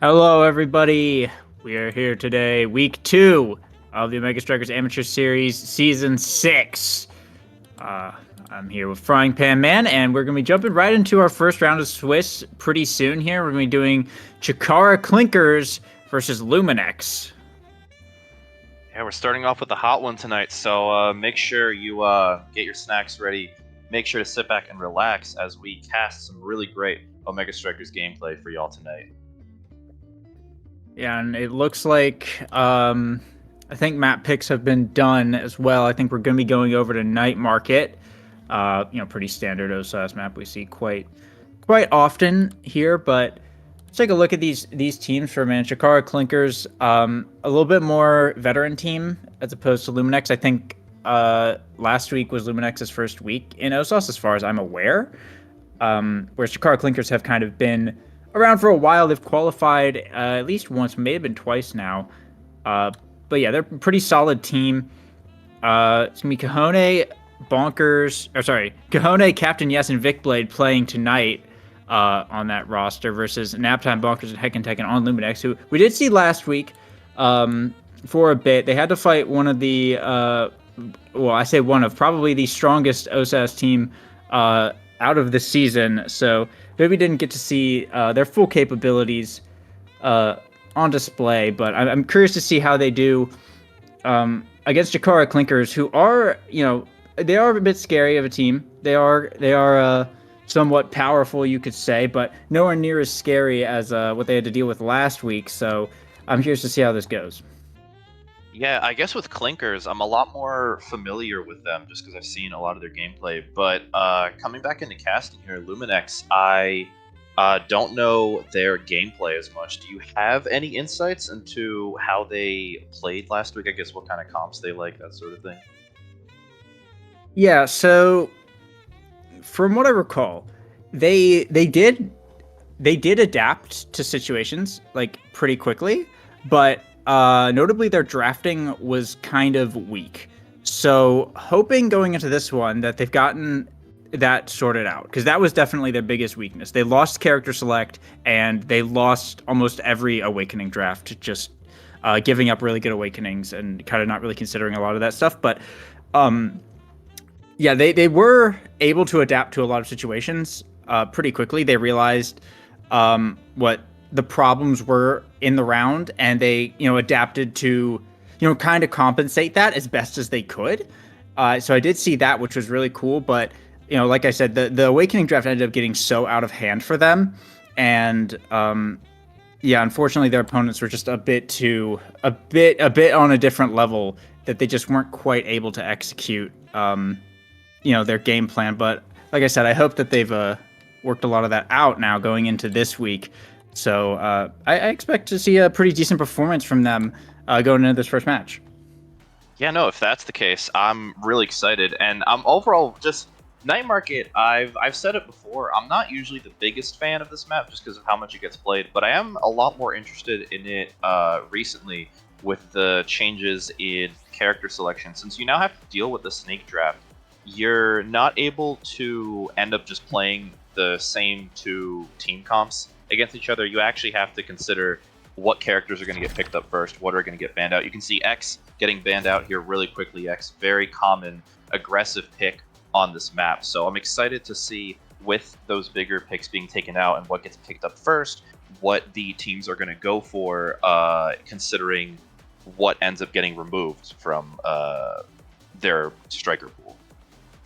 Hello, everybody. We are here today, week 2 of the Omega Strikers Amateur Series, season 6. Uh, I'm here with Frying Pan Man, and we're going to be jumping right into our first round of Swiss pretty soon here. We're going to be doing Chikara Clinkers versus Luminex. Yeah, we're starting off with the hot one tonight, so make sure you get your snacks ready. Make sure to sit back and relax as we cast some really great Omega Strikers gameplay for y'all tonight. Yeah, and it looks like I think map picks have been done as well. I think we're going to be going over to Night Market. Pretty standard OSAS map we see quite often here, but let's take a look at these teams for a minute. Chikara Clinkers, a little bit more veteran team as opposed to Luminex. I think last week was Luminex's first week in OSAS, as far as I'm aware. Whereas Chikara Clinkers have kind of been around for a while. They've qualified at least once, may have been twice now. But yeah, they're a pretty solid team. It's gonna be Kahone, Kahone, Captain Yes, and Vic Blade playing tonight on that roster versus Naptime, Bonkers, and Heckin' Tekken on Luminex, who we did see last week for a bit. They had to fight one of the, I say one of, probably the strongest OSAS team out of the season. So maybe didn't get to see their full capabilities on display, but I'm curious to see how they do against Chikara Clinkers, who are, they are a bit scary of a team. They are somewhat powerful, you could say, but nowhere near as scary as what they had to deal with last week. So I'm curious to see how this goes. Yeah, I guess with Clinkers, I'm a lot more familiar with them just because I've seen a lot of their gameplay. But coming back into casting here, Luminex, I don't know their gameplay as much. Do you have any insights into how they played last week? I guess what kind of comps they like, that sort of thing. Yeah, so from what I recall, they did adapt to situations like pretty quickly, but notably their drafting was kind of weak. So hoping going into this one that they've gotten that sorted out, because that was definitely their biggest weakness. They lost character select and they lost almost every awakening draft, just giving up really good awakenings and kind of not really considering a lot of that stuff. But yeah, they were able to adapt to a lot of situations pretty quickly. They realized what the problems were in the round, and they adapted to kind of compensate that as best as they could. So I did see that, which was really cool. But like I said, the awakening draft ended up getting so out of hand for them, and yeah, unfortunately their opponents were just a bit on a different level that they just weren't quite able to execute their game plan. But like I said, I hope that they've worked a lot of that out now going into this week. So I expect to see a pretty decent performance from them going into this first match. Yeah, no, if that's the case, I'm really excited, and I'm overall just Night Market. I've said it before. I'm not usually the biggest fan of this map just because of how much it gets played, but I am a lot more interested in it recently with the changes in character selection. Since you now have to deal with the snake draft, you're not able to end up just playing the same two team comps against each other. You actually have to consider what characters are going to get picked up first, what are going to get banned out. You can see X getting banned out here really quickly. X, very common, aggressive pick on this map. So I'm excited to see, with those bigger picks being taken out and what gets picked up first, what the teams are going to go for, considering what ends up getting removed from their striker pool.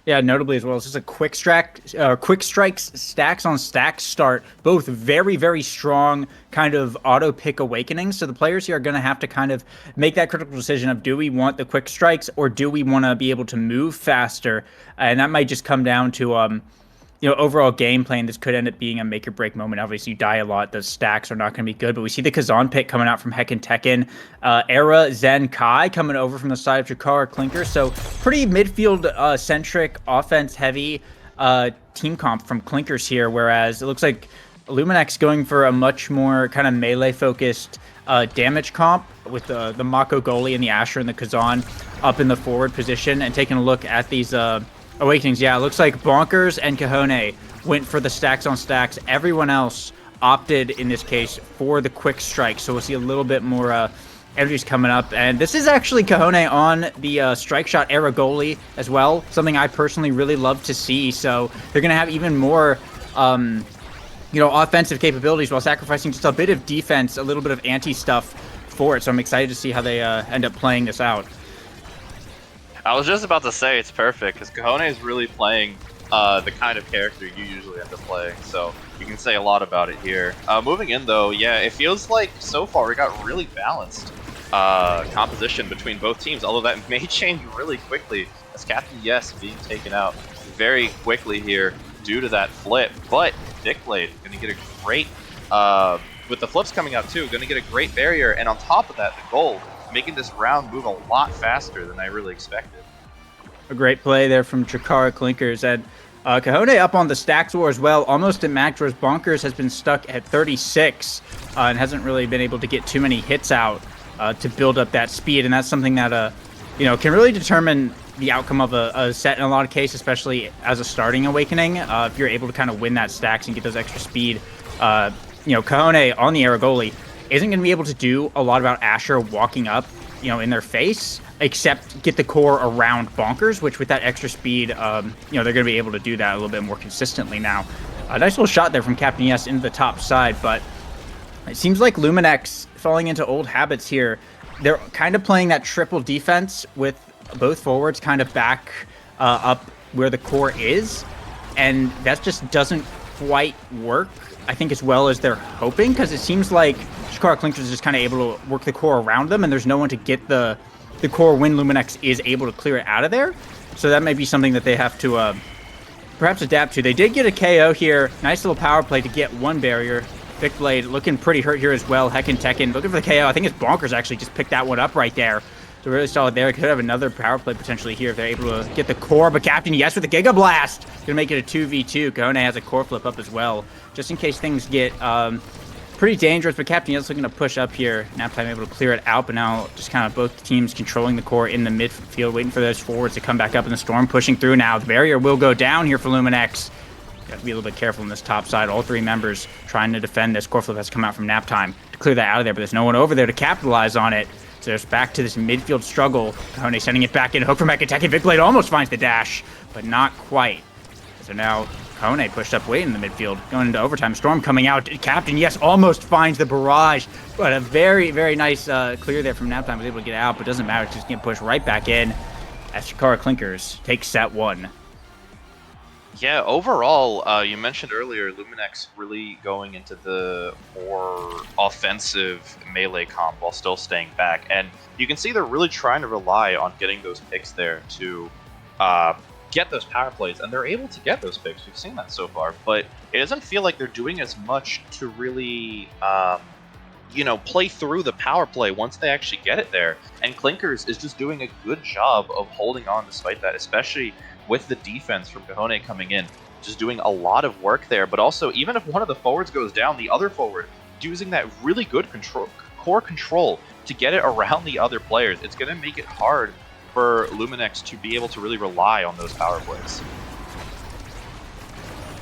Yeah, notably as well, it's just a quick strikes, stacks on stacks start, both very, very strong kind of auto pick awakenings. So the players here are going to have to kind of make that critical decision of, do we want the quick strikes or do we want to be able to move faster? And that might just come down to overall gameplay, and this could end up being a make or break moment. Obviously, you die a lot, the stacks are not going to be good, but we see the Kazan pick coming out from Heckin' Tekken. Era Zen Kai coming over from the side of Chikara Clinker. So pretty midfield centric, offense heavy team comp from Clinkers here, whereas it looks like Luminex going for a much more kind of melee focused damage comp with the Mako goalie and the Asher and the Kazan up in the forward position, and taking a look at these awakenings. Yeah, it looks like Bonkers and Kahone went for the stacks on stacks. Everyone else opted in this case for the quick strike, so we'll see a little bit more energies coming up. And this is actually Kahone on the strike shot Aragoli as well, something I personally really love to see. So they're going to have even more offensive capabilities while sacrificing just a bit of defense, a little bit of anti-stuff for it. So I'm excited to see how they end up playing this out. I was just about to say it's perfect, because Kahone is really playing the kind of character you usually end up playing, so you can say a lot about it here. Moving in, though, yeah, it feels like so far we got really balanced composition between both teams, although that may change really quickly, as Captain Yes being taken out very quickly here due to that flip. But Dickblade going to get a great, with the flips coming out too, going to get a great barrier, and on top of that, the gold, making this round move a lot faster than I really expected. A great play there from Chikara Clinkers, and Kahone up on the stacks war as well, almost at max, whereas Bonkers has been stuck at 36 and hasn't really been able to get too many hits out to build up that speed, and that's something that can really determine the outcome of a set in a lot of cases, especially as a starting awakening. If you're able to kind of win that stacks and get those extra speed, Kahone on the Aragoli isn't going to be able to do a lot about Asher walking up, in their face, except get the core around Bonkers, which with that extra speed, they're going to be able to do that a little bit more consistently now. A nice little shot there from Captain Yes into the top side, but it seems like Luminex falling into old habits here. They're kind of playing that triple defense with both forwards kind of back up where the core is, and that just doesn't quite work, I think, as well as they're hoping, because it seems like Chikara Clinkers is just kind of able to work the core around them, and there's no one to get the core when Luminex is able to clear it out of there. So that may be something that they have to perhaps adapt to. They did get a KO here. Nice little power play to get one barrier. Dickblade looking pretty hurt here as well. Heckin' Tekken looking for the KO. I think it's Bonkers actually just picked that one up right there. So really solid there. Could have another power play potentially here if they're able to get the core. But Captain Yes with the Giga Blast. Gonna make it a 2v2. Kahone has a core flip up as well, just in case things get pretty dangerous. But Captain Yes looking to push up here. Naptime able to clear it out, but now just kind of both teams controlling the core in the midfield, waiting for those forwards to come back up in the storm, pushing through now. The barrier will go down here for Luminex. Got to be a little bit careful on this top side. All three members trying to defend this. Core flip has come out from Naptime to clear that out of there, but there's no one over there to capitalize on it. So there's back to this midfield struggle. Kahone sending it back in. Hook from Hekateki. Dickblade almost finds the dash, but not quite. So now Kahone pushed up way in the midfield, going into overtime. Storm coming out. Captain Yes almost finds the barrage, but a very, very nice clear there from Naptime. Was able to get out, but doesn't matter. It's just getting pushed right back in as Chikara Clinkers takes set one. Yeah, overall, you mentioned earlier Luminex really going into the more offensive melee comp while still staying back, and you can see they're really trying to rely on getting those picks there to get those power plays, and they're able to get those picks. We've seen that so far, but it doesn't feel like they're doing as much to really play through the power play once they actually get it there. And Clinkers is just doing a good job of holding on despite that, especially with the defense from Kahone coming in, just doing a lot of work there. But also, even if one of the forwards goes down, the other forward using that really good core control to get it around the other players. It's going to make it hard for Luminex to be able to really rely on those power plays.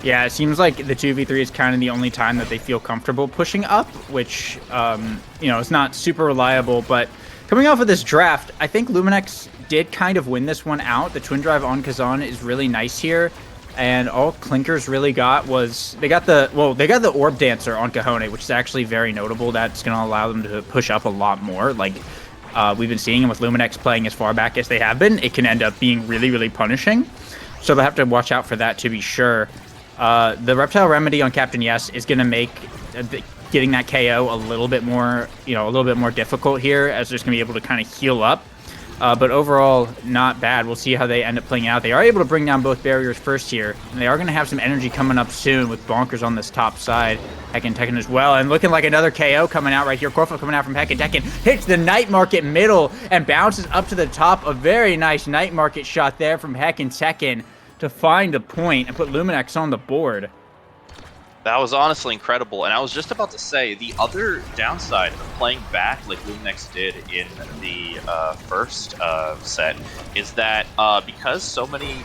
Yeah, it seems like the 2v3 is kind of the only time that they feel comfortable pushing up, which, is not super reliable. But coming off of this draft, I think Luminex did kind of win this one out. The twin drive on Kazan is really nice here, and all Clinkers really got was they got the orb dancer on Kahone, which is actually very notable. That's going to allow them to push up a lot more. Like we've been seeing with Luminex playing as far back as they have been, it can end up being really, really punishing. So they'll have to watch out for that to be sure. The Reptile Remedy on Captain Yes is going to make getting that KO a little bit more difficult here, as they're just going to be able to kind of heal up. But overall, not bad. We'll see how they end up playing out. They are able to bring down both barriers first here, and they are going to have some energy coming up soon with Bonkers on this top side. Heckin' Tekken as well, and looking like another KO coming out right here. Corfo coming out from Heckin' Tekken, hits the Night Market middle and bounces up to the top. A very nice Night Market shot there from Heckin' Tekken to find a point and put Luminex on the board. That was honestly incredible, and I was just about to say, the other downside of playing back like Luminex did in the first set is that because so many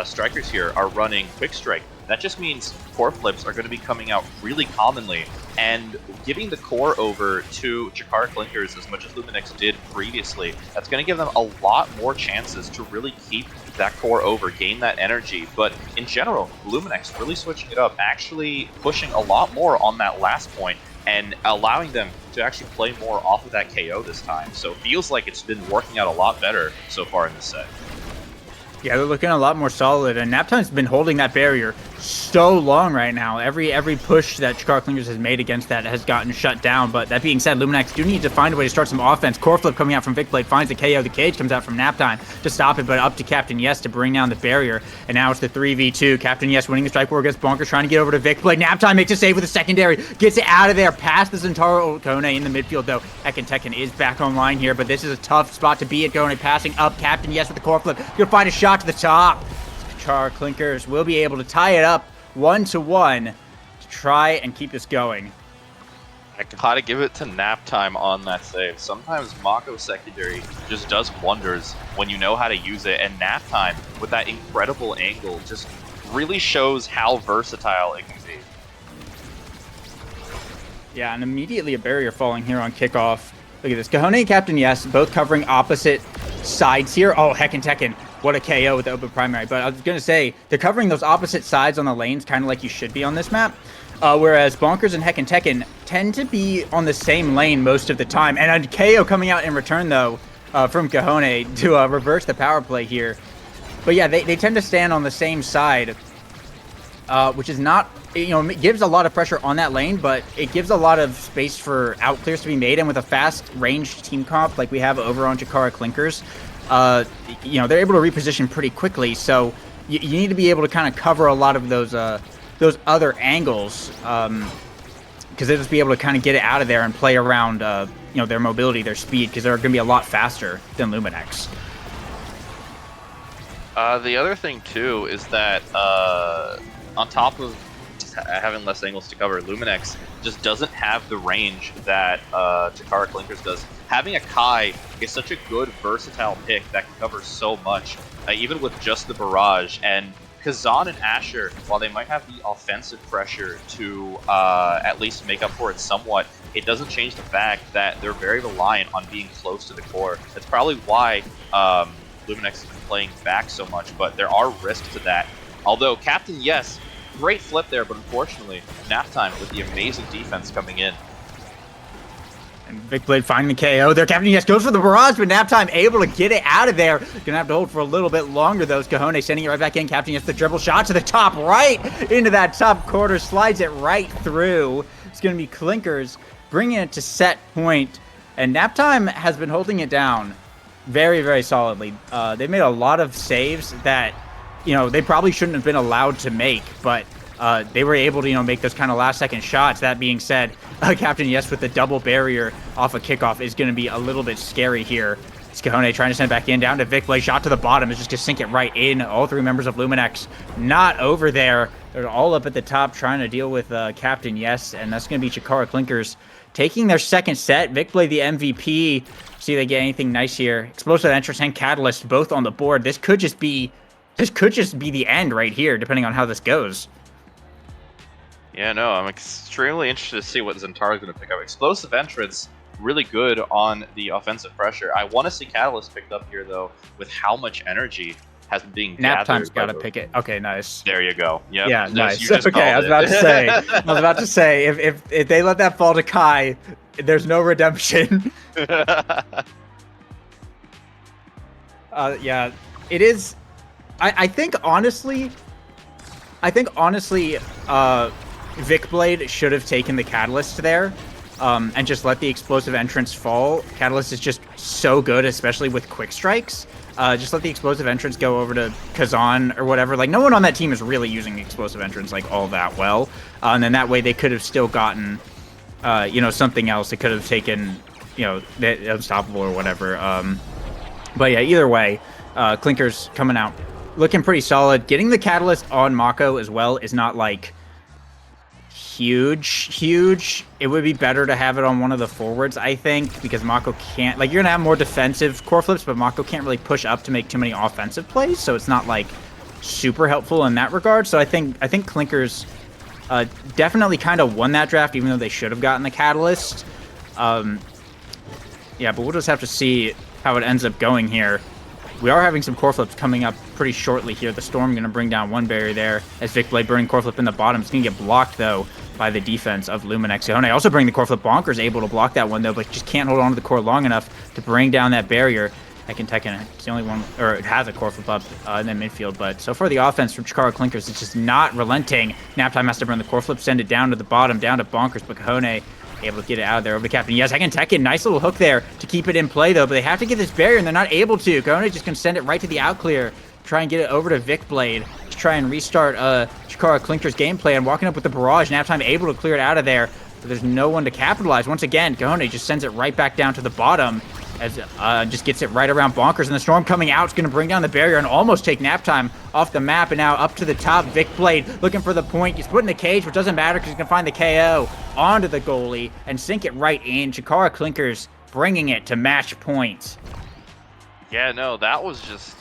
strikers here are running Quick Strike, that just means core flips are going to be coming out really commonly, and giving the core over to Chikara Clinkers as much as Luminex did previously, that's going to give them a lot more chances to really keep that core over, gain that energy. But in general, Luminex really switching it up, actually pushing a lot more on that last point, and allowing them to actually play more off of that KO this time. So it feels like it's been working out a lot better so far in this set. Yeah, they're looking a lot more solid, and Naptime's been holding that barrier so long right now. Every push that Chikara Clinkers has made against that has gotten shut down. But that being said, Luminex do need to find a way to start some offense. Core flip coming out from Vicblade finds the KO. The cage comes out from Naptime to stop it, but up to Captain Yes to bring down the barrier. And now it's the 3v2. Captain Yes winning the strike war against Bonkers, trying to get over to Vicblade. Naptime makes a save with a secondary, gets it out of there, past the Zentaro Kone in the midfield, though. Tekken is back online here, but this is a tough spot to be at. Kone passing up. Captain Yes with the core flip. Gonna find a shot to the top. Chikara Clinkers will be able to tie it up 1-1 to try and keep this going. I gotta give it to Naptime on that save. Sometimes Mako secondary just does wonders when you know how to use it, and Naptime with that incredible angle just really shows how versatile it can be. Yeah, and immediately a barrier falling here on kickoff. Look at this. Kahone and Captain Yes both covering opposite sides here. Oh, Tekken. What a KO with the open primary. But I was going to say, they're covering those opposite sides on the lanes, kind of like you should be on this map. Whereas Bonkers and Tekken tend to be on the same lane most of the time. And a KO coming out in return, though, from Kahone to reverse the power play here. But yeah, they tend to stand on the same side, which is not, it gives a lot of pressure on that lane, but it gives a lot of space for out clears to be made. And with a fast ranged team comp like we have over on Chikara Clinkers, they're able to reposition pretty quickly. So you need to be able to kind of cover a lot of those other angles, because they'll just be able to kind of get it out of there and play around, their mobility, their speed, because they're going to be a lot faster than Luminex. The other thing too is that on top of having less angles to cover, Luminex just doesn't have the range that Chikara Clinkers does. Having a Kai is such a good versatile pick that can cover so much, even with just the barrage. And Kazan and Asher, while they might have the offensive pressure to at least make up for it somewhat, it doesn't change the fact that they're very reliant on being close to the core. That's probably why Luminex has been playing back so much, but there are risks to that. Although Captain Yes, great flip there, but unfortunately, Naptime with the amazing defense coming in. And Vicblade finding the KO there. Captain Yes goes for the barrage, but Naptime able to get it out of there. Gonna have to hold for a little bit longer, though. Kahone sending it right back in. Captain Yes, the dribble shot to the top, right into that top quarter, slides it right through. It's gonna be Clinkers bringing it to set point, and Naptime has been holding it down very, very solidly. They made a lot of saves that, they probably shouldn't have been allowed to make, but they were able to, make those kind of last-second shots. That being said, Captain Yes with the double barrier off a kickoff is going to be a little bit scary here. It's Kahone trying to send it back in, down to Vicblade, shot to the bottom. It's just going to sink it right in. All three members of Luminex not over there. They're all up at the top trying to deal with Captain Yes, and that's going to be Chikara Clinkers taking their second set. Vicblade the MVP. See if they get anything nice here. Explosive Entrance and Catalyst both on the board. This could just be the end right here, depending on how this goes. Yeah, no, I'm extremely interested to see what Zentaro is going to pick up. Explosive Entrance, really good on the offensive pressure. I want to see Catalyst picked up here, though, with how much energy has been being gathered. Naptime's got to pick it. Okay, nice. There you go. Yep. Yeah, nice. Okay, I was about to say, if they let that fall to Kai, there's no redemption. Yeah, it is. I think honestly, Vicblade should have taken the Catalyst there, and just let the Explosive Entrance fall. Catalyst is just so good, especially with quick strikes. Just let the Explosive Entrance go over to Kazan or whatever. Like, no one on that team is really using Explosive Entrance like all that well, and then that way they could have still gotten, something else. They could have taken, the Unstoppable or whatever. But yeah, either way, Clinkers coming out looking pretty solid. Getting the Catalyst on Mako as well is not like huge. It would be better to have it on one of the forwards, I think, because Mako can't, like, you're gonna have more defensive core flips, but Mako can't really push up to make too many offensive plays, so it's not like super helpful in that regard. So I think Clinkers definitely kind of won that draft, even though they should have gotten the Catalyst. Yeah, but we'll just have to see how it ends up going here. We are having some core flips coming up pretty shortly here. The Storm going to bring down one barrier there as Vic Blade burning core flip in the bottom. It's going to get blocked, though, by the defense of Luminex. Kahone also bring the core flip. Bonkers able to block that one, though, but just can't hold on to the core long enough to bring down that barrier. Tekken, it's the only one, or it has a core flip up in the midfield, but so far the offense from Chikara Clinkers is just not relenting. Naptime has to burn the core flip, send it down to the bottom, down to Bonkers, but Kahone able to get it out of there over the captain. Yes, Tekken, nice little hook there to keep it in play, though, but they have to get this barrier, and they're not able to. Kahone just can send it right to the out clear, try and get it over to Vic Blade to try and restart Chikara Clinker's gameplay, and walking up with the barrage. Naptime able to clear it out of there, but there's no one to capitalize. Once again, Kahone just sends it right back down to the bottom, as just gets it right around Bonkers, and the Storm coming out is going to bring down the barrier and almost take Naptime off the map, and now up to the top, Vic Blade looking for the point. He's put in the cage, which doesn't matter because he's going to find the KO onto the goalie and sink it right in. Chikara Clinkers bringing it to match point. Yeah, no, that was just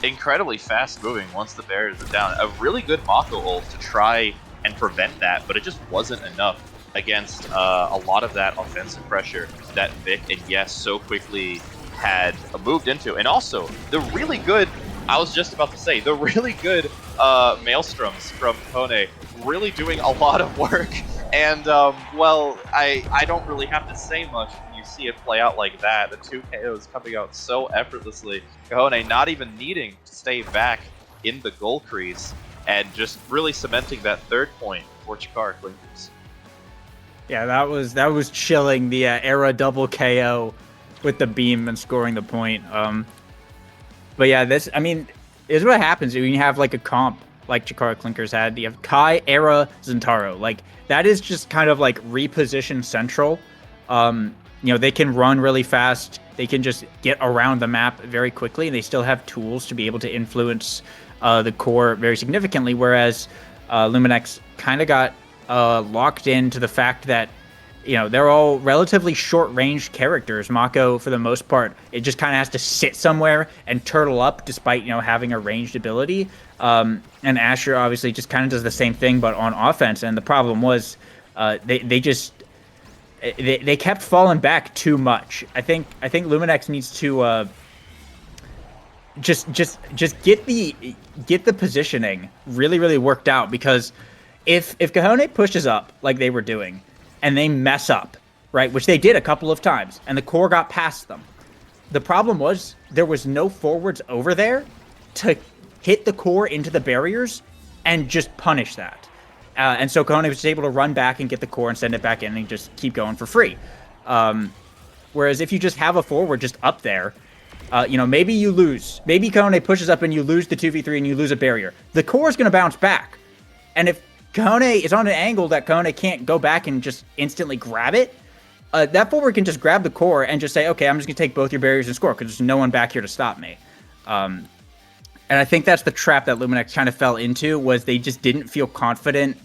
incredibly fast moving once the barriers were down. A really good Mako ult to try and prevent that, but it just wasn't enough against a lot of that offensive pressure that Vic and Yes so quickly had moved into. And also, the really good, I was just about to say, the really good Maelstroms from Kone really doing a lot of work. And, well, I don't really have to say much when you see it play out like that. The 2 KOs coming out so effortlessly. Kahone not even needing to stay back in the goal crease and just really cementing that third point for Chikara Clinkers. Yeah, that was chilling, the Era double KO with the beam and scoring the point. But yeah, this is what happens when you have like a comp like Chikara Clinkers had. You have Kai, Era, Zentaro. Like that is just kind of like reposition central. They can run really fast. They can just get around the map very quickly, and they still have tools to be able to influence the core very significantly. Whereas Luminex kind of got locked into the fact that they're all relatively short-range characters. Mako, for the most part, it just kind of has to sit somewhere and turtle up despite having a ranged ability. And Asher obviously just kind of does the same thing but on offense. And the problem was they kept falling back too much. I think Luminex needs to just get the positioning really worked out, because if Kahone pushes up like they were doing and they mess up, right, which they did a couple of times, and the core got past them, the problem was there was no forwards over there to hit the core into the barriers and just punish that. And so Kahone was able to run back and get the core and send it back in and just keep going for free. Whereas if you just have a forward just up there, maybe you lose. Maybe Kahone pushes up and you lose the 2v3 and you lose a barrier. The core is going to bounce back. And if Kahone is on an angle that Kahone can't go back and just instantly grab it, that forward can just grab the core and just say, okay, I'm just going to take both your barriers and score because there's no one back here to stop me. And I think that's the trap that Luminex kind of fell into, was they just didn't feel confident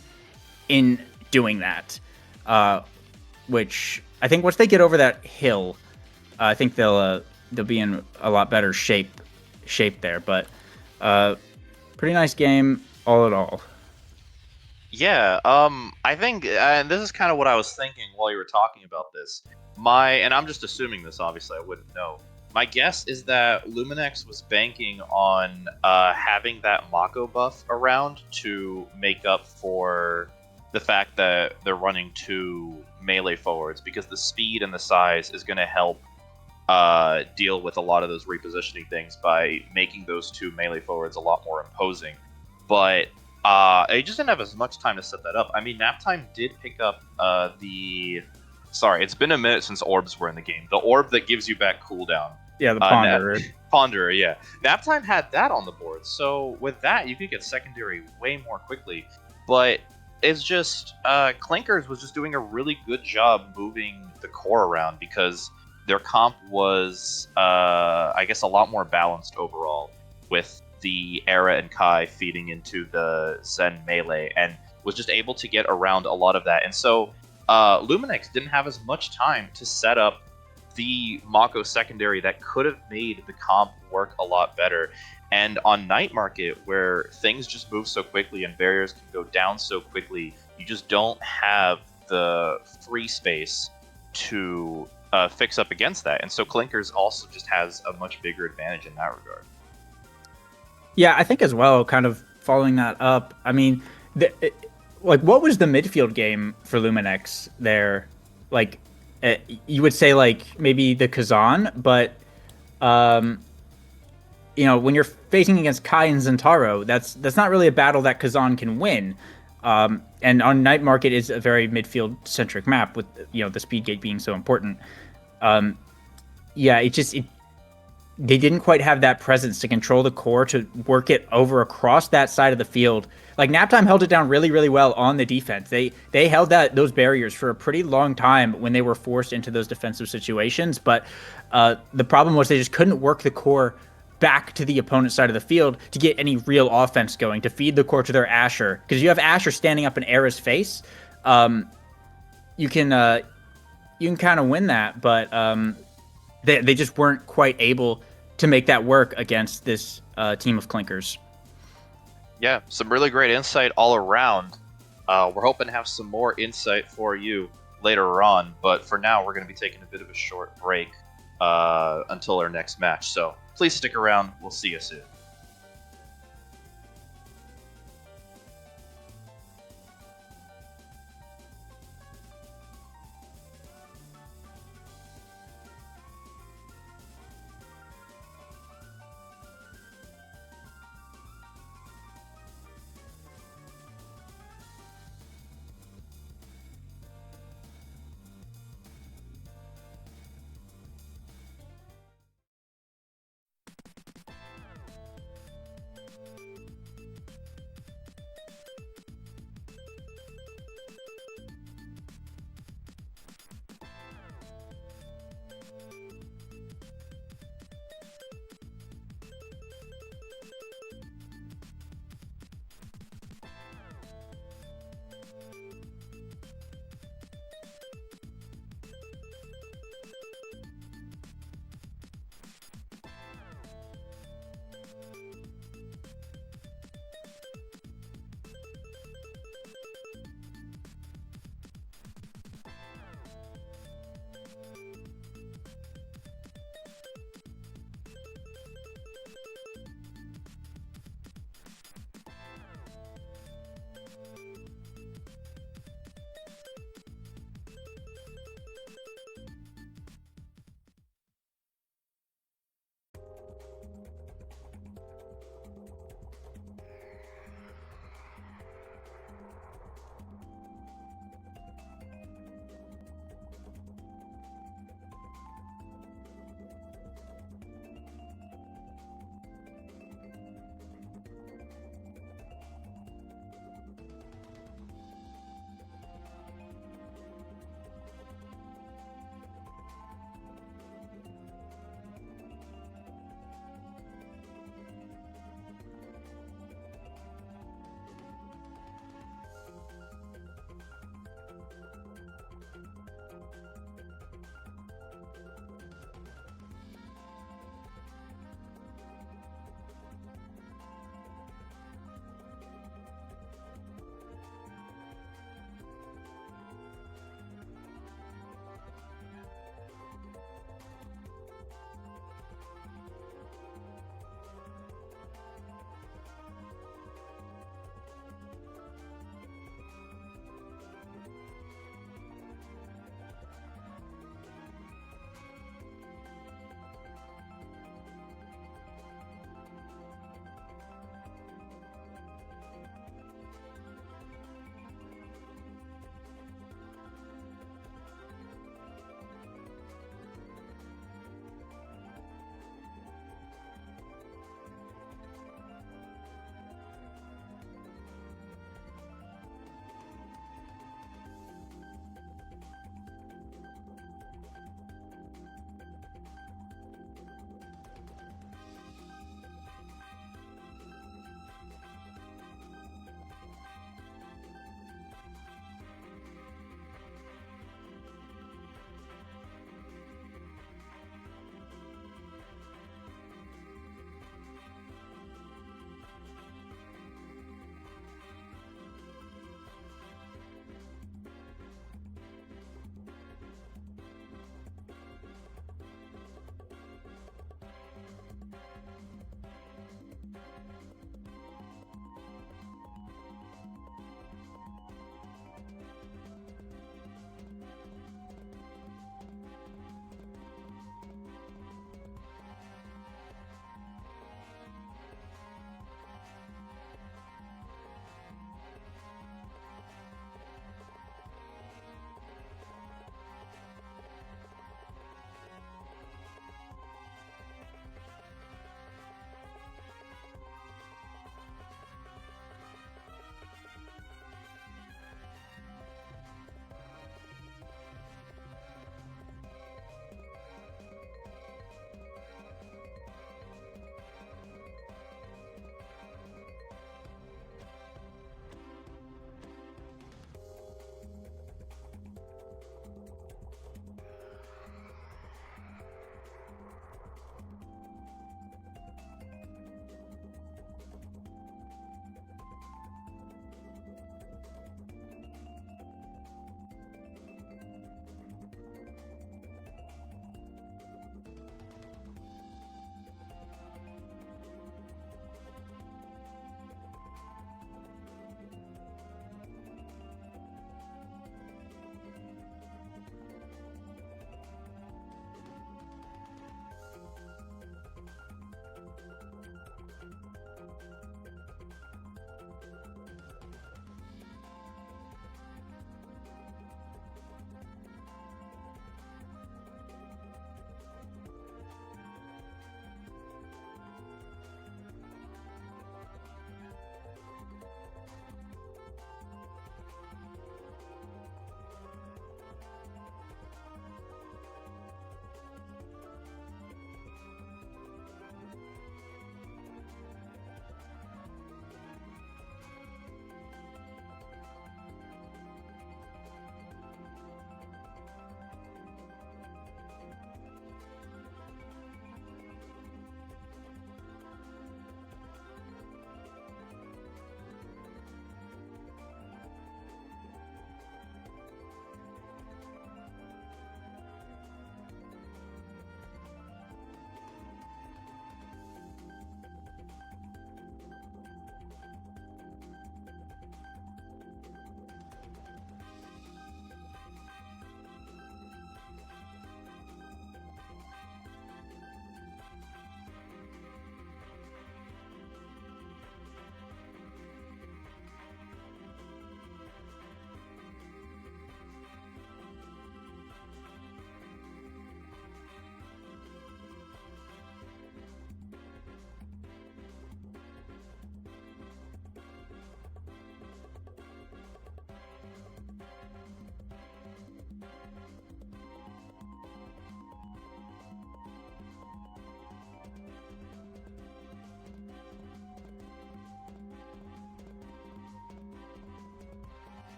in doing that. Which I think once they get over that hill, I think they'll be in a lot better shape there. But pretty nice game all in all. Yeah, I think, and this is kind of what I was thinking while you were talking about this. And I'm just assuming this, obviously, I wouldn't know. My guess is that Luminex was banking on having that Mako buff around to make up for the fact that they're running 2 melee forwards, because the speed and the size is going to help deal with a lot of those repositioning things by making those 2 melee forwards a lot more imposing. But I just didn't have as much time to set that up. I mean, Naptime did pick up Sorry, it's been a minute since orbs were in the game. The orb that gives you back cooldown. Yeah, the Ponderer. Ponderer, yeah. Naptime had that on the board, so with that, you could get secondary way more quickly. But it's just, Clinkers was just doing a really good job moving the core around, because their comp was, I guess, a lot more balanced overall, with the Era and Kai feeding into the Zen melee, and was just able to get around a lot of that. And so Luminex didn't have as much time to set up the Mako secondary that could have made the comp work a lot better. And on night market, where things just move so quickly and barriers can go down so quickly, you just don't have the free space to fix up against that. And so Clinkers also just has a much bigger advantage in that regard. Yeah, I think as well, kind of following that up. I mean, like, what was the midfield game for Luminex there? Like, you would say like maybe the Kazan, but um, when you're facing against Kai and Zentaro, that's not really a battle that Kazan can win. And on Night Market is a very midfield centric map with the speed gate being so important. Yeah, they didn't quite have that presence to control the core to work it over across that side of the field. Like Naptime held it down really, really well on the defense. They held those barriers for a pretty long time when they were forced into those defensive situations. But the problem was they just couldn't work the core back to the opponent's side of the field to get any real offense going, to feed the core to their Asher. Because you have Asher standing up in Era's face, you can kind of win that, but they just weren't quite able to make that work against this team of Clinkers. Yeah, some really great insight all around. We're hoping to have some more insight for you later on, but for now, we're going to be taking a bit of a short break until our next match. So please stick around. We'll see you soon.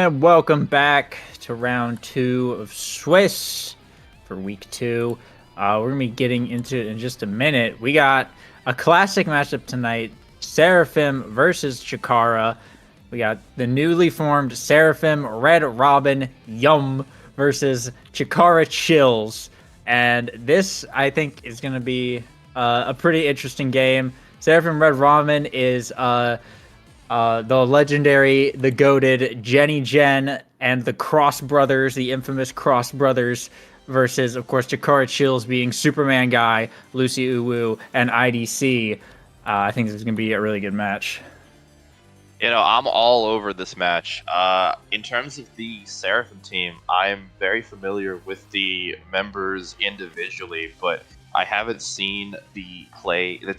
And welcome back to round 2 of Swiss for week 2. We're going to be getting into it in just a minute. We got a classic matchup tonight, Seraphim versus Chikara. We got the newly formed Seraphim Red Robin Yum versus Chikara Chills. And this, I think, is going to be a pretty interesting game. Seraphim Red Robin is the legendary, the goated Jenny Jen and the Cross Brothers, the infamous Cross Brothers, versus, of course, Chikara Chills being Superman Guy, Lucy Uwu, and IDC. I think this is going to be a really good match. You know, I'm all over this match. In terms of the Seraphim team, I'm very familiar with the members individually, but I haven't seen the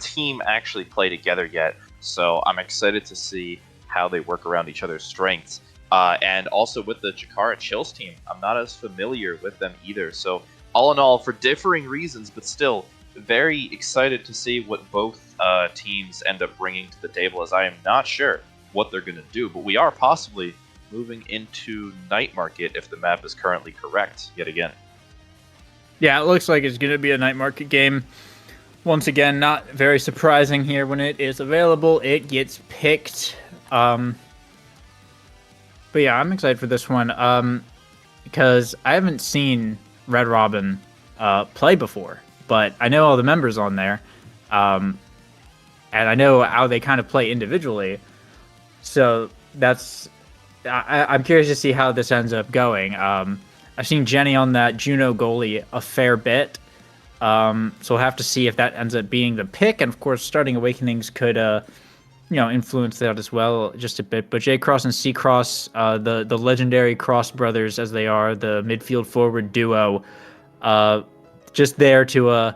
team actually play together yet. So I'm excited to see how they work around each other's strengths. And also with the Chikara Chills team, I'm not as familiar with them either. So all in all, for differing reasons, but still very excited to see what both teams end up bringing to the table, as I am not sure what they're going to do. But we are possibly moving into Night Market if the map is currently correct yet again. Yeah, it looks like it's going to be a Night Market game. Once again, not very surprising here. When it is available, it gets picked. But yeah, I'm excited for this one because I haven't seen Red Robin play before, but I know all the members on there, and I know how they kind of play individually. So I'm curious to see how this ends up going. I've seen Jenny on that Juno goalie a fair bit. So we'll have to see if that ends up being the pick. And of course, starting Awakenings could, influence that as well just a bit. But J Cross and C Cross, the legendary Cross brothers as they are, the midfield forward duo, just there to,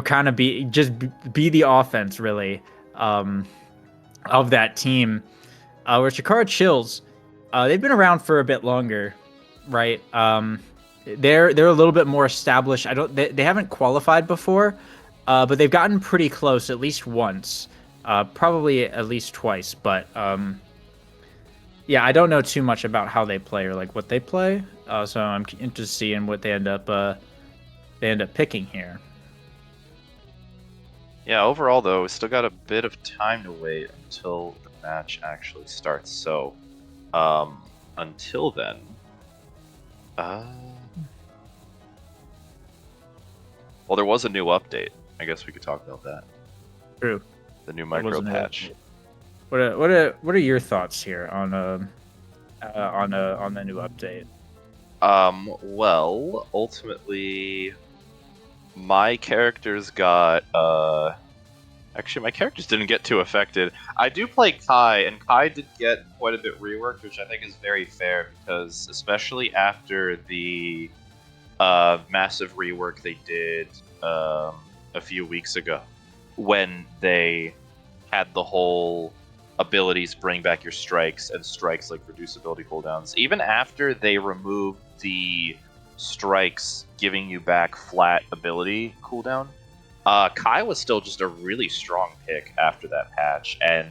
kind of be the offense really, of that team. Where Chikara Chills, they've been around for a bit longer, right? They're a little bit more established. They haven't qualified before, but they've gotten pretty close at least once, probably at least twice. But yeah, I don't know too much about how they play or like what they play. So I'm interested to see in what they end up picking here. Yeah, overall though, we still got a bit of time to wait until the match actually starts. So until then, well, there was a new update. I guess we could talk about that. True. The new micro patch. What are your thoughts here on the new update? Well, ultimately, my characters got actually, my characters didn't get too affected. I do play Kai, and Kai did get quite a bit reworked, which I think is very fair, because especially after the massive rework they did a few weeks ago, when they had the whole abilities bring back your strikes and strikes like reduce ability cooldowns. Even after they removed the strikes giving you back flat ability cooldown, Kai was still just a really strong pick after that patch and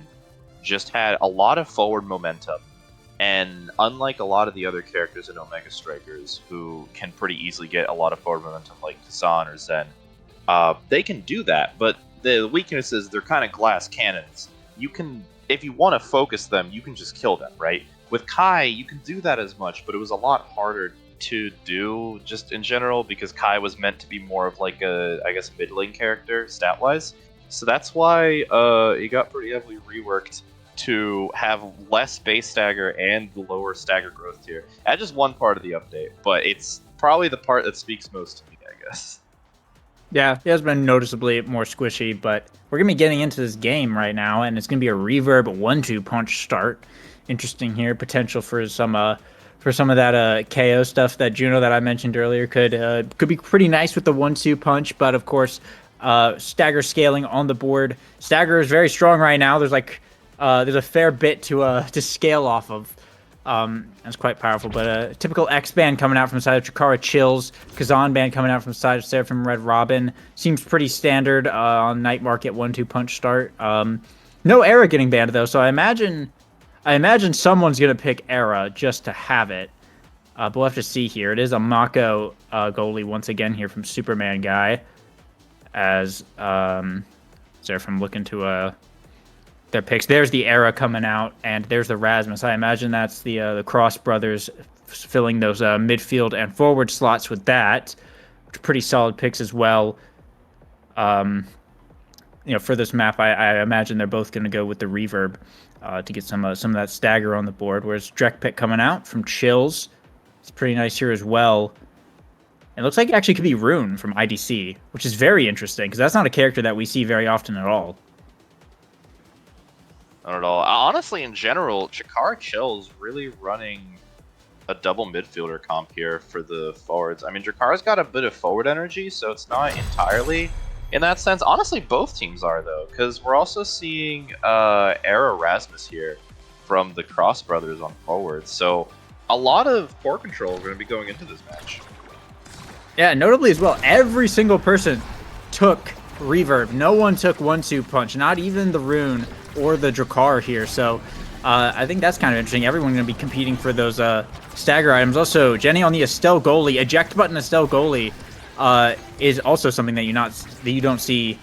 just had a lot of forward momentum. And unlike a lot of the other characters in Omega Strikers who can pretty easily get a lot of forward momentum like Kazan or Zen, they can do that, but the weakness is they're kind of glass cannons. You can, if you want to focus them, you can just kill them, right? With Kai, you can do that as much, but it was a lot harder to do just in general because Kai was meant to be more of like a, I guess, mid-lane character stat-wise. So that's why it got pretty heavily reworked to have less base stagger and the lower stagger growth tier. That's just one part of the update, but it's probably the part that speaks most to me, I guess. Yeah, it has been noticeably more squishy, but we're going to be getting into this game right now, and it's going to be a reverb 1-2 punch start. Interesting here, potential for some of that KO stuff that Juno that I mentioned earlier could be pretty nice with the 1-2 punch, but of course, stagger scaling on the board. Stagger is very strong right now. There's a fair bit to scale off of. That's quite powerful, but a typical X band coming out from the side of Chikara Chills, Kazan band coming out from the side of Seraphim Red Robin. Seems pretty standard on Night Market 1-2 punch start. No Era getting banned though, so I imagine I imagine someone's going to pick Era just to have it. But we'll have to see here. It is a Mako goalie once again here from Superman Guy. As Seraphim looking to their picks. There's the Era coming out, and there's the Rasmus. I imagine that's the Cross brothers filling those midfield and forward slots with that. Which are pretty solid picks as well. For this map, I imagine they're both going to go with the reverb to get some of that stagger on the board. Whereas Drek pick coming out from Chills. It's pretty nice here as well. It looks like it actually could be Rune from IDC, which is very interesting because that's not a character that we see very often at all. Not at all. Honestly, in general, Chikara Chill's really running a double midfielder comp here for the forwards. I mean, Drakar's got a bit of forward energy, so it's not entirely in that sense. Honestly, both teams are, though, because we're also seeing Era Rasmus here from the Cross brothers on forwards. So a lot of core control are going to be going into this match. Yeah, notably as well, every single person took reverb. No one took 1-2 punch, not even the Rune or the Drakar here. So I think that's kind of interesting. Everyone's going to be competing for those stagger items. Also, Jenny on the Estelle goalie, eject button Estelle goalie is also something that you don't see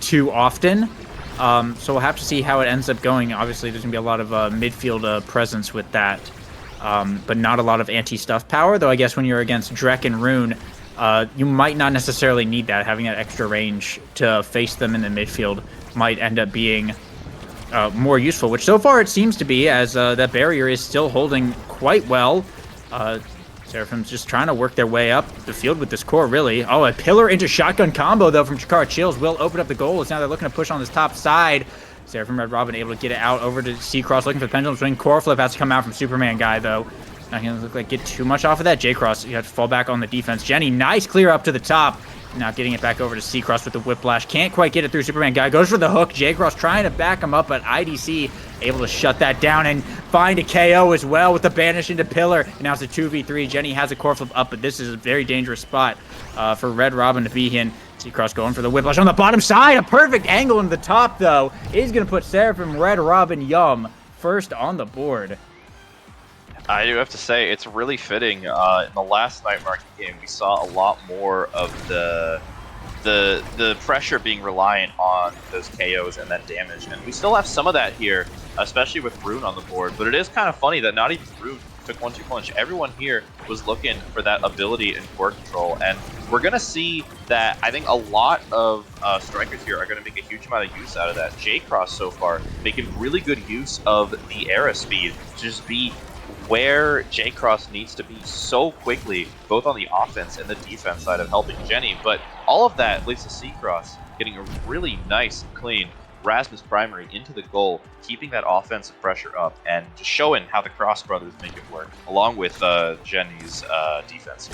too often. So we'll have to see how it ends up going. Obviously, there's going to be a lot of midfield presence with that, but not a lot of anti-stuff power. Though I guess when you're against Drek and Rune, you might not necessarily need that. Having that extra range to face them in the midfield might end up being more useful, which so far it seems to be, as that barrier is still holding quite well. Seraphim's just trying to work their way up the field with this core, really. Oh, a pillar into shotgun combo, though, from Chikara Chills will open up the goals. Now they're looking to push on this top side. Seraphim Red Robin able to get it out over to C-Cross, looking for the pendulum swing. Core flip has to come out from Superman Guy, though. Not going to look like get too much off of that. J-Cross, you have to fall back on the defense. Jenny, nice clear up to the top. Now getting it back over to C-Cross with the whiplash. Can't quite get it through. Superman Guy goes for the hook. J-Cross trying to back him up, but IDC able to shut that down and find a KO as well with the banish into pillar. And now it's a 2v3. Jenny has a core flip up, but this is a very dangerous spot for Red Robin to be in. C-Cross going for the whiplash on the bottom side. A perfect angle into the top, though, is going to put Seraphim Red Robin Yum first on the board. I do have to say, it's really fitting. In the last Night Market game, we saw a lot more of the pressure being reliant on those KOs and that damage, and we still have some of that here, especially with Rune on the board. But it is kind of funny that not even Rune took 1-2 punch. Everyone here was looking for that ability in core control, and we're gonna see that. I think a lot of strikers here are gonna make a huge amount of use out of that. J-Cross so far making really good use of the Era speed to just be where J-Cross needs to be so quickly, both on the offense and the defense side of helping Jenny. But all of that leads to C-Cross getting a really nice, clean Rasmus primary into the goal, keeping that offensive pressure up, and just showing how the Cross brothers make it work, along with Jenny's defense.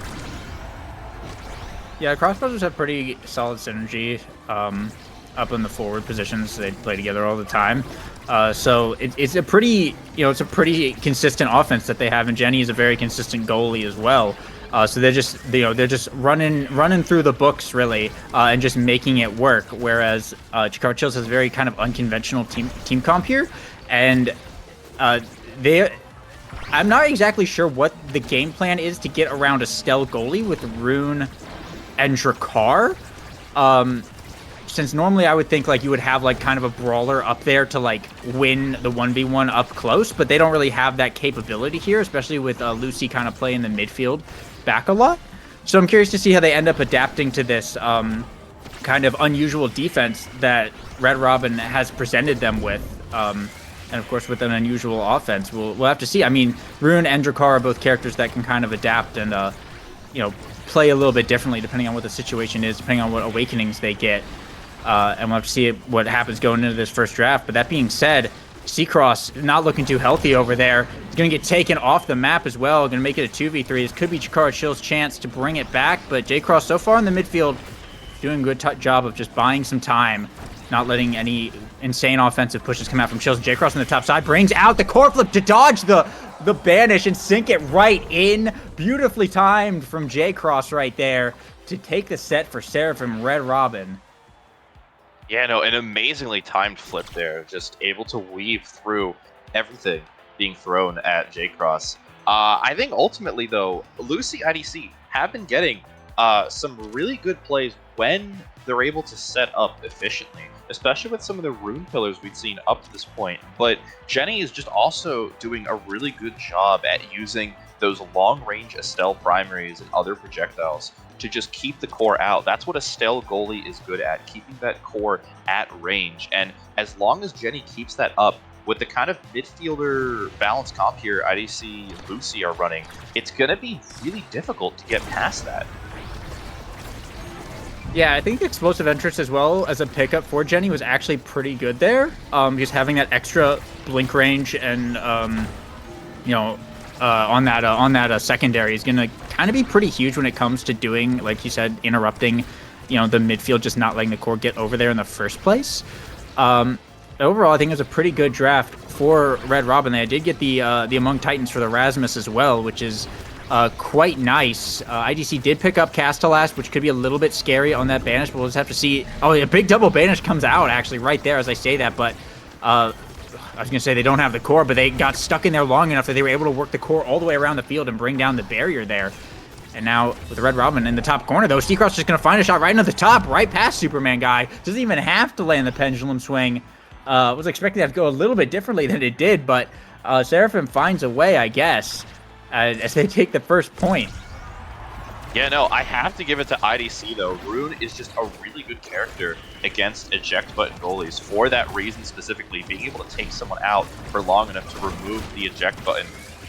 Yeah, Cross brothers have pretty solid synergy up in the forward positions. They play together all the time. So it's a pretty, it's a pretty consistent offense that they have, and Jenny is a very consistent goalie as well. So they're just, they're just running through the books really, and just making it work. Whereas Chikara Chills has a very kind of unconventional team comp here, and I'm not exactly sure what the game plan is to get around a Estelle goalie with Rune and Drakar. Since normally I would think like you would have like kind of a brawler up there to like win the 1v1 up close, but they don't really have that capability here, especially with Lucy kind of playing the midfield back a lot. So I'm curious to see how they end up adapting to this kind of unusual defense that Red Robin has presented them with. And of course with an unusual offense, we'll have to see. I mean, Rune and Drakar are both characters that can kind of adapt and play a little bit differently depending on what the situation is, depending on what awakenings they get. And we'll have to see what happens going into this first draft. But that being said, C-Cross not looking too healthy over there. He's going to get taken off the map as well. Going to make it a 2v3. This could be Chikara Chill's chance to bring it back. But J-Cross so far in the midfield doing a good job of just buying some time, not letting any insane offensive pushes come out from Chills. J-Cross on the top side brings out the core flip to dodge the banish and sink it right in. Beautifully timed from J-Cross right there to take the set for Seraphim Red Robin. Yeah, no, an amazingly timed flip there. Just able to weave through everything being thrown at J-Cross. I think ultimately, though, Lucy IDC have been getting some really good plays when they're able to set up efficiently, especially with some of the rune pillars we've seen up to this point. But Jenny is just also doing a really good job at using those long-range Estelle primaries and other projectiles to just keep the core out. That's what Estelle goalie is good at, keeping that core at range. And as long as Jenny keeps that up, with the kind of midfielder balance comp here IDC and Lucy are running, it's going to be really difficult to get past that. Yeah, I think the explosive entrance as well as a pickup for Jenny was actually pretty good there. Just having that extra blink range and on that secondary is going to kind of be pretty huge when it comes to doing, like you said, interrupting, the midfield, just not letting the core get over there in the first place. Overall, I think it was a pretty good draft for Red Robin. They did get the Among Titans for the Rasmus as well, which is quite nice. IDC did pick up Castellast, which could be a little bit scary on that banish, but we'll just have to see. Oh, a big double banish comes out, actually, right there as I say that, but I was going to say they don't have the core, but they got stuck in there long enough that they were able to work the core all the way around the field and bring down the barrier there. And now with the Red Robin in the top corner, though, Seacross just going to find a shot right into the top, right past Superman guy. Doesn't even have to land the pendulum swing. Was expecting that to go a little bit differently than it did, but Seraphim finds a way, I guess, as they take the first point. Yeah, no, I have to give it to IDC, though. Rune is just a really good character against eject button goalies. For that reason specifically, being able to take someone out for long enough to remove the eject button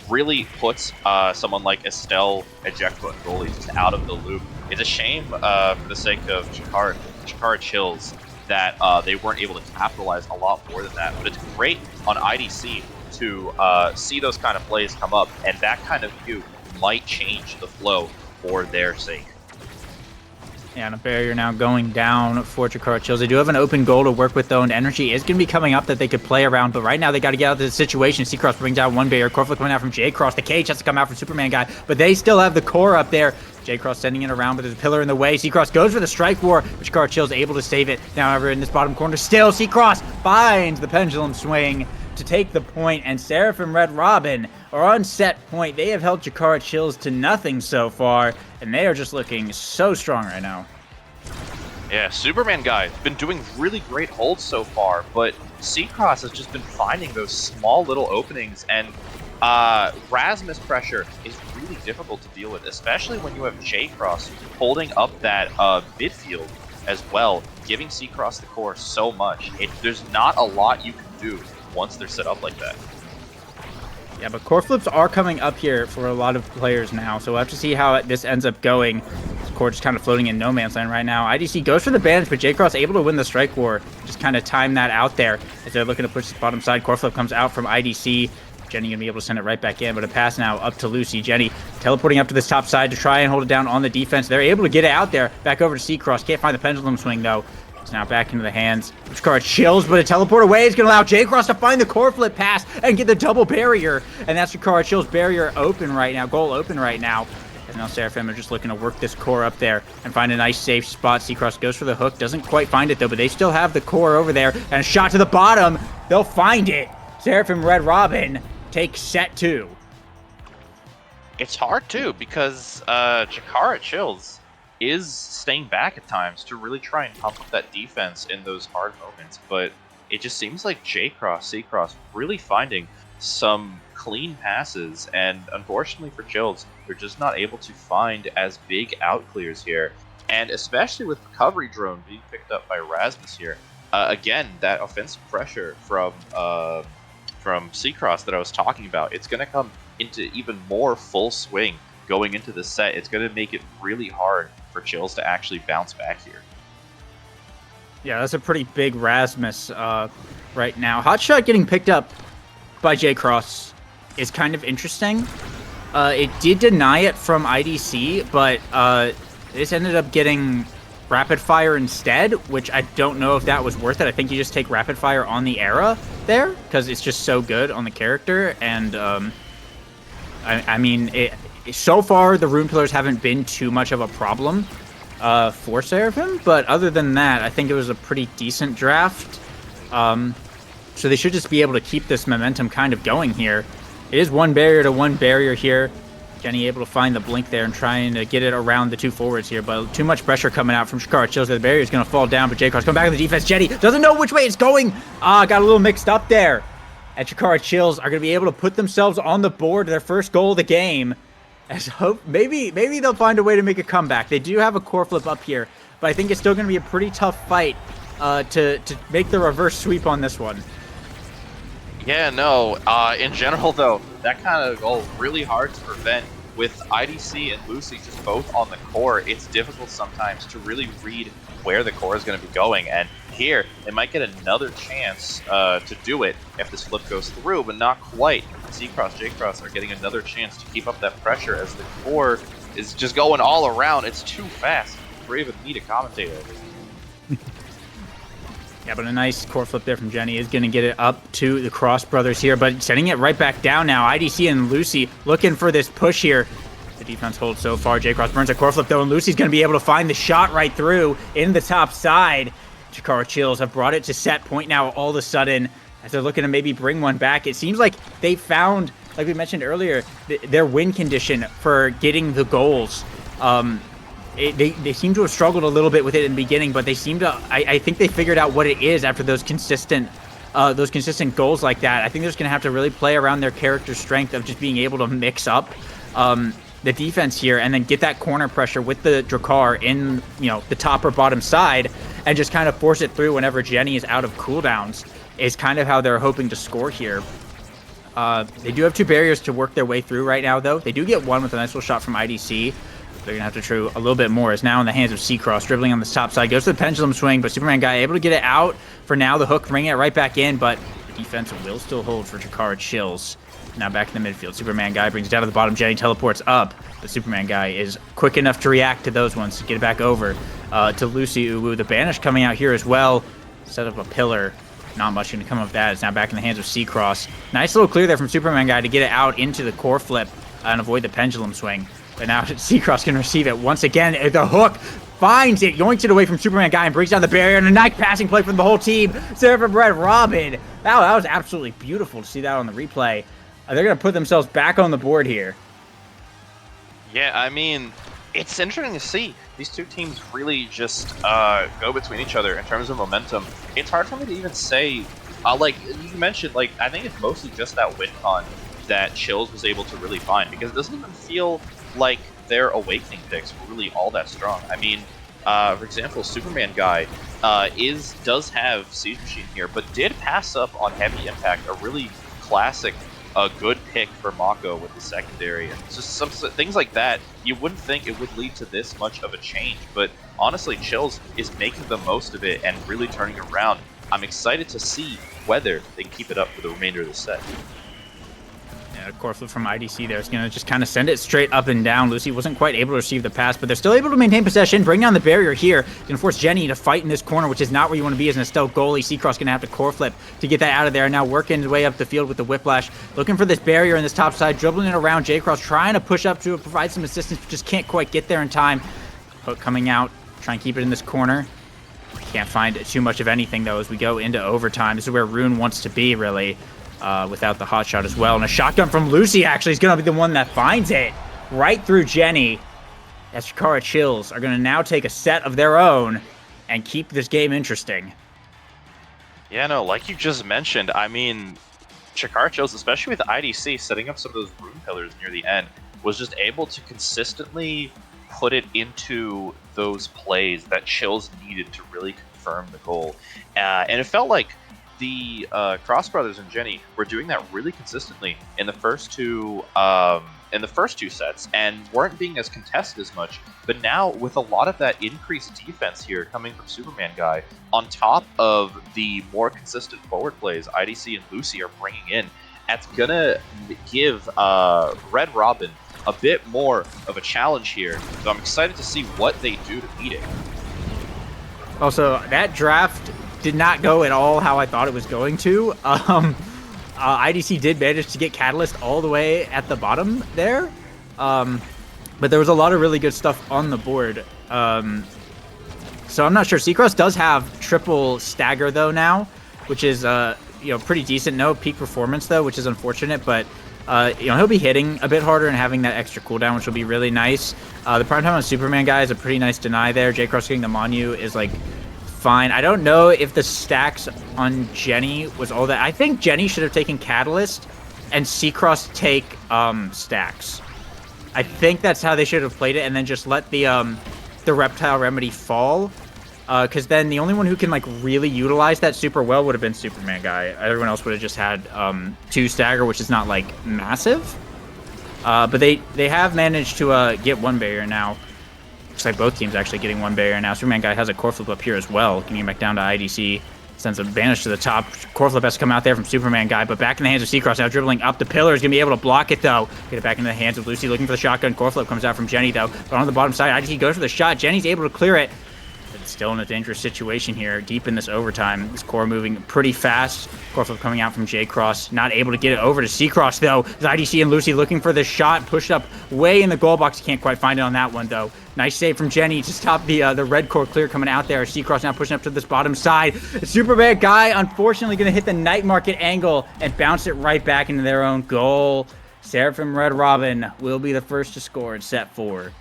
really puts someone like Estelle eject button goalies just out of the loop. It's a shame for the sake of Chikara Chills that they weren't able to capitalize a lot more than that. But it's great on IDC to see those kind of plays come up, and that kind of view might change the flow for their sake. Yeah, and a barrier now going down for Chikara Chills. They do have an open goal to work with, though, and energy is going to be coming up that they could play around, but right now they got to get out of the situation. Seacross brings down one barrier. Corflick coming out from J-Cross. The cage has to come out from Superman guy, but they still have the core up there. J-Cross sending it around, but there's a pillar in the way. Seacross goes for the strike war, but Chikara Chills able to save it. Now, however, in this bottom corner, still Seacross finds the pendulum swing to take the point, and Seraphim Red Robin are on set point. They have held Chikara Chills to nothing so far, and they are just looking so strong right now. Yeah, Superman guy been doing really great holds so far, but Seacross has just been finding those small little openings, and Rasmus pressure is really difficult to deal with, especially when you have J-Cross holding up that midfield as well, giving Seacross the core so much. There's not a lot you can do once they're set up like that. Yeah, but core flips are coming up here for a lot of players now, so we'll have to see how this ends up going. This core just kind of floating in no man's land right now. IDC goes for the bandage, but J-Cross able to win the strike war. Just kind of time that out there as they're looking to push this bottom side. Core flip comes out from IDC. Jenny gonna be able to send it right back in, but a pass now up to Lucy. Jenny teleporting up to this top side to try and hold it down on the defense. They're able to get it out there. Back over to Seacross. Can't find the pendulum swing, though. It's now back into the hands of Chikara Chills, but a teleport away is going to allow J-Cross to find the core flip pass and get the double barrier. And that's Chikara Chills' barrier open right now, goal open right now. And now Seraphim are just looking to work this core up there and find a nice safe spot. Seacross goes for the hook, doesn't quite find it though, but they still have the core over there. And a shot to the bottom, they'll find it. Seraphim Red Robin takes set 2. It's hard too, because Chikara Chills is staying back at times to really try and pump up that defense in those hard moments, but it just seems like J-Cross, C-Cross really finding some clean passes, and unfortunately for Chills, they're just not able to find as big out clears here, and especially with recovery drone being picked up by Rasmus here. Again, that offensive pressure from C-Cross that I was talking about, it's going to come into even more full swing going into the set. It's going to make it really hard for Chills to actually bounce back here. Yeah, that's a pretty big Rasmus right now. Hotshot getting picked up by J-Cross is kind of interesting. It did deny it from IDC, but this ended up getting Rapid Fire instead, which I don't know if that was worth it. I think you just take Rapid Fire on the Era there, because it's just so good on the character, and I mean, so far, the Rune Pillars haven't been too much of a problem for Seraphim, but other than that, I think it was a pretty decent draft. So they should just be able to keep this momentum kind of going here. It is 1 barrier to 1 barrier here. Jenny able to find the blink there and trying to get it around the 2 forwards here, but too much pressure coming out from Shakara. Chills that the barrier is going to fall down, but J-Cross coming back with the defense. Jenny doesn't know which way it's going. Got a little mixed up there. And Shakara Chills are going to be able to put themselves on the board, their first goal of the game. As hope maybe they'll find a way to make a comeback. They do have a core flip up here, but I think it's still going to be a pretty tough fight to make the reverse sweep on this one. Yeah, no. In general, though, that kind of goal really hard to prevent. With IDC and Lucy just both on the core, it's difficult sometimes to really read where the core is going to be going. And here, they might get another chance to do it if this flip goes through, but not quite. C-Cross, J-Cross are getting another chance to keep up that pressure as the core is just going all around. It's too fast for even me to commentate over. Yeah, but a nice core flip there from Jenny is going to get it up to the Cross brothers here, but sending it right back down now. IDC and Lucy looking for this push here. The defense holds so far. J-Cross burns a core flip, though, and Lucy's going to be able to find the shot right through in the top side. Chikara Chills have brought it to set point now all of a sudden as they're looking to maybe bring one back. It seems like they found, like we mentioned earlier, their win condition for getting the goals. They seem to have struggled a little bit with it in the beginning, but they seem to. I think they figured out what it is after those consistent goals like that. I think they're just gonna have to really play around their character strength of just being able to mix up the defense here and then get that corner pressure with the Drakkar in the top or bottom side and just kind of force it through whenever Jenny is out of cooldowns. Is kind of how they're hoping to score here. They do have 2 barriers to work their way through right now, though. They do get one with a nice little shot from IDC. They're going to have to true a little bit more. It's now in the hands of C-Cross, dribbling on the top side. Goes to the pendulum swing, but Superman guy able to get it out for now. The hook, bringing it right back in, but the defense will still hold for Chikara Chills. Now back in the midfield. Superman guy brings it down to the bottom. Jenny teleports up. The Superman guy is quick enough to react to those ones to get it back over to Lucy Uwu. The banish coming out here as well. Set up a pillar. Not much going to come of that. It's now back in the hands of C-Cross. Nice little clear there from Superman guy to get it out into the core flip and avoid the pendulum swing. But now C-Cross can receive it once again. The hook finds it, yoinks it away from Superman guy and breaks down the barrier. And a nice passing play from the whole team. Sarah from Red Robin. That was absolutely beautiful to see that on the replay. They're going to put themselves back on the board here. Yeah, I mean, it's interesting to see these two teams really just go between each other in terms of momentum. It's hard for me to even say, like you mentioned, like I think it's mostly just that win con that Chills was able to really find, because it doesn't even feel like their awakening picks were really all that strong. I mean, for example, Superman guy does have Siege Machine here, but did pass up on Heavy Impact, a really classic, good pick for Mako with the secondary. And just some things like that, you wouldn't think it would lead to this much of a change, but honestly, Chills is making the most of it and really turning it around. I'm excited to see whether they can keep it up for the remainder of the set. Yeah, core flip from IDC there is going to just kind of send it straight up and down. Lucy wasn't quite able to receive the pass, but they're still able to maintain possession, bring down the barrier here. Going to force Jenny to fight in this corner, which is not where you want to be as an Estelle goalie. C-Cross going to have to core flip to get that out of there. Now working his way up the field with the whiplash, looking for this barrier in this top side, dribbling it around. J-Cross trying to push up to provide some assistance, but just can't quite get there in time. Hook coming out, try and keep it in this corner. Can't find too much of anything, though, as we go into overtime. This is where Rune wants to be, really. Without the hot shot as well. And a shotgun from Lucy actually is going to be the one that finds it right through Jenny. As Chikara Chills are going to now take a set of their own and keep this game interesting. Yeah, no, like you just mentioned, I mean, Chikara Chills, especially with IDC setting up some of those rune pillars near the end, was just able to consistently put it into those plays that Chills needed to really confirm the goal. And it felt like the Cross Brothers and Jenny were doing that really consistently in the first two sets and weren't being as contested as much. But now with a lot of that increased defense here coming from Superman guy, on top of the more consistent forward plays IDC and Lucy are bringing in, that's gonna give Red Robin a bit more of a challenge here. So I'm excited to see what they do to beat it. Also, that draft did not go at all how I thought it was going to. IDC did manage to get Catalyst all the way at the bottom there. But there was a lot of really good stuff on the board. So I'm not sure. C-Cross does have triple stagger, though, now, which is pretty decent. No peak performance though, which is unfortunate, but he'll be hitting a bit harder and having that extra cooldown, which will be really nice. The prime time on Superman guy is a pretty nice deny there. J-Cross getting the Manu is like fine. I don't know if the stacks on Jenny was all that. I think Jenny should have taken Catalyst and C-Cross take stacks. I think that's how they should have played it, and then just let the Reptile Remedy fall. Because then the only one who can like really utilize that super well would have been Superman guy. Everyone else would have just had 2 stagger, which is not like massive. But they have managed to get 1 barrier now. Looks like both teams actually getting 1 barrier now. Superman guy has a core flip up here as well. Getting it back down to IDC. Sends a vanish to the top. Core flip has to come out there from Superman guy, but back in the hands of C-Cross now, dribbling up the pillar. Is going to be able to block it though. Get it back into the hands of Lucy, looking for the shotgun. Core flip comes out from Jenny though. But on the bottom side, IDC goes for the shot. Jenny's able to clear it. Still in a dangerous situation here, deep in this overtime. This core moving pretty fast. Core flip coming out from J-Cross. Not able to get it over to C-Cross, though. IDC and Lucy looking for the shot. Pushed up way in the goal box. Can't quite find it on that one, though. Nice save from Jenny to stop the red core clear coming out there. C-Cross now pushing up to this bottom side. Superman guy, unfortunately, going to hit the night market angle and bounce it right back into their own goal. Seraphim Red Robin will be the first to score in set 4.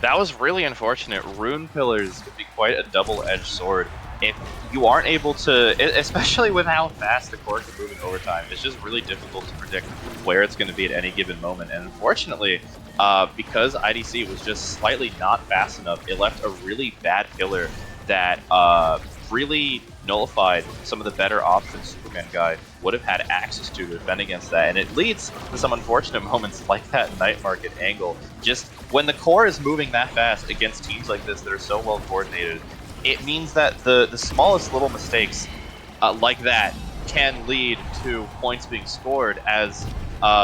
That was really unfortunate. Rune Pillars could be quite a double-edged sword. If you aren't able to, especially with how fast the core can move in overtime, it's just really difficult to predict where it's going to be at any given moment. And unfortunately, because IDC was just slightly not fast enough, it left a really bad pillar that really nullified some of the better options Superman guy would have had access to defend against that. And it leads to some unfortunate moments like that night market angle. Just when the core is moving that fast against teams like this that are so well coordinated, it means that the smallest little mistakes like that can lead to points being scored, as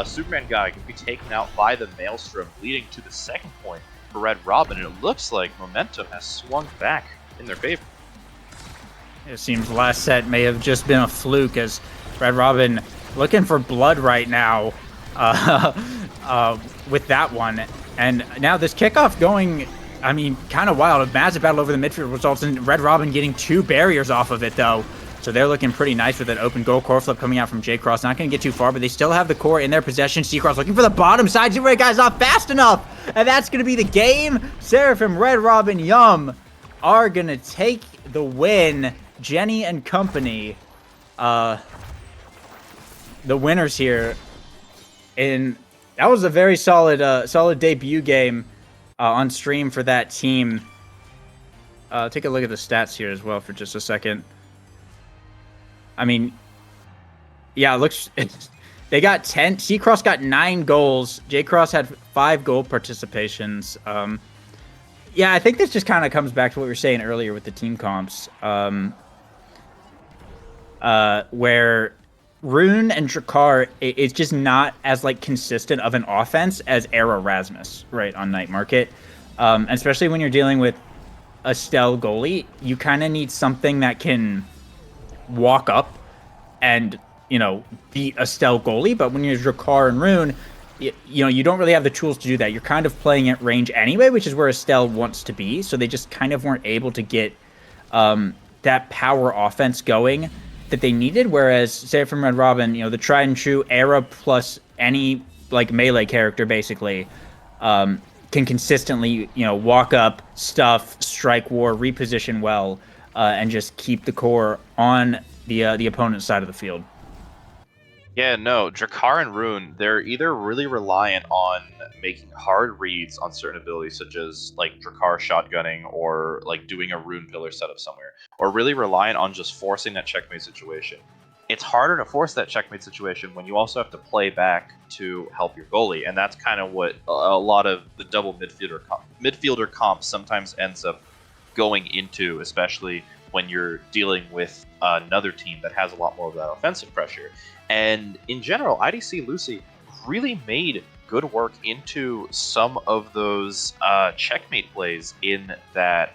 Superman guy can be taken out by the Maelstrom, leading to the second point for Red Robin. And it looks like momentum has swung back in their favor. It seems last set may have just been a fluke, as Red Robin looking for blood right now with that one. And now this kickoff going, I mean, kind of wild. A massive battle over the midfield results in Red Robin getting 2 barriers off of it, though. So they're looking pretty nice with an open goal. Core flip coming out from J-Cross. Not going to get too far, but they still have the core in their possession. C-Cross looking for the bottom side. Super guy's not fast enough. And that's going to be the game. Seraphim, Red Robin, Yum are going to take the win. Jenny and company, the winners here. And that was a very solid debut game on stream for that team. Take a look at the stats here as well for just a second. I mean, yeah, it looks... They got 10. C-Cross got 9 goals. J-Cross had 5 goal participations. Yeah, I think this just kind of comes back to what we were saying earlier with the team comps. Where Rune and Drakkar is just not as like consistent of an offense as Era Rasmus, right, on Night Market. Especially when you're dealing with a Stell goalie, you kind of need something that can walk up and, beat a Stell goalie. But when you're Drakkar and Rune, you don't really have the tools to do that. You're kind of playing at range anyway, which is where Estelle wants to be. So they just kind of weren't able to get that power offense going that they needed. Whereas, say from Red Robin, the tried and true Era plus any like melee character basically can consistently walk up, stuff, strike war, reposition well, and just keep the core on the opponent's side of the field. Yeah, no, Drakkar and Rune, they're either really reliant on making hard reads on certain abilities, such as like Drakkar shotgunning or like doing a Rune pillar setup somewhere, or really reliant on just forcing that checkmate situation. It's harder to force that checkmate situation when you also have to play back to help your goalie, and that's kind of what a lot of the double midfielder comp sometimes ends up going into, especially when you're dealing with another team that has a lot more of that offensive pressure. And in general, IDC Lucy really made good work into some of those checkmate plays in that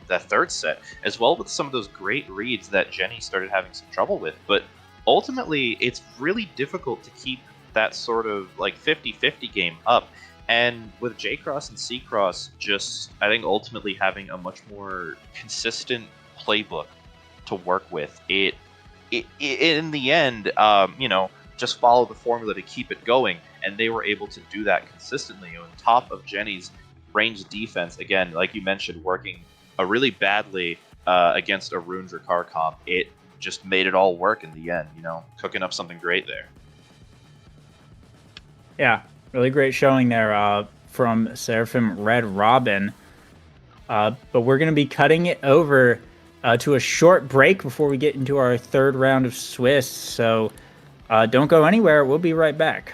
third set, as well with some of those great reads that Jenny started having some trouble with. But ultimately, it's really difficult to keep that sort of like 50-50 game up. And with J-Cross and C-Cross just, I think, ultimately having a much more consistent playbook to work with, it in the end, just follow the formula to keep it going, and they were able to do that consistently on top of Jenny's range defense. Again, like you mentioned, working really badly against a Rune Drakar comp, it just made it all work in the end. Cooking up something great there. Yeah, really great showing there from Seraphim Red Robin. But we're going to be cutting it over to a short break before we get into our third round of Swiss. So don't go anywhere. We'll be right back.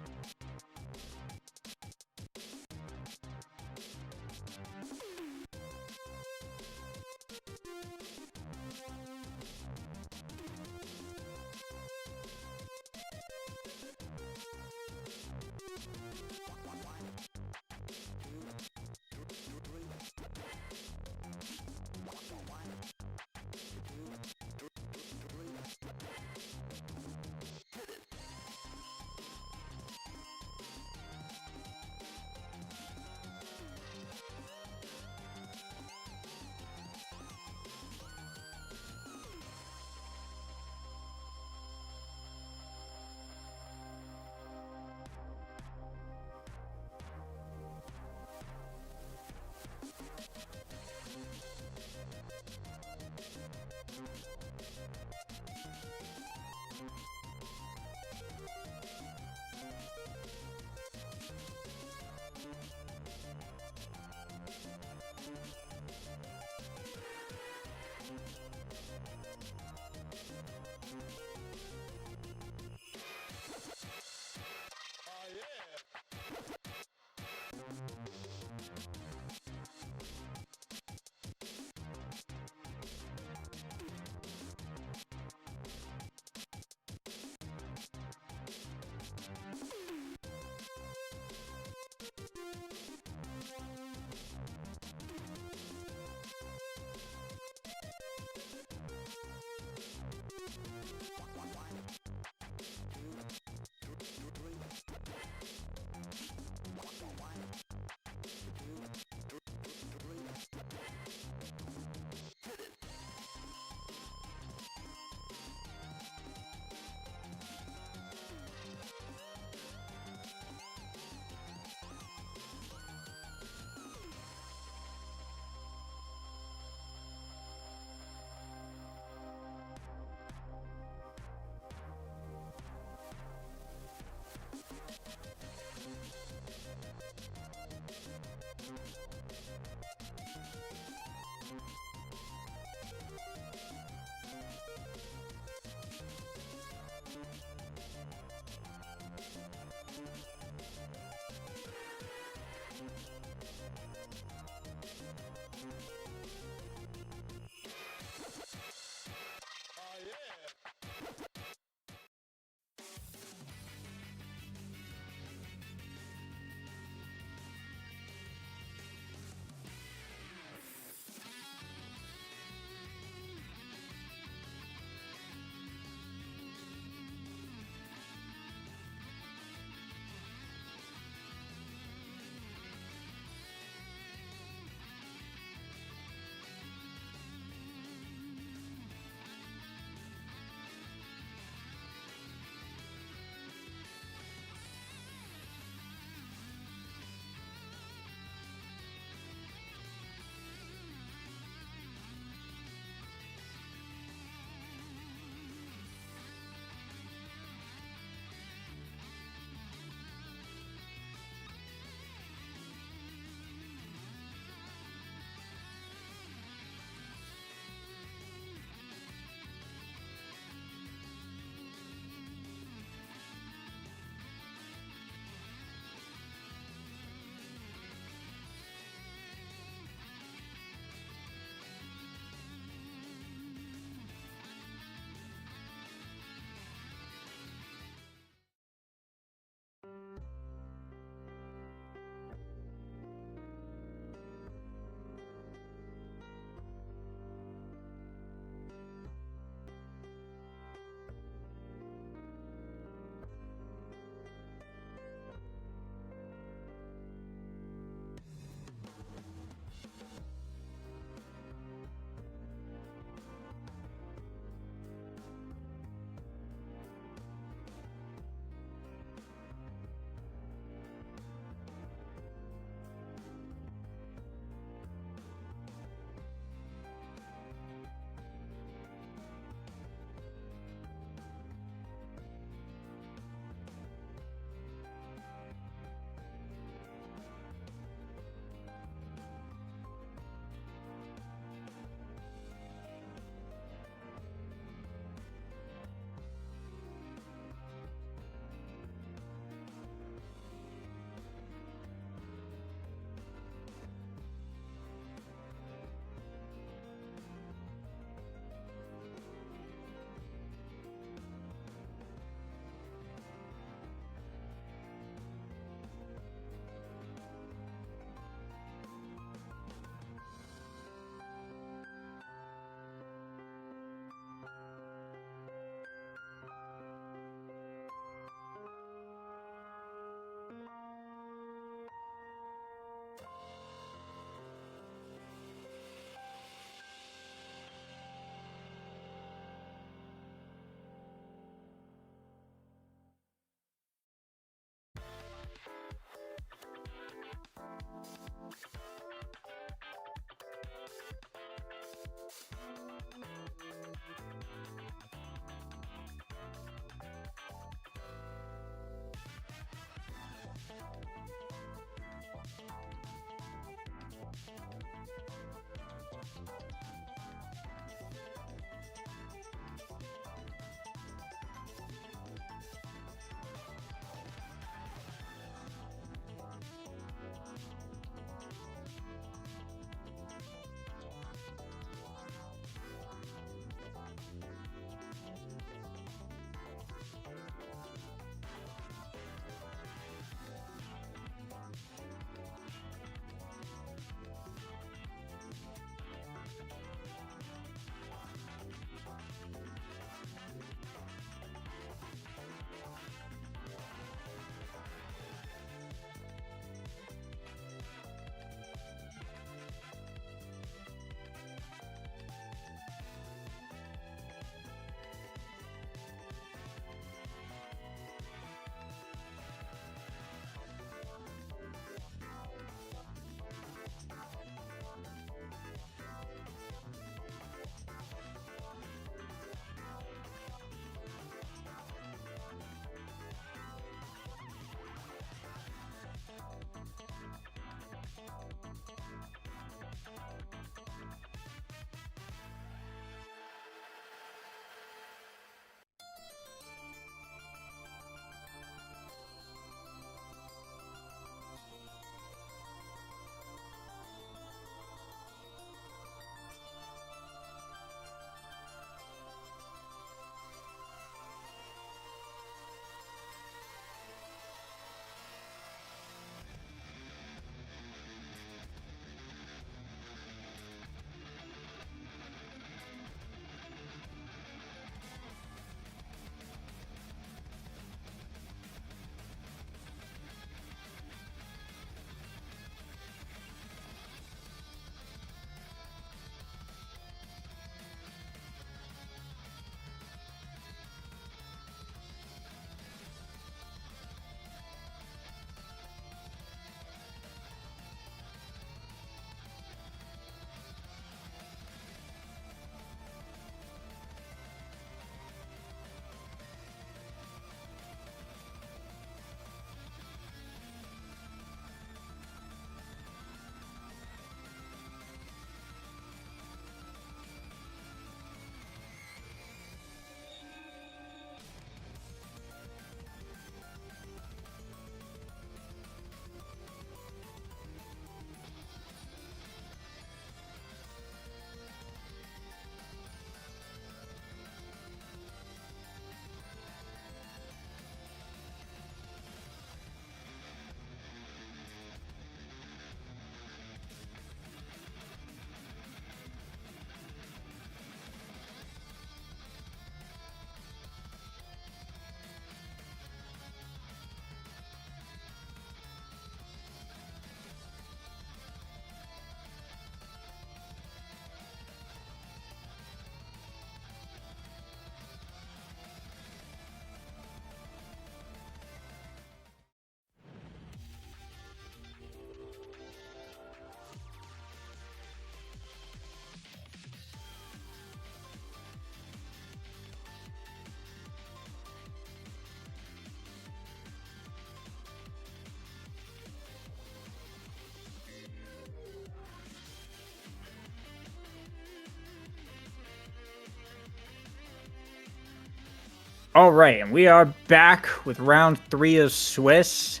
All right, and we are back with round 3 of Swiss.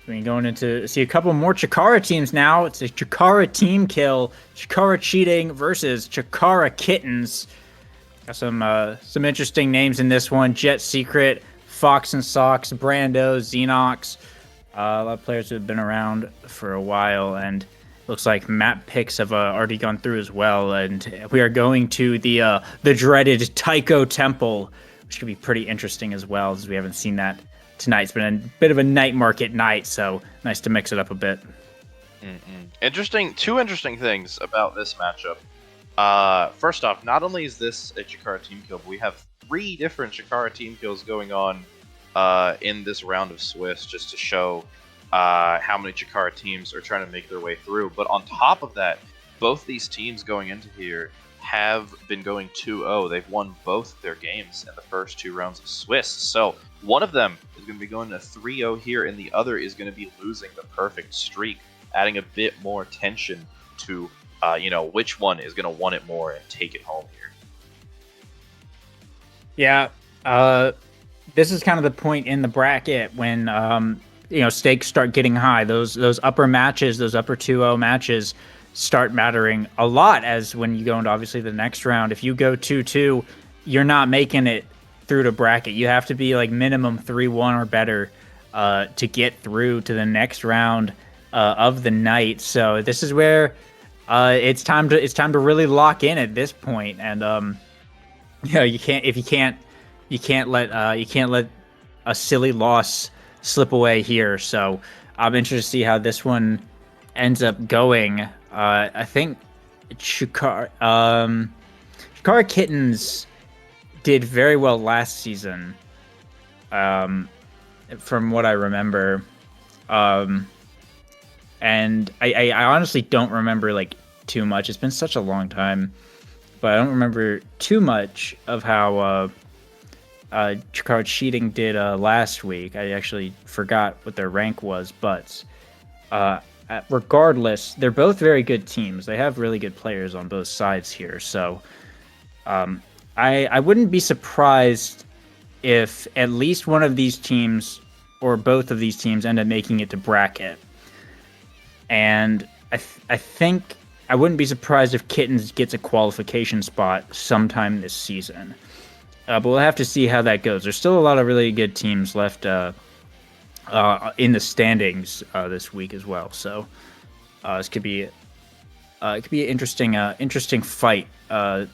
We're going into see a couple more Chikara teams now. It's a Chikara team kill, Chikara cheating versus Chikara kittens. Got some interesting names in this one: Jet Secret, Fox and Socks, Brando, Xenox. A lot of players who have been around for a while, and looks like map picks have already gone through as well. And we are going to the dreaded Taiko Temple, which could be pretty interesting as well, as we haven't seen that tonight. It's been a bit of a night market night, so nice to mix it up a bit. Two interesting things about this matchup. First off, not only is this a Chikara team kill, but we have 3 different Chikara team kills going on in this round of Swiss, just to show how many Chikara teams are trying to make their way through. But on top of that, both these teams going into here have been going 2-0. They've won both their games in the first 2 rounds of Swiss. So one of them is going to be going to 3-0 here, and the other is going to be losing the perfect streak, adding a bit more tension to which one is going to want it more and take it home here. Yeah, this is kind of the point in the bracket when stakes start getting high. Those upper matches, those upper 2-0 matches start mattering a lot, as when you go into obviously the next round. If you go 2-2, you're not making it through to bracket. You have to be like minimum 3-1 or better to get through to the next round of the night. So this is where it's time to really lock in at this point. And you can't let a silly loss slip away here. So I'm interested to see how this one ends up going. I think Chikara Kittens did very well last season, from what I remember. And I honestly don't remember like too much. It's been such a long time, but I don't remember too much of how Chikara Cheating did last week. I actually forgot what their rank was, but regardless, they're both very good teams. They have really good players on both sides here. So I wouldn't be surprised if at least one of these teams or both of these teams end up making it to bracket. And I think I wouldn't be surprised if Kittens gets a qualification spot sometime this season. But we'll have to see how that goes. There's still a lot of really good teams left in the standings this week as well. So this could be an interesting fight when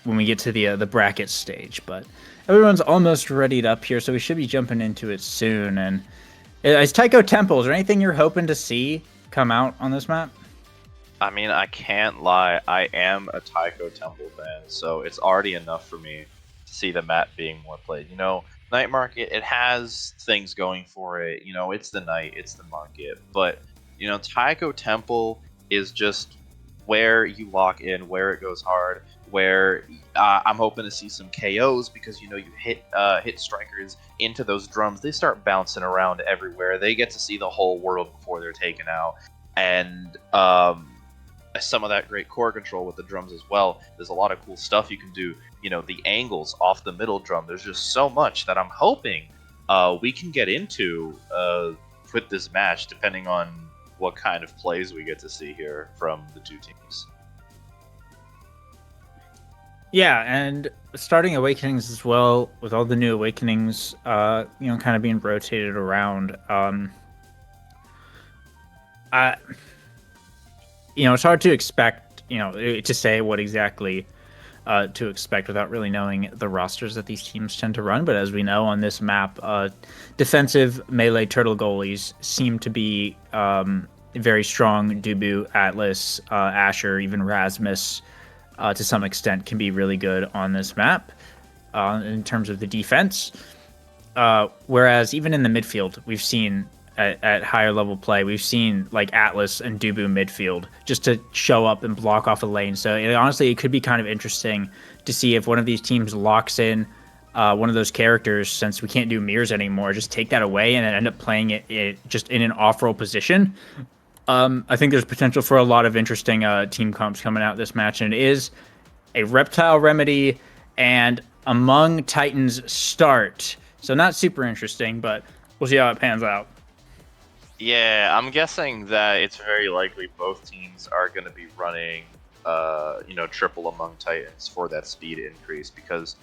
we get to the bracket stage. But everyone's almost readied up here, so we should be jumping into it soon. And it's Taiko Temple. Is there anything you're hoping to see come out on this map? I mean, I can't lie. I am a Taiko Temple fan, so it's already enough for me to see the map being more played. Night Market, it has things going for it. It's the night, it's the market. But, Taiko Temple is just where you lock in, where it goes hard, where I'm hoping to see some KOs because, you hit strikers into those drums. They start bouncing around everywhere. They get to see the whole world before they're taken out. And some of that great core control with the drums as well. There's a lot of cool stuff you can do. The angles off the middle drum. There's just so much that I'm hoping we can get into with this match, depending on what kind of plays we get to see here from the 2 teams. Yeah, and starting Awakenings as well, with all the new Awakenings, kind of being rotated around. It's hard to expect, to say what exactly to expect without really knowing the rosters that these teams tend to run. But as we know on this map, defensive melee turtle goalies seem to be very strong. Dubu, Atlas, Asher, even Rasmus, to some extent, can be really good on this map in terms of the defense. Whereas even in the midfield, we've seen at higher level play, we've seen like Atlas and Dubu midfield just to show up and block off a lane. So honestly, it could be kind of interesting to see if one of these teams locks in one of those characters, since we can't do mirrors anymore, just take that away and then end up playing it just in an off-roll position. I think there's potential for a lot of interesting team comps coming out this match, and it is a Reptile Remedy and Among Titans start. So not super interesting, but we'll see how it pans out. Yeah, I'm guessing that it's very likely both teams are going to be running, triple Among Titans for that speed increase because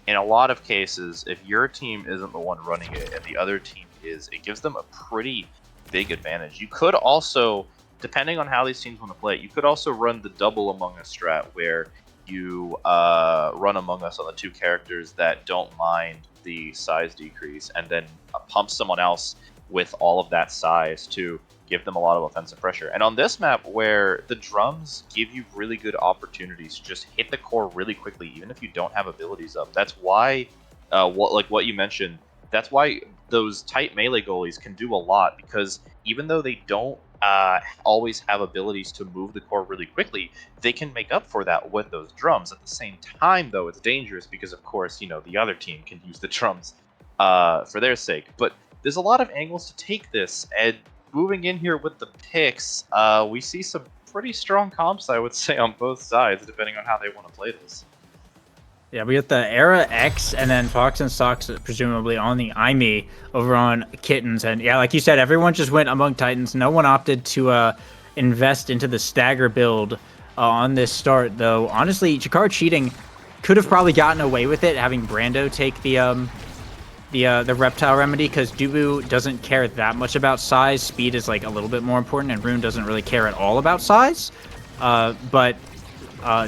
in a lot of cases, if your team isn't the one running it and the other team is, it gives them a pretty big advantage. You could also, depending on how these teams want to play it, you could also run the double Among Us strat where you run Among Us on the two characters that don't mind the size decrease and then pump someone else with all of that size to give them a lot of offensive pressure. And on this map, where the drums give you really good opportunities to just hit the core really quickly, even if you don't have abilities up. That's why, what you mentioned, that's why those tight melee goalies can do a lot because even though they don't always have abilities to move the core really quickly, they can make up for that with those drums. At the same time, though, it's dangerous because, of course, the other team can use the drums for their sake. But there's a lot of angles to take this, and moving in here with the picks, we see some pretty strong comps, I would say, on both sides, depending on how they want to play this. Yeah, we got the Era X and then Fox and Sox presumably on the IME over on Kittens. And yeah, like you said, everyone just went Among Titans. No one opted to invest into the stagger build on this start, though. Honestly, Jakar cheating could have probably gotten away with it, having Brando take the reptile remedy, because Dubu doesn't care that much about size. Speed is like a little bit more important, and Rune doesn't really care at all about size. But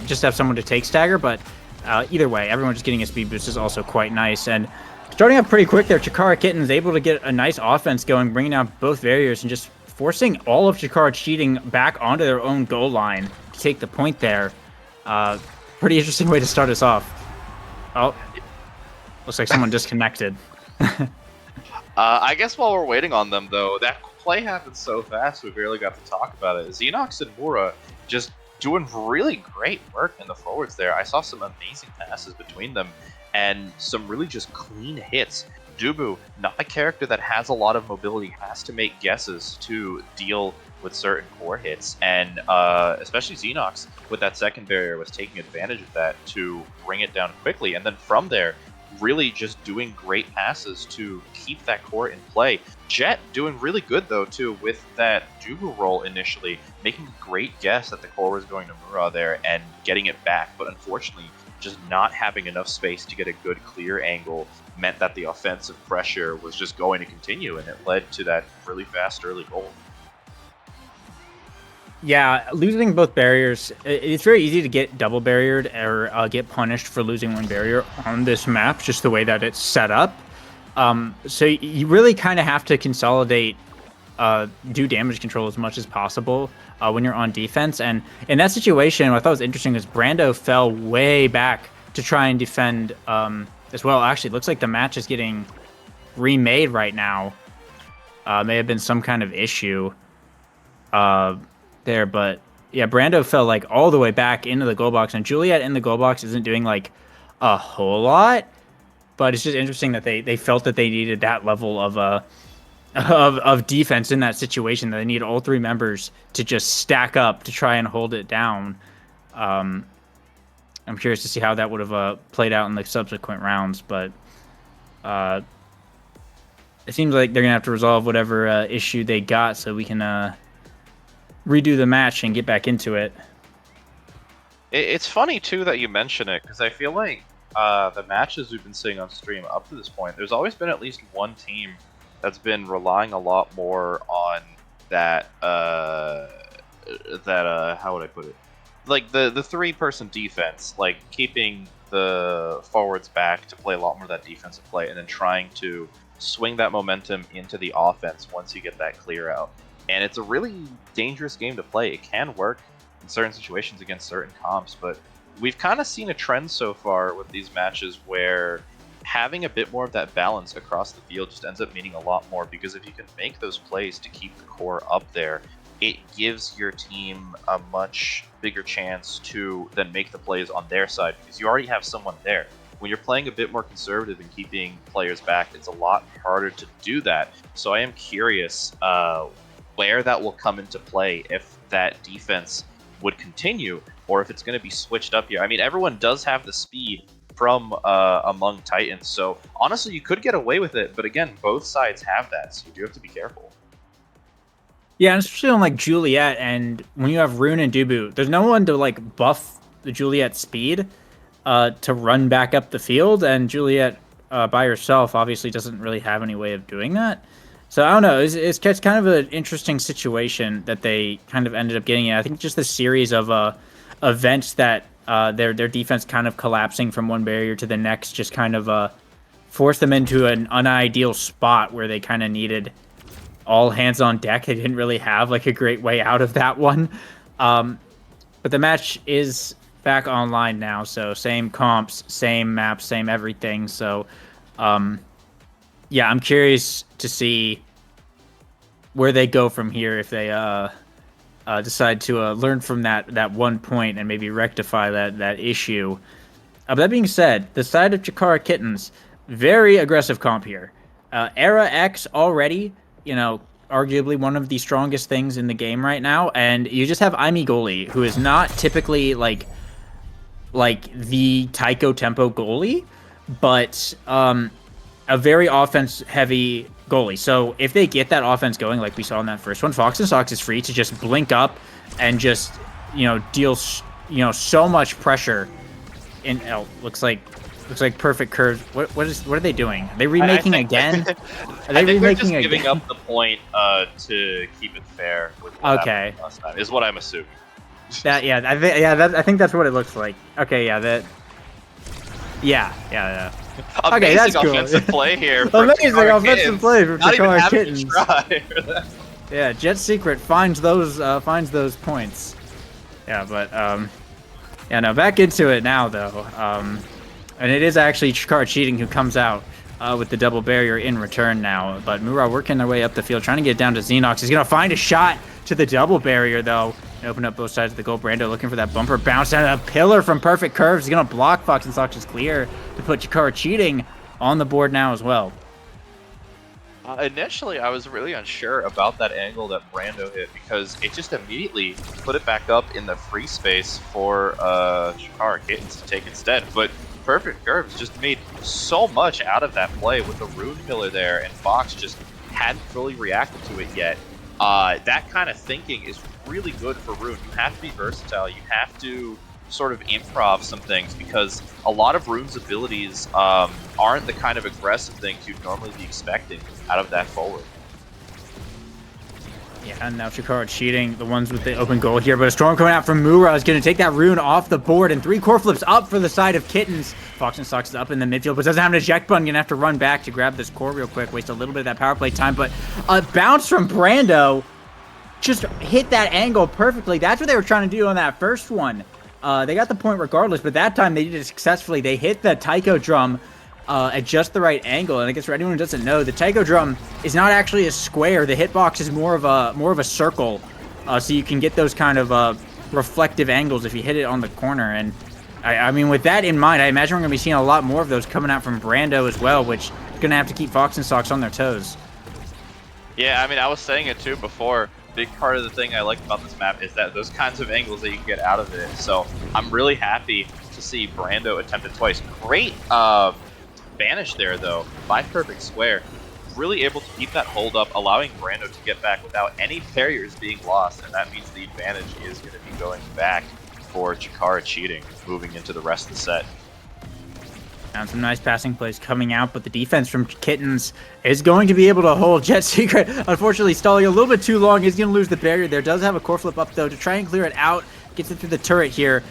just have someone to take stagger. But either way, everyone just getting a speed boost is also quite nice. And starting up pretty quick there, Chikara Kitten's able to get a nice offense going, bringing down both barriers and just forcing all of Chikara cheating back onto their own goal line to take the point there. Pretty interesting way to start us off. Oh, looks like someone disconnected. I guess while we're waiting on them, though, that play happened so fast we barely got to talk about it. Xenox and Mura just doing really great work in the forwards there. I saw some amazing passes between them and some really just clean hits. Dubu, not a character that has a lot of mobility, has to make guesses to deal with certain core hits, and especially Xenox with that second barrier was taking advantage of that to bring it down quickly, and then from there really just doing great passes to keep that core in play. Jet doing really good though too with that Dubu roll initially, making a great guess that the core was going to Mura there and getting it back, but unfortunately just not having enough space to get a good clear angle meant that the offensive pressure was just going to continue, and it led to that really fast early goal. Yeah, losing both barriers, it's very easy to get double barriered or get punished for losing one barrier on this map, just the way that it's set up. So you really kind of have to consolidate, do damage control as much as possible when you're on defense. And in that situation, what I thought was interesting was Brando fell way back to try and defend as well. Actually, it looks like the match is getting remade right now. May have been some kind of issue there, but yeah, Brando fell like all the way back into the goal box, and Juliet in the goal box isn't doing like a whole lot, but it's just interesting that they felt that they needed that level of defense in that situation, that they need all three members to just stack up to try and hold it down. I'm curious to see how that would have played out in the subsequent rounds, but it seems like they're gonna have to resolve whatever issue they got so we can redo the match and get back into it. It's funny too that you mention it, because I feel like the matches we've been seeing on stream up to this point, there's always been at least one team that's been relying a lot more on that how would I put it? Like the 3-person defense, like keeping the forwards back to play a lot more of that defensive play, and then trying to swing that momentum into the offense once you get that clear out. And it's a really dangerous game to play. It can work in certain situations against certain comps, but we've kind of seen a trend so far with these matches where having a bit more of that balance across the field just ends up meaning a lot more, because if you can make those plays to keep the core up there, it gives your team a much bigger chance to then make the plays on their side, because you already have someone there. When you're playing a bit more conservative and keeping players back, it's a lot harder to do that. So I am curious where that will come into play, if that defense would continue or if it's going to be switched up here. I mean, everyone does have the speed from among Titans. So honestly, you could get away with it, but again, both sides have that, so you do have to be careful. Yeah, and especially on like Juliet, and when you have Rune and Dubu, there's no one to like buff the Juliet speed to run back up the field, and Juliet by herself obviously doesn't really have any way of doing that. So I don't know. It's kind of an interesting situation that they kind of ended up getting in. I think just the series of events that their defense kind of collapsing from one barrier to the next just kind of forced them into an unideal spot where they kind of needed all hands on deck. They didn't really have like a great way out of that one. But the match is back online now, so same comps, same maps, same everything. So yeah, I'm curious to see where they go from here if they decide to learn from that 1 point and maybe rectify that issue. But that being said, the side of Chikara Kittens, very aggressive comp here. Era X already, arguably one of the strongest things in the game right now, and you just have Aimi goalie, who is not typically like the Taiko tempo goalie, but a very offense-heavy goalie. So if they get that offense going, like we saw in that first one, FoxNSlot is free to just blink up and just, deal, so much pressure. In looks like perfect curves. What are they doing? Are they remaking again? Are they remaking again? Giving up the point to keep it fair. With what okay, last time, is what I'm assuming. I think that's what it looks like. Okay, yeah. Amazing okay, that's cool. Offensive play here. Amazing offensive play for Chikara Kittens. Try. Yeah, Jet Secret finds those points. Yeah, but back into it now though. And it is actually Chikara Cheating who comes out with the double barrier in return now. But Mura working their way up the field, trying to get down to Xenox. He's gonna find a shot to the double barrier though. Open up both sides of the goal. Brando looking for that bumper bounce down a pillar from perfect curves. He's gonna block FoxNSlot is clear to put Chikara Cheating on the board now as well. Initially, I was really unsure about that angle that Brando hit because it just immediately put it back up in the free space for Chikara Kittens to take instead. But perfect curves just made so much out of that play with the rune pillar there, and Fox just hadn't fully reacted to it yet. That kind of thinking is really good for Rune. You have to be versatile. You have to sort of improv some things because a lot of Rune's abilities aren't the kind of aggressive things you'd normally be expecting out of that forward. Yeah, and now Chikara Cheating, the ones with the open goal here, but a storm coming out from Mura is going to take that Rune off the board, and 3 core flips up for the side of Kittens. FoxNSlot is up in the midfield, but doesn't have an eject button. Going to have to run back to grab this core real quick, waste a little bit of that power play time, but a bounce from Brando just hit that angle perfectly. That's what they were trying to do on that first one. They got the point regardless, but that time they did it successfully. They hit the Taiko drum at just the right angle, and I guess for anyone who doesn't know, the Taiko drum is not actually a square. The hitbox is more of a circle, so you can get those kind of reflective angles if you hit it on the corner. And I mean, with that in mind, I imagine we're gonna be seeing a lot more of those coming out from Brando as well, which is gonna have to keep FoxNSlot on their toes. Yeah, I mean, I was saying it too before. Big part of the thing I like about this map is that those kinds of angles that you can get out of it. So I'm really happy to see Brando attempt it twice. Great banish there though by perfect square. Really able to keep that hold up, allowing Brando to get back without any barriers being lost, and that means the advantage is going to be going back for Chikara Cheating moving into the rest of the set. And some nice passing plays coming out, but the defense from Kittens is going to be able to hold Jet Secret. Unfortunately, stalling a little bit too long. He's going to lose the barrier there. Does have a core flip up, though, to try and clear it out. Gets it through the turret here.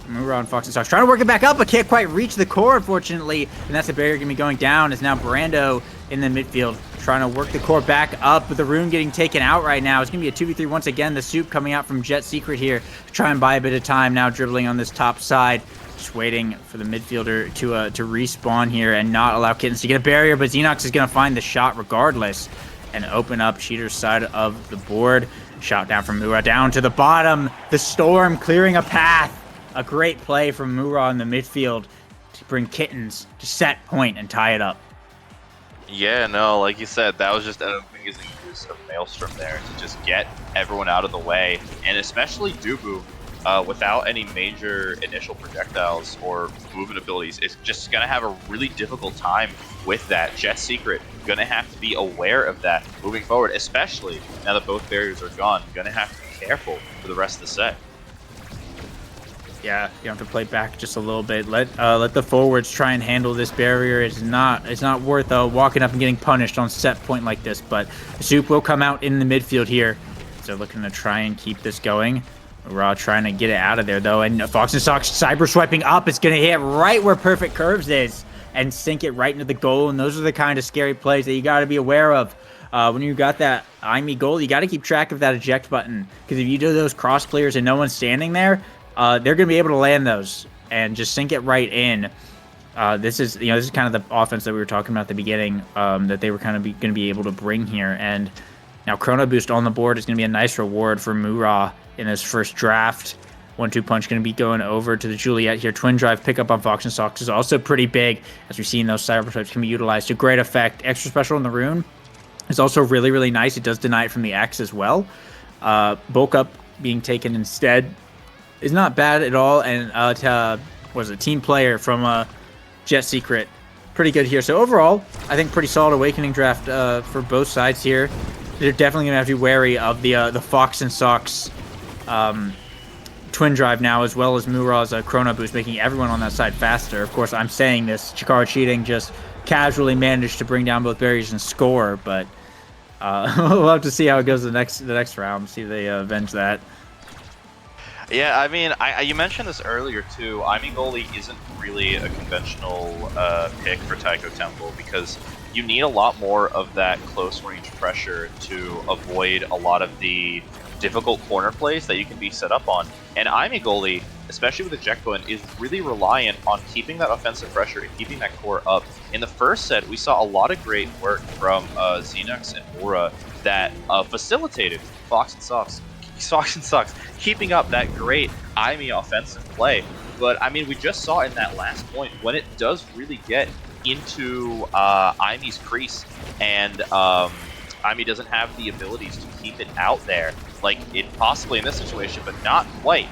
Move on FoxNSlot. Trying to work it back up, but can't quite reach the core, unfortunately. And that's the barrier going to be going down. Is now Brando in the midfield trying to work the core back up, with the Rune getting taken out right now. It's going to be a 2v3 once again. The soup coming out from Jet Secret here to try and buy a bit of time. Now dribbling on this top side. Just waiting for the midfielder to respawn here and not allow Kittens to get a barrier, but Xenox is going to find the shot regardless and open up Cheater's side of the board. Shot down from Mura down to the bottom. The Storm clearing a path. A great play from Mura in the midfield to bring Kittens to set point and tie it up. Yeah, no, like you said, that was just an amazing use of Maelstrom there to just get everyone out of the way, and especially Dubu. without any major initial projectiles or movement abilities, is just going to have a really difficult time with that. Jet Secret going to have to be aware of that moving forward, especially now that both barriers are gone. Going to have to be careful for the rest of the set. Yeah, you have to play back just a little bit. Let the forwards try and handle this barrier. It's not worth walking up and getting punished on set point like this. But Soup will come out in the midfield here. So looking to try and keep this going. Raw trying to get it out of there though, and Fox and Sox cyber swiping up. It's gonna hit right where Perfect Curves is and sink it right into the goal. And those are the kind of scary plays that you got to be aware of. When you got that IME goal, you got to keep track of that eject button, because if you do those cross clears and no one's standing there, they're going to be able to land those and just sink it right in. This is kind of the offense that we were talking about at the beginning, that they were kind of going to be able to bring here. And now Chrono Boost on the board is going to be a nice reward for Mura in his first draft. 1-2 punch going to be going over to the Juliet here. Twin drive pickup on Fox and Sox is also pretty big, as we've seen those cyber swipes can be utilized to great effect. Extra special on the rune is also really, really nice. It does deny it from the X as well. Bulk up being taken instead is not bad at all. And team player from Jet Secret, pretty good here. So overall, I think pretty solid Awakening draft for both sides here. They're definitely going to have to be wary of the Fox and Sox Twin drive now, as well as Mura's Chrono Boost, making everyone on that side faster. Of course, I'm saying this. Chikara Cheating just casually managed to bring down both barriers and score, but we'll have to see how it goes the next round. See if they avenge that. Yeah, I mean, you mentioned this earlier too. Imi Goalie isn't really a conventional pick for Taiko Temple, because you need a lot more of that close range pressure to avoid a lot of the difficult corner plays that you can be set up on. And Imi Goalie, especially with Eject Button, is really reliant on keeping that offensive pressure and keeping that core up. In the first set, we saw a lot of great work from Xenox and Mura that facilitated Fox and Sox keeping up that great Imi offensive play. But I mean, we just saw in that last point, when it does really get into Imi's crease, and Imi doesn't have the abilities to keep it out there, like it possibly in this situation, but not quite.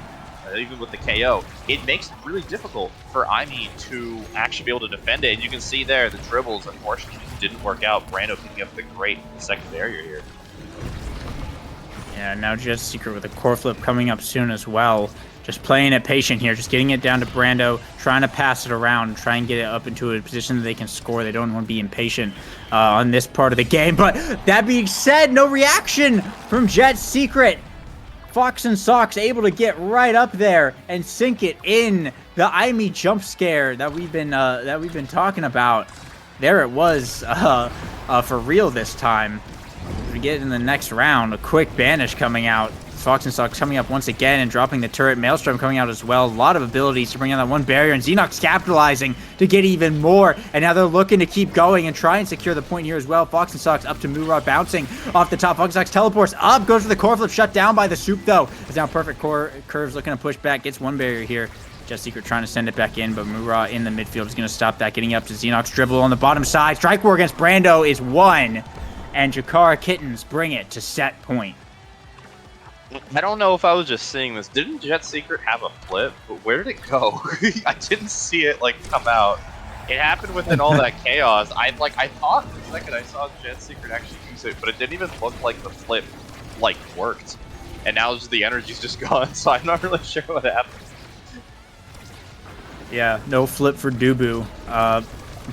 Even with the KO, it makes it really difficult for Imi to actually be able to defend it. And you can see there, the dribbles, unfortunately, didn't work out. Brando picking up the great second barrier here. Yeah, now Jet Secret with a core flip coming up soon as well. Just playing it patient here, just getting it down to Brando, trying to pass it around, try and get it up into a position that they can score. They don't want to be impatient on this part of the game. But that being said, no reaction from Jet Secret. Fox and Sox able to get right up there and sink it in. The Imi jump scare that we've been talking about. There it was for real this time. We get in the next round, a quick banish coming out. Fox and Sox coming up once again and dropping the turret. Maelstrom coming out as well. A lot of abilities to bring down that one barrier, and Xenox capitalizing to get even more. And now they're looking to keep going and try and secure the point here as well. Fox and Sox up to Mura, bouncing off the top. Fox and Sox teleports up, goes for the core flip, shut down by the Soup though. It's now Perfect Core Curves looking to push back, gets one barrier here. Jet Secret trying to send it back in, but Mura in the midfield is going to stop that, getting up to Xenox. Dribble on the bottom side. Strike War against Brando is won, and Jakara Kittens bring it to set point. I don't know if I was just seeing this. Didn't Jet Secret have a flip? But where did it go? I didn't see it like come out. It happened within all that chaos. I thought for a second I saw Jet Secret actually use it, but it didn't even look like the flip like worked. And now the energy's just gone, so I'm not really sure what happened. Yeah, no flip for Dubu.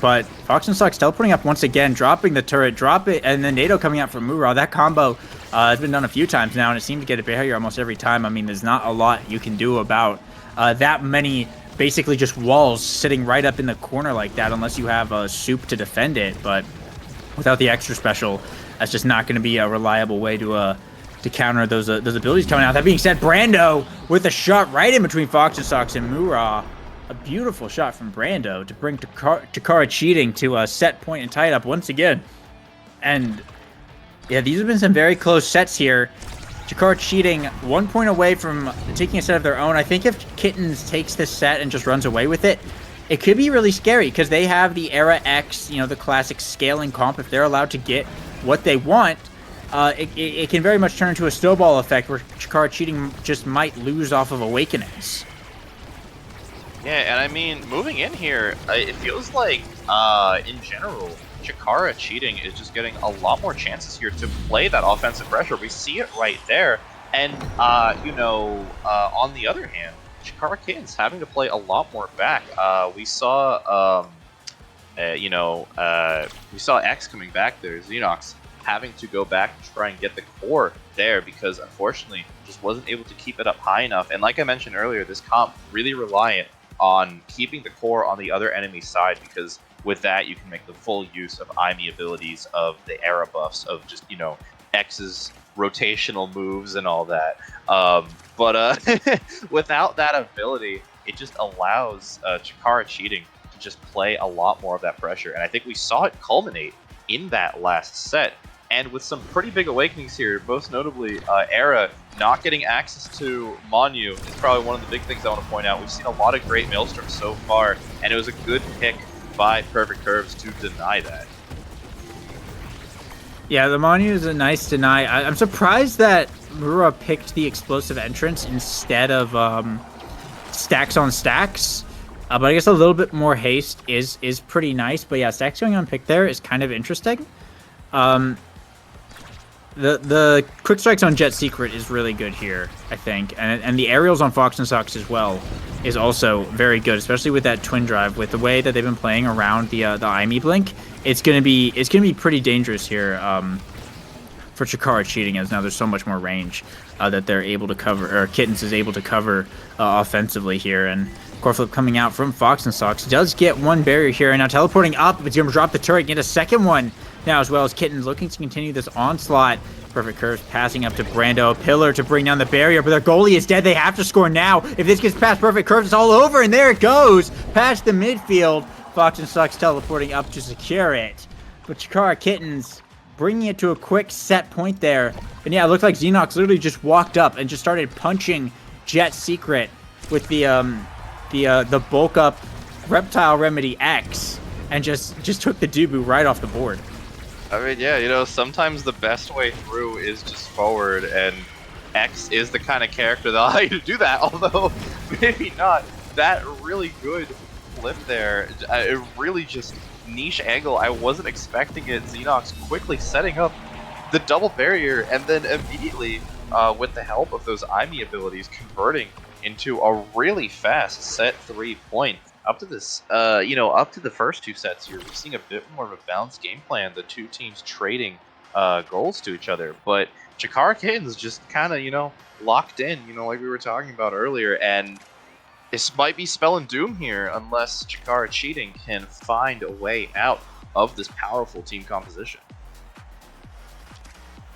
But Fox and Sox teleporting up once again, dropping the turret, drop it, and then NATO coming out from Mura. That combo has been done a few times now, and it seemed to get a barrier almost every time. I mean, there's not a lot you can do about that many, basically just walls sitting right up in the corner like that, unless you have a Soup to defend it. But without the extra special, that's just not going to be a reliable way to counter those abilities coming out. That being said, Brando with a shot right in between Fox and Sox and Mura. A beautiful shot from Brando to bring Takara Cheating to a set point and tie it up once again. And yeah, these have been some very close sets here. Takara Cheating 1 point away from taking a set of their own. I think if Kittens takes this set and just runs away with it, it could be really scary, because they have the Era X, the classic scaling comp. If they're allowed to get what they want, it can very much turn into a snowball effect where Chikara cheating just might lose off of Awakenings. Yeah, and I mean, moving in here, it feels like, in general, Chikara cheating is just getting a lot more chances here to play that offensive pressure. We see it right there. And, on the other hand, Chikara Kittens having to play a lot more back. We saw, we saw X coming back there, Xenox having to go back and try and get the core there because, unfortunately, just wasn't able to keep it up high enough. And like I mentioned earlier, this comp really reliant on keeping the core on the other enemy side, because with that you can make the full use of IME abilities, of the era buffs, of just, X's rotational moves and all that. But without that ability, it just allows Chikara cheating to just play a lot more of that pressure. And I think we saw it culminate in that last set. And with some pretty big awakenings here, most notably Era not getting access to Monu is probably one of the big things I want to point out. We've seen a lot of great Maelstroms so far, and it was a good pick by Perfect Curves to deny that. Yeah, the Monu is a nice deny. I'm surprised that Mura picked the explosive entrance instead of stacks on stacks. But I guess a little bit more haste is pretty nice. But yeah, stacks going on pick there is kind of interesting. The quick strikes on Jet Secret is really good here, I think, and the aerials on Fox and Sox as well is also very good, especially with that twin drive. With the way that they've been playing around the IME blink, it's gonna be pretty dangerous here for Chikara cheating, as now there's so much more range that they're able to cover, or Kittens is able to cover offensively here. And core flip coming out from Fox and Sox does get one barrier here, and now teleporting up, but he's gonna drop the turret, get a second one now, as well as Kittens looking to continue this onslaught. Perfect Curves passing up to Brando. Pillar to bring down the barrier, but their goalie is dead. They have to score now. If this gets past Perfect Curves, it's all over, and there it goes. Past the midfield. Fox and Sox teleporting up to secure it. But Chikara Kittens bringing it to a quick set point there. And yeah, it looked like Xenox literally just walked up and just started punching Jet Secret with the bulk up Reptile Remedy X, and just took the Dubu right off the board. I mean, yeah, sometimes the best way through is just forward, and X is the kind of character that'll allow you to do that, although maybe not. That really good flip there, it really just niche angle. I wasn't expecting it. Xenox quickly setting up the double barrier, and then immediately, with the help of those IME abilities, converting into a really fast set 3 point. Up to this, up to the first two sets here, we're seeing a bit more of a balanced game plan. The two teams trading goals to each other, but Chikara Kittens just kind of, locked in, like we were talking about earlier, and this might be spelling doom here unless Chikara cheating can find a way out of this powerful team composition.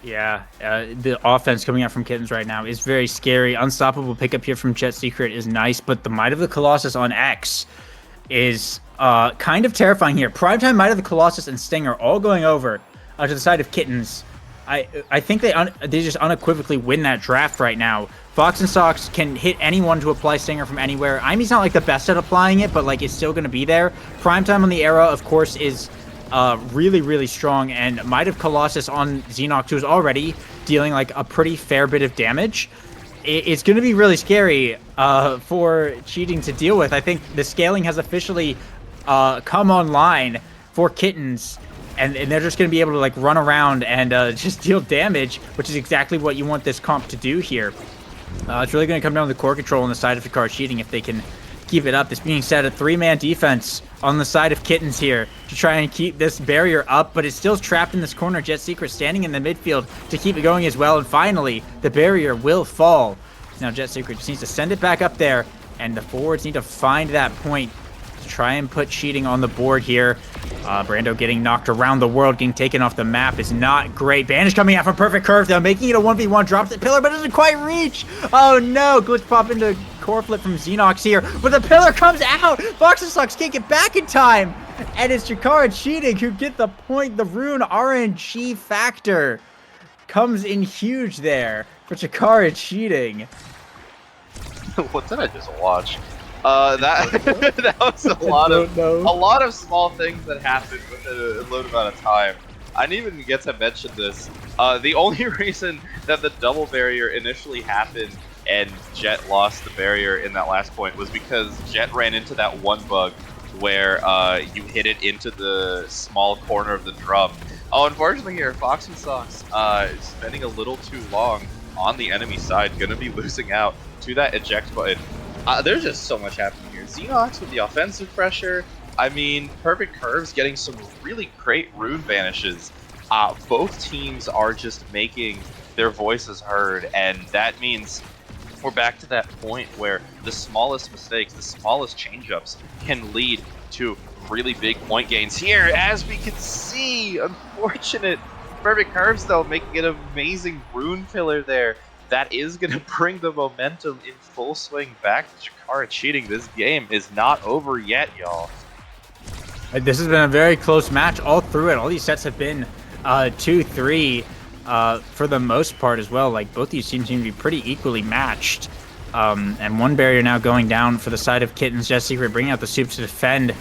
Yeah, the offense coming out from Kittens right now is very scary. Unstoppable pickup here from Jet Secret is nice, but the Might of the Colossus on X is kind of terrifying here. Primetime, Might of the Colossus, and Stinger all going over to the side of Kittens. I think they just unequivocally win that draft right now. Fox and Sox can hit anyone to apply Stinger from anywhere. IME's not like the best at applying it, but like it's still going to be there. Primetime on the Era, of course, is really, really strong, and Might of Colossus on Xenox, who's already dealing like a pretty fair bit of damage. It's going to be really scary for cheating to deal with. I think the scaling has officially come online for Kittens, and they're just going to be able to like run around and just deal damage, which is exactly what you want this comp to do here. It's really going to come down to the core control on the side of Chikara cheating if they can keep it up. This being said, a three-man defense on the side of Kittens here to try and keep this barrier up, but it's still trapped in this corner. Jet Secret standing in the midfield to keep it going as well, and finally, the barrier will fall. Now Jet Secret just needs to send it back up there, and the forwards need to find that point to try and put cheating on the board here. Brando getting knocked around the world, getting taken off the map is not great. Banish coming out from Perfect Curve, though, making it a 1v1, drops the pillar, but doesn't quite reach. Oh no, glitch pop into core flip from Xenox here, but the pillar comes out. Fox and Sox can't get back in time, and it's Chikara cheating who get the point. The rune RNG factor comes in huge there for Chikara cheating. What did I just watch? That was a lot of small things that happened within a low amount of time. I didn't even get to mention this. The only reason that the double barrier initially happened and Jet lost the barrier in that last point was because Jet ran into that one bug where you hit it into the small corner of the drum. Oh, unfortunately here, Fox and Sox spending a little too long on the enemy side, gonna be losing out to that eject button. There's just so much happening here. Xenox with the offensive pressure. I mean, Perfect Curves getting some really great rune vanishes. Both teams are just making their voices heard, and that means we're back to that point where the smallest mistakes, the smallest change-ups can lead to really big point gains here, as we can see. Unfortunate. Perfect Curves, though, making an amazing rune pillar there. That is going to bring the momentum in full swing back to Chikara cheating. This game is not over yet, y'all. This has been a very close match all through it. All these sets have been 2-3 for the most part as well. Like, both these teams seem to be pretty equally matched. And one barrier now going down for the side of Kittens. Just Secret bringing out the soup to defend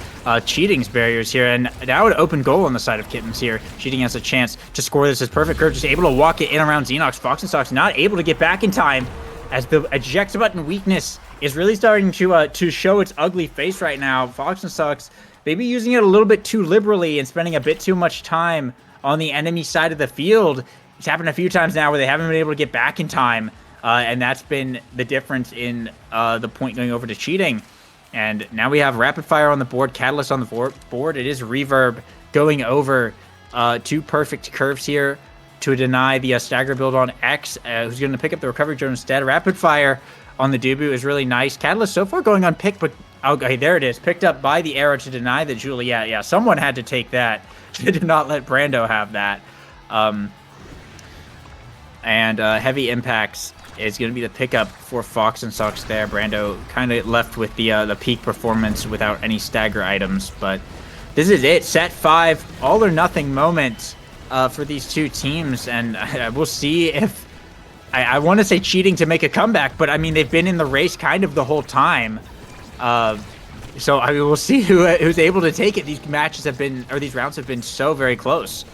Cheating's barriers here. And now an open goal on the side of Kittens here. Cheating has a chance to score this as Perfect Curve, just able to walk it in around Xenox. Fox and Sox not able to get back in time, as the eject button weakness is really starting to show its ugly face right now. Fox and Sox maybe using it a little bit too liberally and spending a bit too much time on the enemy side of the field. It's happened a few times now where they haven't been able to get back in time. And that's been the difference in the point going over to Cheating. And now we have Rapid Fire on the board, Catalyst on the board. It is Reverb going over to Perfect Curves here to deny the stagger build on X, who's going to pick up the recovery drone instead. Rapid Fire on the Dubu is really nice. Catalyst so far going unpicked, but okay, there it is. Picked up by the arrow to deny the Julie. Yeah, someone had to take that. They did not let Brando have that. And Heavy Impacts is going to be the pickup for Fox and Sox there. Brando kind of left with the peak performance without any stagger items, but this is it. Set 5, all or nothing moment for these two teams, and we'll see if I want to say Cheating to make a comeback, but I mean they've been in the race kind of the whole time. So I mean we'll see who's able to take it. These matches have been, or these rounds have been so very close.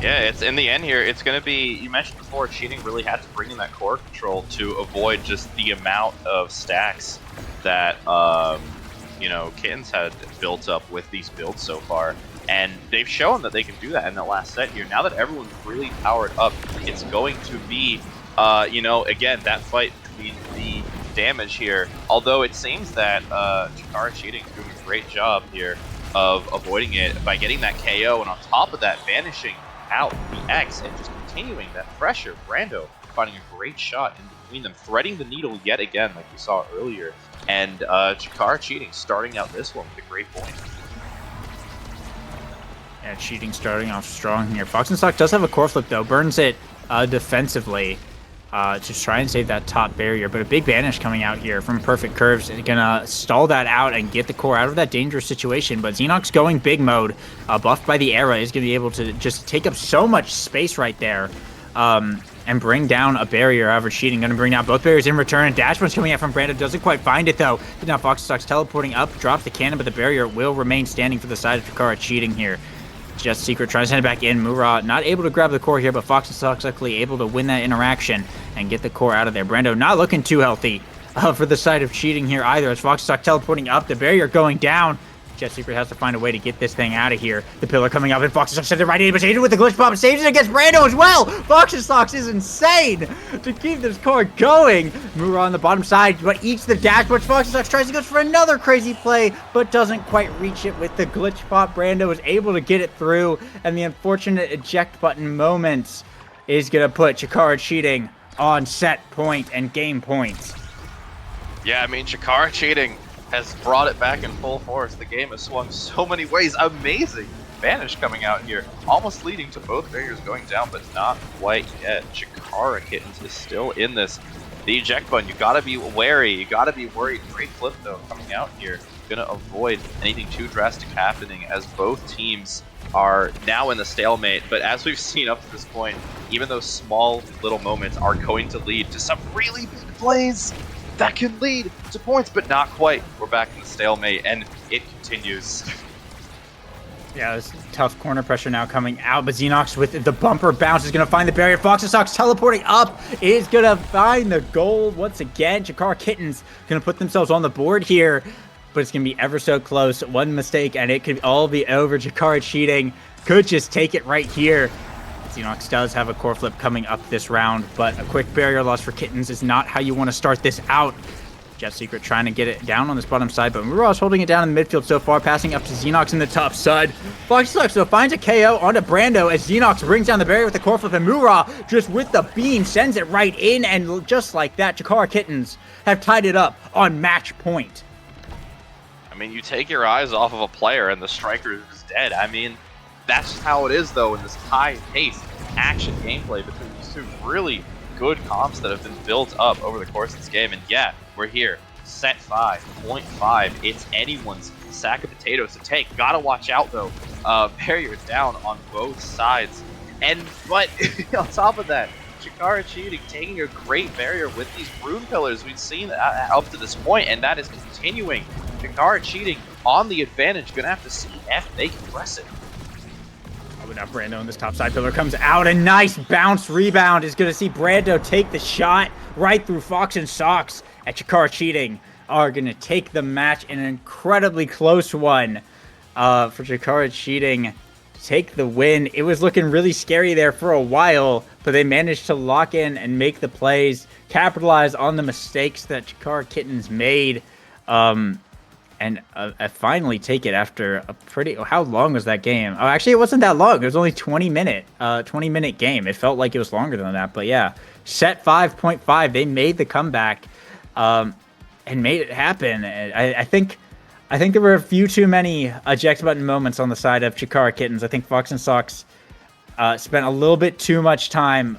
Yeah, it's in the end here, it's going to be, you mentioned before, Cheating really had to bring in that core control to avoid just the amount of stacks that, you know, Kittens had built up with these builds so far. And they've shown that they can do that in the last set here. Now that everyone's really powered up, it's going to be, you know, again, that fight between the damage here. Although it seems that Chikara Cheating is doing a great job here of avoiding it by getting that KO, and on top of that, vanishing out the X and just continuing that pressure. Brando finding a great shot in between them, threading the needle yet again like we saw earlier. And Chikara Cheating starting out this one with a great point. Yeah, Cheating starting off strong here. Fox and Sock does have a core flip though, burns it defensively to try and save that top barrier, but a big banish coming out here from Perfect Curves and gonna stall that out and get the core out of that dangerous situation. But Xenox going big mode, buffed by the era, is gonna be able to just take up so much space right there and bring down a barrier. However, Cheating gonna bring down both barriers in return, and dash one's coming out from Brando, doesn't quite find it though. But now Fox and Sox teleporting up, drops the cannon, but the barrier will remain standing for the side of Chikara Cheating here. Just Secret tries to send it back in. Murrah not able to grab the core here, but Fox and Sox luckily able to win that interaction and get the core out of there. Brando not looking too healthy for the side of Cheating here either, as Fox and Sox teleporting up, the barrier going down. Jet Secret has to find a way to get this thing out of here. The pillar coming up, and Fox and Sox sends it right in, but saves it with the glitch bomb, saves it against Brando as well. Fox and Sox is insane to keep this core going. Murrah on the bottom side, but eats the dash, but Fox and Sox tries to go for another crazy play, but doesn't quite reach it with the glitch pop. Brando is able to get it through, and the unfortunate eject button moment is going to put Chikara Cheating on set point and game point. Yeah, I mean, Chikara Cheating has brought it back in full force. The game has swung so many ways. Amazing vanish coming out here, almost leading to both barriers going down, but not quite yet. Chikara Kittens is still in this. The eject button, you gotta be wary, you gotta be worried. Great flip though coming out here, gonna avoid anything too drastic happening as both teams are now in the stalemate. But as we've seen up to this point, even those small little moments are going to lead to some really big plays that can lead to points, but not quite. We're back in the stalemate, and it continues. Yeah, this tough corner pressure now coming out, but Xenox with the bumper bounce is going to find the barrier. Fox and Sox teleporting up is going to find the goal once again. Jakar Kittens going to put themselves on the board here, but it's going to be ever so close. One mistake, and it could all be over. Jakar cheating could just take it right here. Xenox does have a core flip coming up this round, but a quick barrier loss for Kittens is not how you want to start this out. Jet Secret trying to get it down on this bottom side, but Muraw's holding it down in the midfield so far, passing up to Xenox in the top side. Fox Sox though finds a KO onto Brando as Xenox brings down the barrier with the core flip, and Muraw just with the beam sends it right in, and just like that, Jakar Kittens have tied it up on match point. I mean, you take your eyes off of a player and the striker is dead. I mean, that's just how it is though in this high-paced action gameplay between these two really good comps that have been built up over the course of this game. And yeah, we're here. Set 5.5. It's anyone's sack of potatoes to take. Gotta watch out though. Barrier down on both sides. But on top of that, Chikara cheating, taking a great barrier with these rune pillars we've seen up to this point, and that is continuing. Chikara cheating on the advantage. Gonna have to see if they can press it. But now Brando on this top side pillar comes out. A nice bounce rebound is going to see Brando take the shot right through Fox and Sox. And Chikara cheating are going to take the match in an incredibly close one for Chikara cheating to take the win. It was looking really scary there for a while, but they managed to lock in and make the plays, capitalize on the mistakes that Chikara Kittens made. And I finally take it after a pretty... How long was that game? Oh, actually, it wasn't that long. It was only 20-minute game. It felt like it was longer than that. But yeah, set 5.5. They made the comeback and made it happen. I think there were a few too many eject button moments on the side of Chikara Kittens. I think Fox and Sox spent a little bit too much time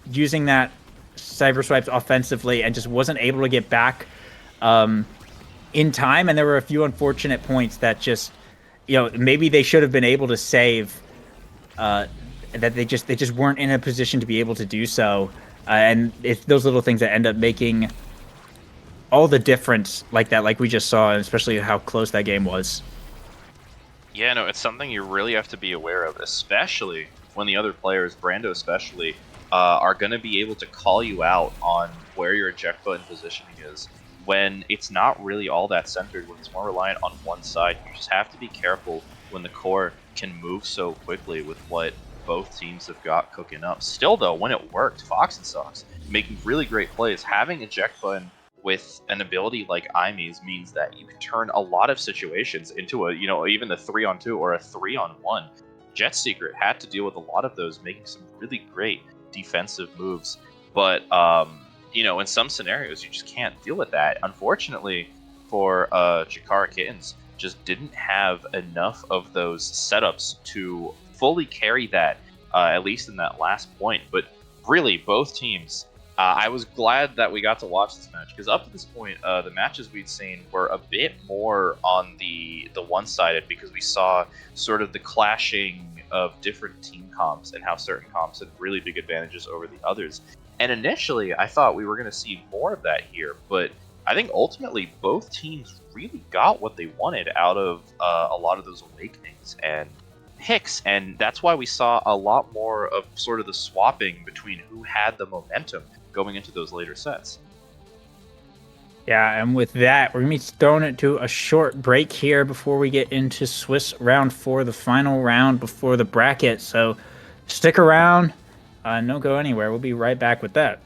using that cyber swipes offensively and just wasn't able to get back in time, and there were a few unfortunate points that just, maybe they should have been able to save, that they just weren't in a position to be able to do so, and it's those little things that end up making all the difference, like that, like we just saw, and especially how close that game was. Yeah, no, it's something you really have to be aware of, especially when the other players, Brando especially, are going to be able to call you out on where your eject button positioning is. When it's not really all that centered, when it's more reliant on one side. You just have to be careful when the core can move so quickly with what both teams have got cooking up. Still though, when it worked, Fox and Sox making really great plays. Having eject button with an ability like Imes means that you can turn a lot of situations into a, even the 3-on-2 or a 3-on-1. Jet Secret had to deal with a lot of those, making some really great defensive moves. But in some scenarios, you just can't deal with that. Unfortunately, for Chikara Kittens, just didn't have enough of those setups to fully carry that, at least in that last point. But really, both teams, I was glad that we got to watch this match, because up to this point, the matches we'd seen were a bit more on the one-sided, because we saw sort of the clashing of different team comps and how certain comps had really big advantages over the others. And initially, I thought we were going to see more of that here, but I think ultimately both teams really got what they wanted out of a lot of those awakenings and picks, and that's why we saw a lot more of sort of the swapping between who had the momentum going into those later sets. Yeah, and with that, we're going to be throwing it to a short break here before we get into Swiss round 4, the final round before the bracket, so stick around. Don't go anywhere. We'll be right back with that.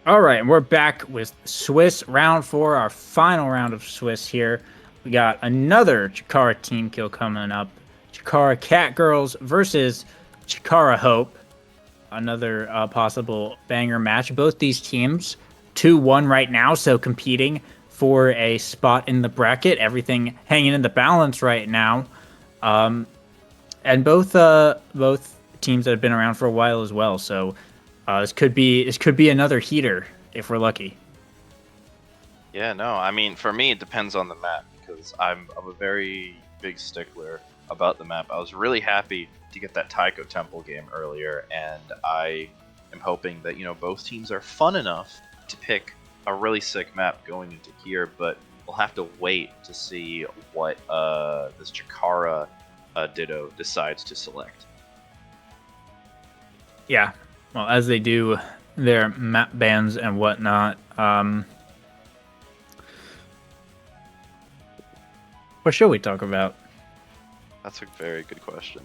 All right, and we're back with Swiss round 4, our final round of Swiss here. We got another Chikara team kill coming up. Chikara Catgirls versus Chikara Hope. Another possible banger match. Both these teams 2-1 right now, so competing for a spot in the bracket. Everything hanging in the balance right now. And both teams that have been around for a while as well. So this could be another heater if we're lucky. Yeah, no, I mean, for me, it depends on the map because I'm a very big stickler about the map. I was really happy to get that Taiko Temple game earlier, and I am hoping that both teams are fun enough to pick a really sick map going into here. But we'll have to wait to see what this Chikara Ditto decides to select. Yeah, well, as they do their map bans and whatnot. What should we talk about? That's a very good question.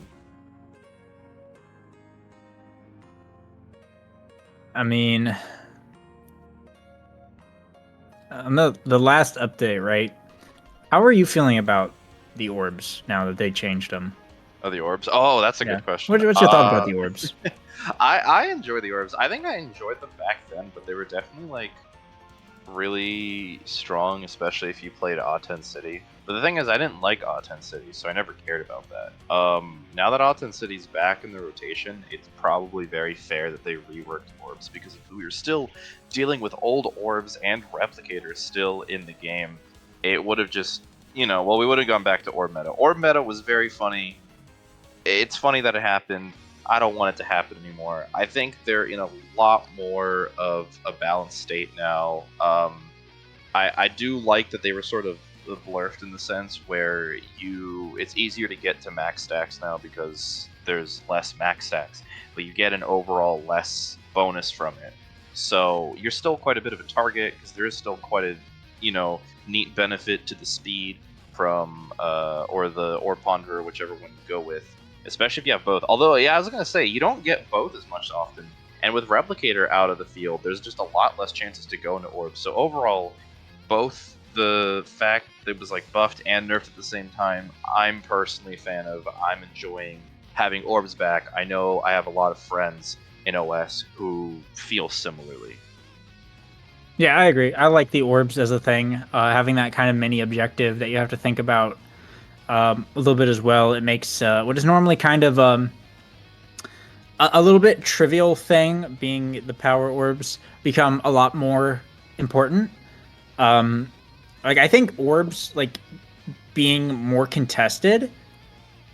I mean, the last update, right? How are you feeling about the orbs now that they changed them? Oh, the orbs. Oh, that's a Yeah. good question. What's your thought about the orbs? I enjoy the orbs. I think I enjoyed them back then, but they were definitely like really strong, especially if you played Aten City. But the thing is, I didn't like Aten City, so I never cared about that. Now that Aten City's back in the rotation, it's probably very fair that they reworked orbs, because if we were still dealing with old orbs and replicators still in the game, it would have just, well, we would have gone back to orb meta. Orb meta was very funny. It's funny that it happened. I don't want it to happen anymore. I think they're in a lot more of a balanced state now. I do like that they were sort of blurfed in the sense where it's easier to get to max stacks now because there's less max stacks, but you get an overall less bonus from it. So you're still quite a bit of a target because there is still quite a neat benefit to the speed from or the Ore Ponderer, whichever one you go with, especially if you have both. Although, yeah, I was gonna say you don't get both as much often, and with Replicator out of the field, there's just a lot less chances to go into orbs. So overall, both the fact that it was like buffed and nerfed at the same time, I'm personally a fan of. I'm enjoying having orbs back. I know I have a lot of friends in OS who feel similarly. Yeah, I agree. I like the orbs as a thing. Having that kind of mini objective that you have to think about a little bit as well. It makes what is normally kind of a little bit trivial thing, being the power orbs, become a lot more important. Like I think orbs like being more contested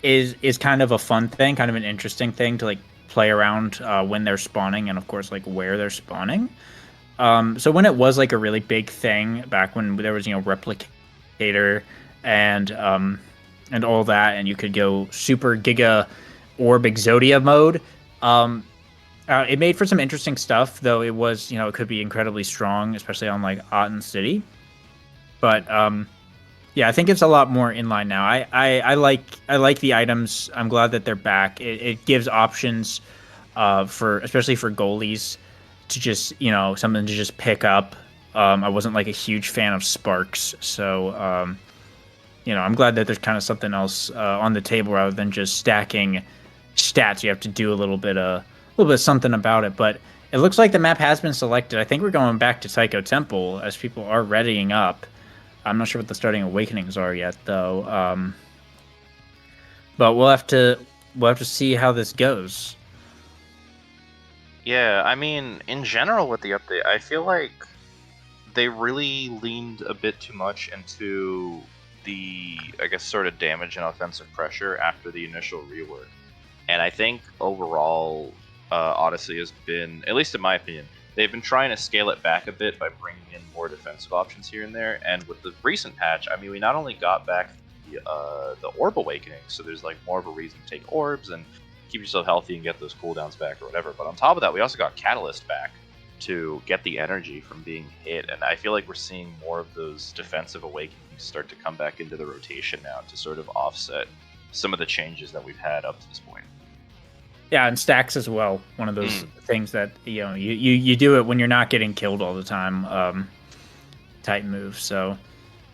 is kind of a fun thing, kind of an interesting thing to like play around when they're spawning, and of course like where they're spawning. So when it was like a really big thing back when there was replicator and all that, and you could go super giga orb exodia mode. Um, it made for some interesting stuff, though it was it could be incredibly strong, especially on like Aten City. But yeah, I think it's a lot more in line now. I like the items. I'm glad that they're back. It gives options for especially for goalies to just something to just pick up. I wasn't like a huge fan of sparks, so I'm glad that there's kind of something else on the table rather than just stacking stats. You have to do a little bit of something about it. But it looks like the map has been selected. I think we're going back to Taiko Temple as people are readying up. I'm not sure what the starting awakenings are yet, though. But we'll have to see how this goes. Yeah, I mean, in general with the update, I feel like they really leaned a bit too much into the, I guess, sort of damage and offensive pressure after the initial rework. And I think overall, Odyssey has been, at least in my opinion, they've been trying to scale it back a bit by bringing in more defensive options here and there. And with the recent patch, I mean, we not only got back the Orb Awakening, so there's like more of a reason to take orbs and keep yourself healthy and get those cooldowns back or whatever. But on top of that, we also got Catalyst back to get the energy from being hit. And I feel like we're seeing more of those defensive awakenings start to come back into the rotation now to sort of offset some of the changes that we've had up to this point. Yeah, and stacks as well. One of those things that you do it when you're not getting killed all the time. Type move. So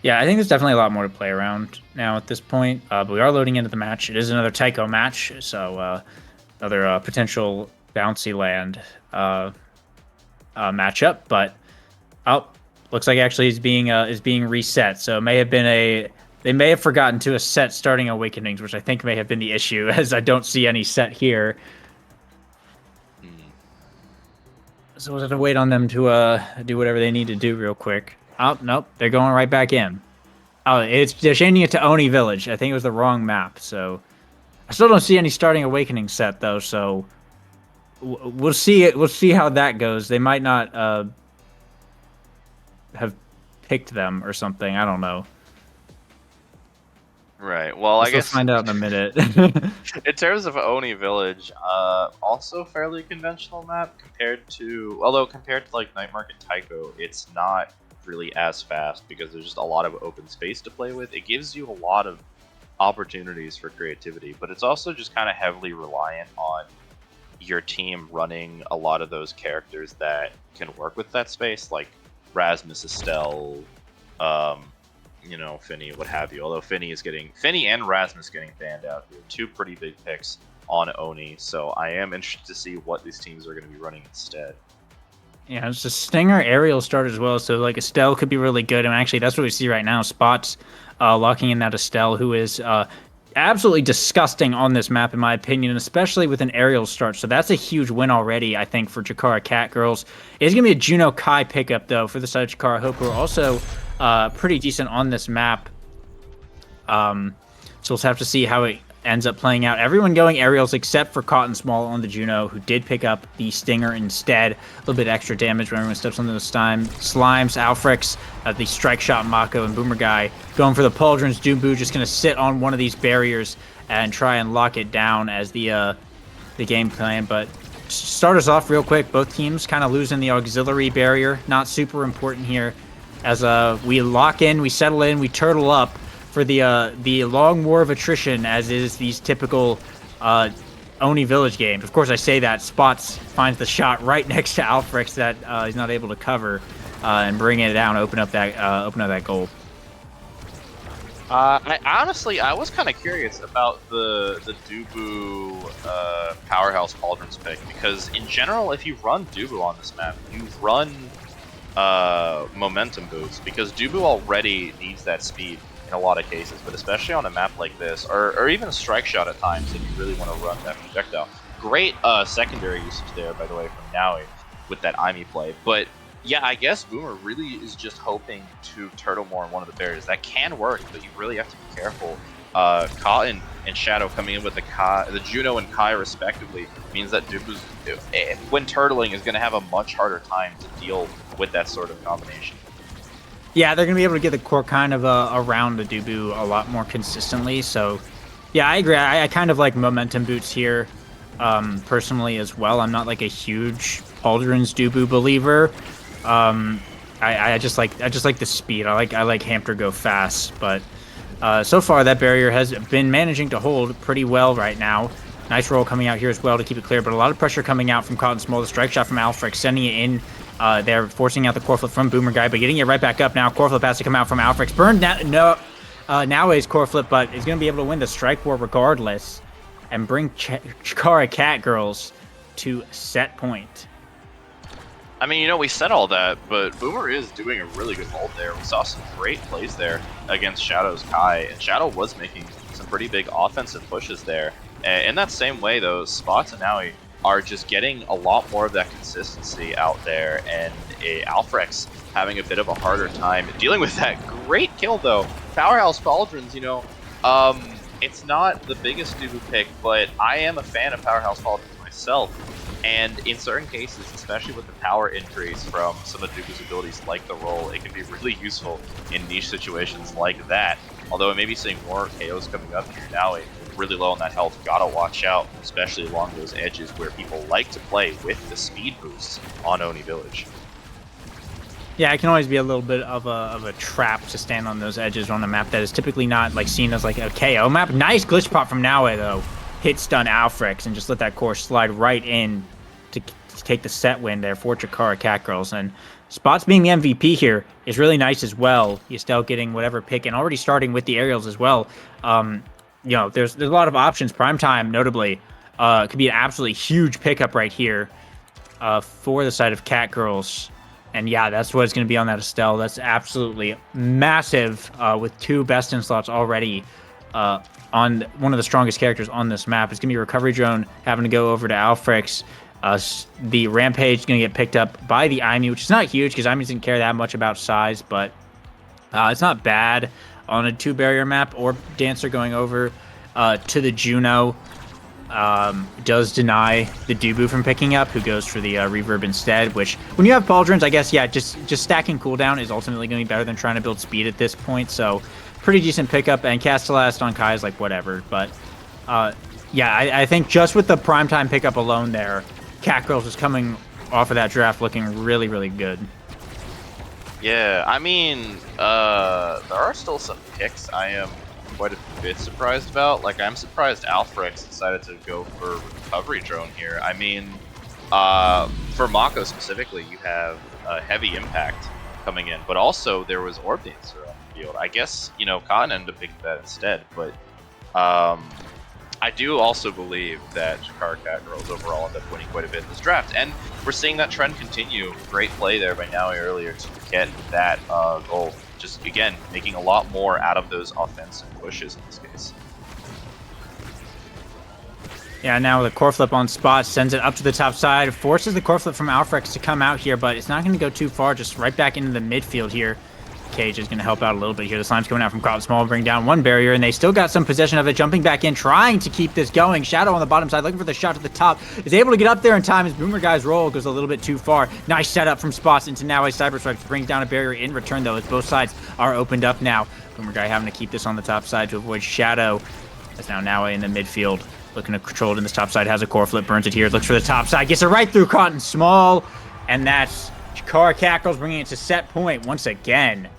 yeah, I think there's definitely a lot more to play around now at this point. But we are loading into the match. It is another Tycho match, so another potential bouncy land matchup. But looks like actually is being reset. So it may have been they may have forgotten to a set starting Awakenings, which I think may have been the issue, as I don't see any set here. So we'll have to wait on them to do whatever they need to do real quick. Oh, nope, they're going right back in. Oh, they're changing it to Oni Village. I think it was the wrong map, so I still don't see any starting Awakening set though. So we'll see it. We'll see how that goes. They might not have picked them or something. I don't know. Right. Well, I guess we'll find out in a minute. In terms of Oni Village, also fairly conventional map compared to like Night Market Tycho, it's not really as fast because there's just a lot of open space to play with. It gives you a lot of opportunities for creativity, but it's also just kind of heavily reliant on your team running a lot of those characters that can work with that space, like Rasmus, Estelle, Finny, what have you. Although Finny and Rasmus getting banned out here. Two pretty big picks on Oni, so I am interested to see what these teams are going to be running instead. Yeah, it's a Stinger aerial start as well, so like Estelle could be really good, and actually that's what we see right now. Spots locking in that Estelle, who is absolutely disgusting on this map, in my opinion, especially with an aerial start. So that's a huge win already, I think, for Jakara Cat Girls. It's going to be a Juno Kai pickup, though, for the side of Jakara Hope, who are also pretty decent on this map. So we'll have to see how it ends up playing out. Everyone going aerials except for Cotton Small on the Juno, who did pick up the Stinger instead. A little bit extra damage when everyone steps on those Slimes, Alfrex, the Strike Shot Mako, and Boomer Guy going for the Pauldrons. Doombu just going to sit on one of these barriers and try and lock it down as the game plan. But start us off real quick. Both teams kind of losing the auxiliary barrier. Not super important here. As we lock in, we settle in, we turtle up for the long war of attrition, as is these typical Oni Village games. Of course, I say that Spots finds the shot right next to Alfrex that he's not able to cover and bring it down, open up that goal. I was kind of curious about the Dubu Powerhouse Pauldrons pick, because in general, if you run Dubu on this map, you run momentum boost, because Dubu already needs that speed in a lot of cases, but especially on a map like this, or even a Strike Shot at times if you really want to run that projectile. Great secondary usage there, by the way, from Naui with that Imi play. But yeah, I guess Boomer really is just hoping to turtle more in one of the barriers. That can work, but you really have to be careful. Cotton and Shadow coming in with the Juno and Kai respectively means that Dubu's, when turtling, is going to have a much harder time to deal with that sort of combination. Yeah, they're going to be able to get the core kind of around the Dubu a lot more consistently. So, yeah, I agree. I kind of like momentum boots here personally as well. I'm not like a huge Pauldrons Dubu believer. I just like the speed. I like Hamter go fast, but so far that barrier has been managing to hold pretty well right now. Nice roll coming out here as well to keep it clear, but a lot of pressure coming out from Cotton Small. The Strike Shot from Alfrex, sending it in. They're forcing out the core flip from Boomer Guy, but getting it right back up now. Core flip has to come out from Alfrex. Burned now is core flip, but is going to be able to win the strike war regardless and bring Chikara Cat Girls to set point. I mean, we said all that, but Boomer is doing a really good hold there. We saw some great plays there against Shadow's Kai, and Shadow was making some pretty big offensive pushes there. And in that same way, though, Spots and Naui are just getting a lot more of that consistency out there, and Alfrex having a bit of a harder time dealing with that. Great kill, though. Powerhouse Pauldrons, it's not the biggest Dubu pick, but I am a fan of Powerhouse Pauldrons myself. And in certain cases, especially with the power increase from some of Dubu's abilities like the roll, it can be really useful in niche situations like that. Although I may be seeing more KOs coming up here now, really low on that health, gotta watch out, especially along those edges where people like to play with the speed boosts on Oni Village. Yeah, it can always be a little bit of a trap to stand on those edges on a map that is typically not seen as a KO map. Nice glitch pop from Naue though. hit stun Alfrex and just let that core slide right in to take the set win there for Chikara Catgirls. And Spots being the MVP here is really nice as well. Estelle getting whatever pick and already starting with the aerials as well. You know, there's a lot of options. Primetime, notably, could be an absolutely huge pickup right here for the side of Catgirls. And yeah, that's what it's going to be on that Estelle. That's absolutely massive with 2 BestieInSlots already on one of the strongest characters on this map. It's going to be a Recovery Drone having to go over to Alfrex. The Rampage is going to get picked up by the Imi, which is not huge because Imi doesn't care that much about size, but it's not bad on a 2-barrier map. Or Dancer going over to the Juno does deny the Dubu from picking up, who goes for the Reverb instead, which when you have Pauldrons, I guess, yeah, just stacking cooldown is ultimately going to be better than trying to build speed at this point. So pretty decent pickup, and Castellast on Kai is like whatever. But yeah, I think just with the Primetime pickup alone there, Catgirls is coming off of that draft looking really, really good. Yeah, I mean, there are still some picks I am quite a bit surprised about. Like, I'm surprised Alfrex decided to go for Recovery Drone here. I mean, for Mako specifically, you have Heavy Impact coming in, but also there was Orb Dancer on the field. I guess, you know, Cotton ended up picking that instead, but I do also believe that Chikara Catgirls overall end up winning quite a bit in this draft, and we're seeing that trend continue. Great play there by Naui earlier to get that goal. Just, again, making a lot more out of those offensive pushes in this case. Yeah, now the core flip on Spot sends it up to the top side, forces the core flip from Alfrex to come out here, but it's not going to go too far, just right back into the midfield here. Cage is going to help out a little bit here. The Slime's coming out from Cotton Small, bring down 1 barrier, and they still got some possession of it, jumping back in, trying to keep this going. Shadow on the bottom side, looking for the shot to the top, is able to get up there in time as Boomer Guy's roll goes a little bit too far. Nice setup from Spots into now a Cyber Strike to bring down a barrier in return, though, as both sides are opened up now. Boomer Guy having to keep this on the top side to avoid Shadow, as now in the midfield, looking to control it in this top side, has a core flip, burns it here, looks for the top side, gets it right through Cotton Small, and that's Chikara Catgirls bringing it to set point once again.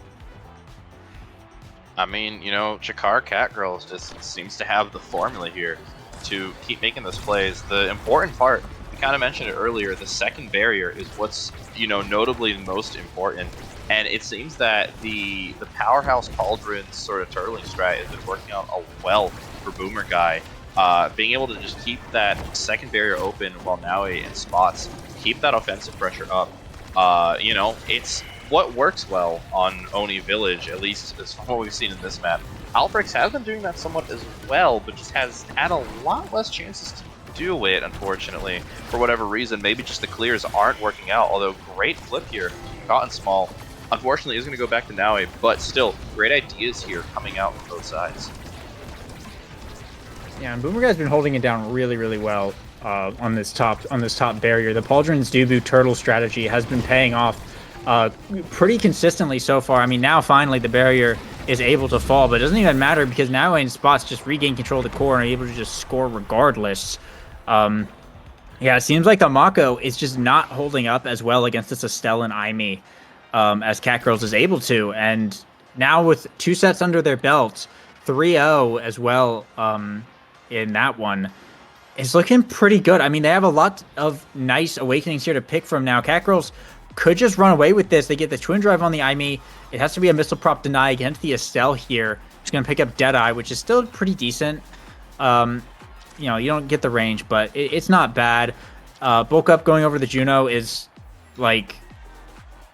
I mean, you know, Chikara Catgirls just seems to have the formula here to keep making those plays. The important part, we kind of mentioned it earlier, the second barrier is what's, you know, notably most important. And it seems that the powerhouse Pauldrons sort of turtling strat has been working out well for Boomer Guy. Being able to just keep that second barrier open while Naui and Spots keep that offensive pressure up. You know, it's what works well on Oni Village, at least as from what we've seen in this map. Alfrex has been doing that somewhat as well, but just has had a lot less chances to do it, unfortunately, for whatever reason. Maybe just the clears aren't working out, although great flip here. Cotton Small, unfortunately, is going to go back to Naui, but still, great ideas here coming out from both sides. Yeah, and Boomer Guy's been holding it down really, really well on this top barrier. The Pauldrons Dubu Turtle strategy has been paying off pretty consistently so far. I mean, now finally the barrier is able to fall, but it doesn't even matter because now in Spots just regain control of the core and are able to just score regardless. Yeah, it seems like the Mako is just not holding up as well against this Estelle and Imi as Catgirls is able to. And now with 2 sets under their belts, 3-0 as well in that one, it's looking pretty good. I mean, they have a lot of nice awakenings here to pick from now. Catgirls could just run away with this. They get the Twin Drive on the Imi. It has to be a Missile Prop deny against the Estelle here. It's going to pick up Deadeye, which is still pretty decent. You know, you don't get the range, but it's not bad. Bulk Up going over the Juno is like...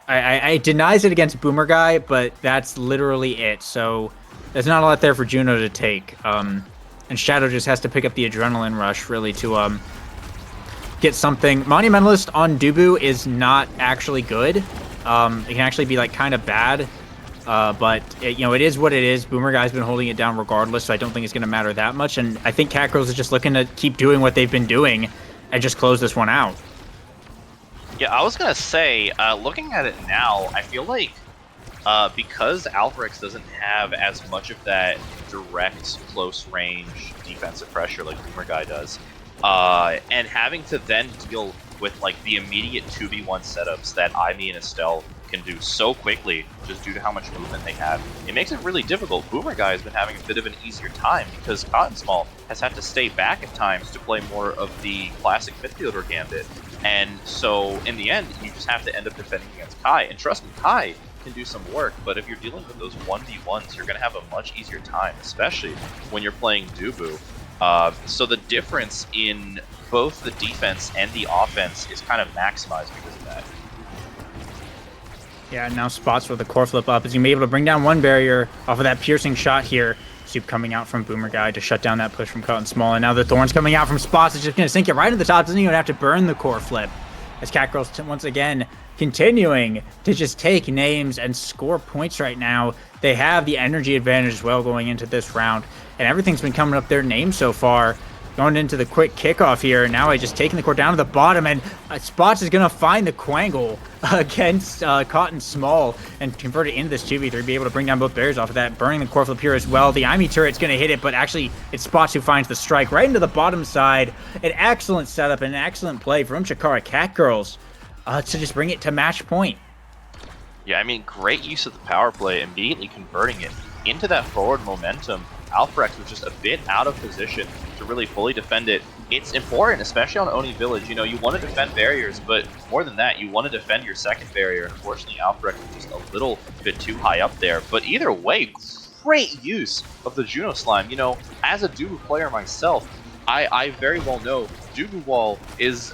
I denies it against Boomer Guy, but that's literally it. So there's not a lot there for Juno to take. And Shadow just has to pick up the Adrenaline Rush, really, to get something. Monumentalist on Dubu is not actually good. It can actually be like kind of bad, but you know, it is what it is. Boomer Guy's been holding it down regardless, so I don't think it's going to matter that much. And I think Catgirls is just looking to keep doing what they've been doing and just close this one out. Yeah, I was gonna say, looking at it now, I feel like because Alfrex doesn't have as much of that direct close range defensive pressure like Boomer Guy does, and having to then deal with like the immediate 2v1 setups that Imi and Estelle can do so quickly just due to how much movement they have. It makes it really difficult. Boomer Guy has been having a bit of an easier time because Cotton Small has had to stay back at times to play more of the classic midfielder gambit. And so in the end, you just have to end up defending against Kai. And trust me, Kai can do some work, but if you're dealing with those 1v1s, you're going to have a much easier time, especially when you're playing Dubu. So the difference in both the defense and the offense is kind of maximized because of that. Yeah, now spots with the core flip up. Is he able to bring down one barrier off of that piercing shot here? Soup coming out from Boomer Guy to shut down that push from Cotton Small. And now the Thorns coming out from Spots. It's just going to sink it right into the top. Doesn't even have to burn the core flip. As Catgirls once again continuing to just take names and score points right now. They have the energy advantage as well going into this round. And everything's been coming up their name so far. Going into the quick kickoff here. Now I just taking the core down to the bottom, and Spots is going to find the Quangle against Cotton Small and convert it into this 2v3, be able to bring down both barriers off of that, burning the core flip here as well. The IME turret's going to hit it, but actually it's Spots who finds the strike right into the bottom side. An excellent setup and an excellent play from Chikara Catgirls to just bring it to match point. Yeah, I mean, great use of the power play, immediately converting it into that forward momentum. Alfrex was just a bit out of position to really fully defend it. It's important, especially on Oni Village. You know, you want to defend barriers, but more than that, you want to defend your second barrier. Unfortunately, Alfrex was just a little bit too high up there. But either way, great use of the Juno Slime. You know, as a Dubu player myself, I very well know Dubu Wall is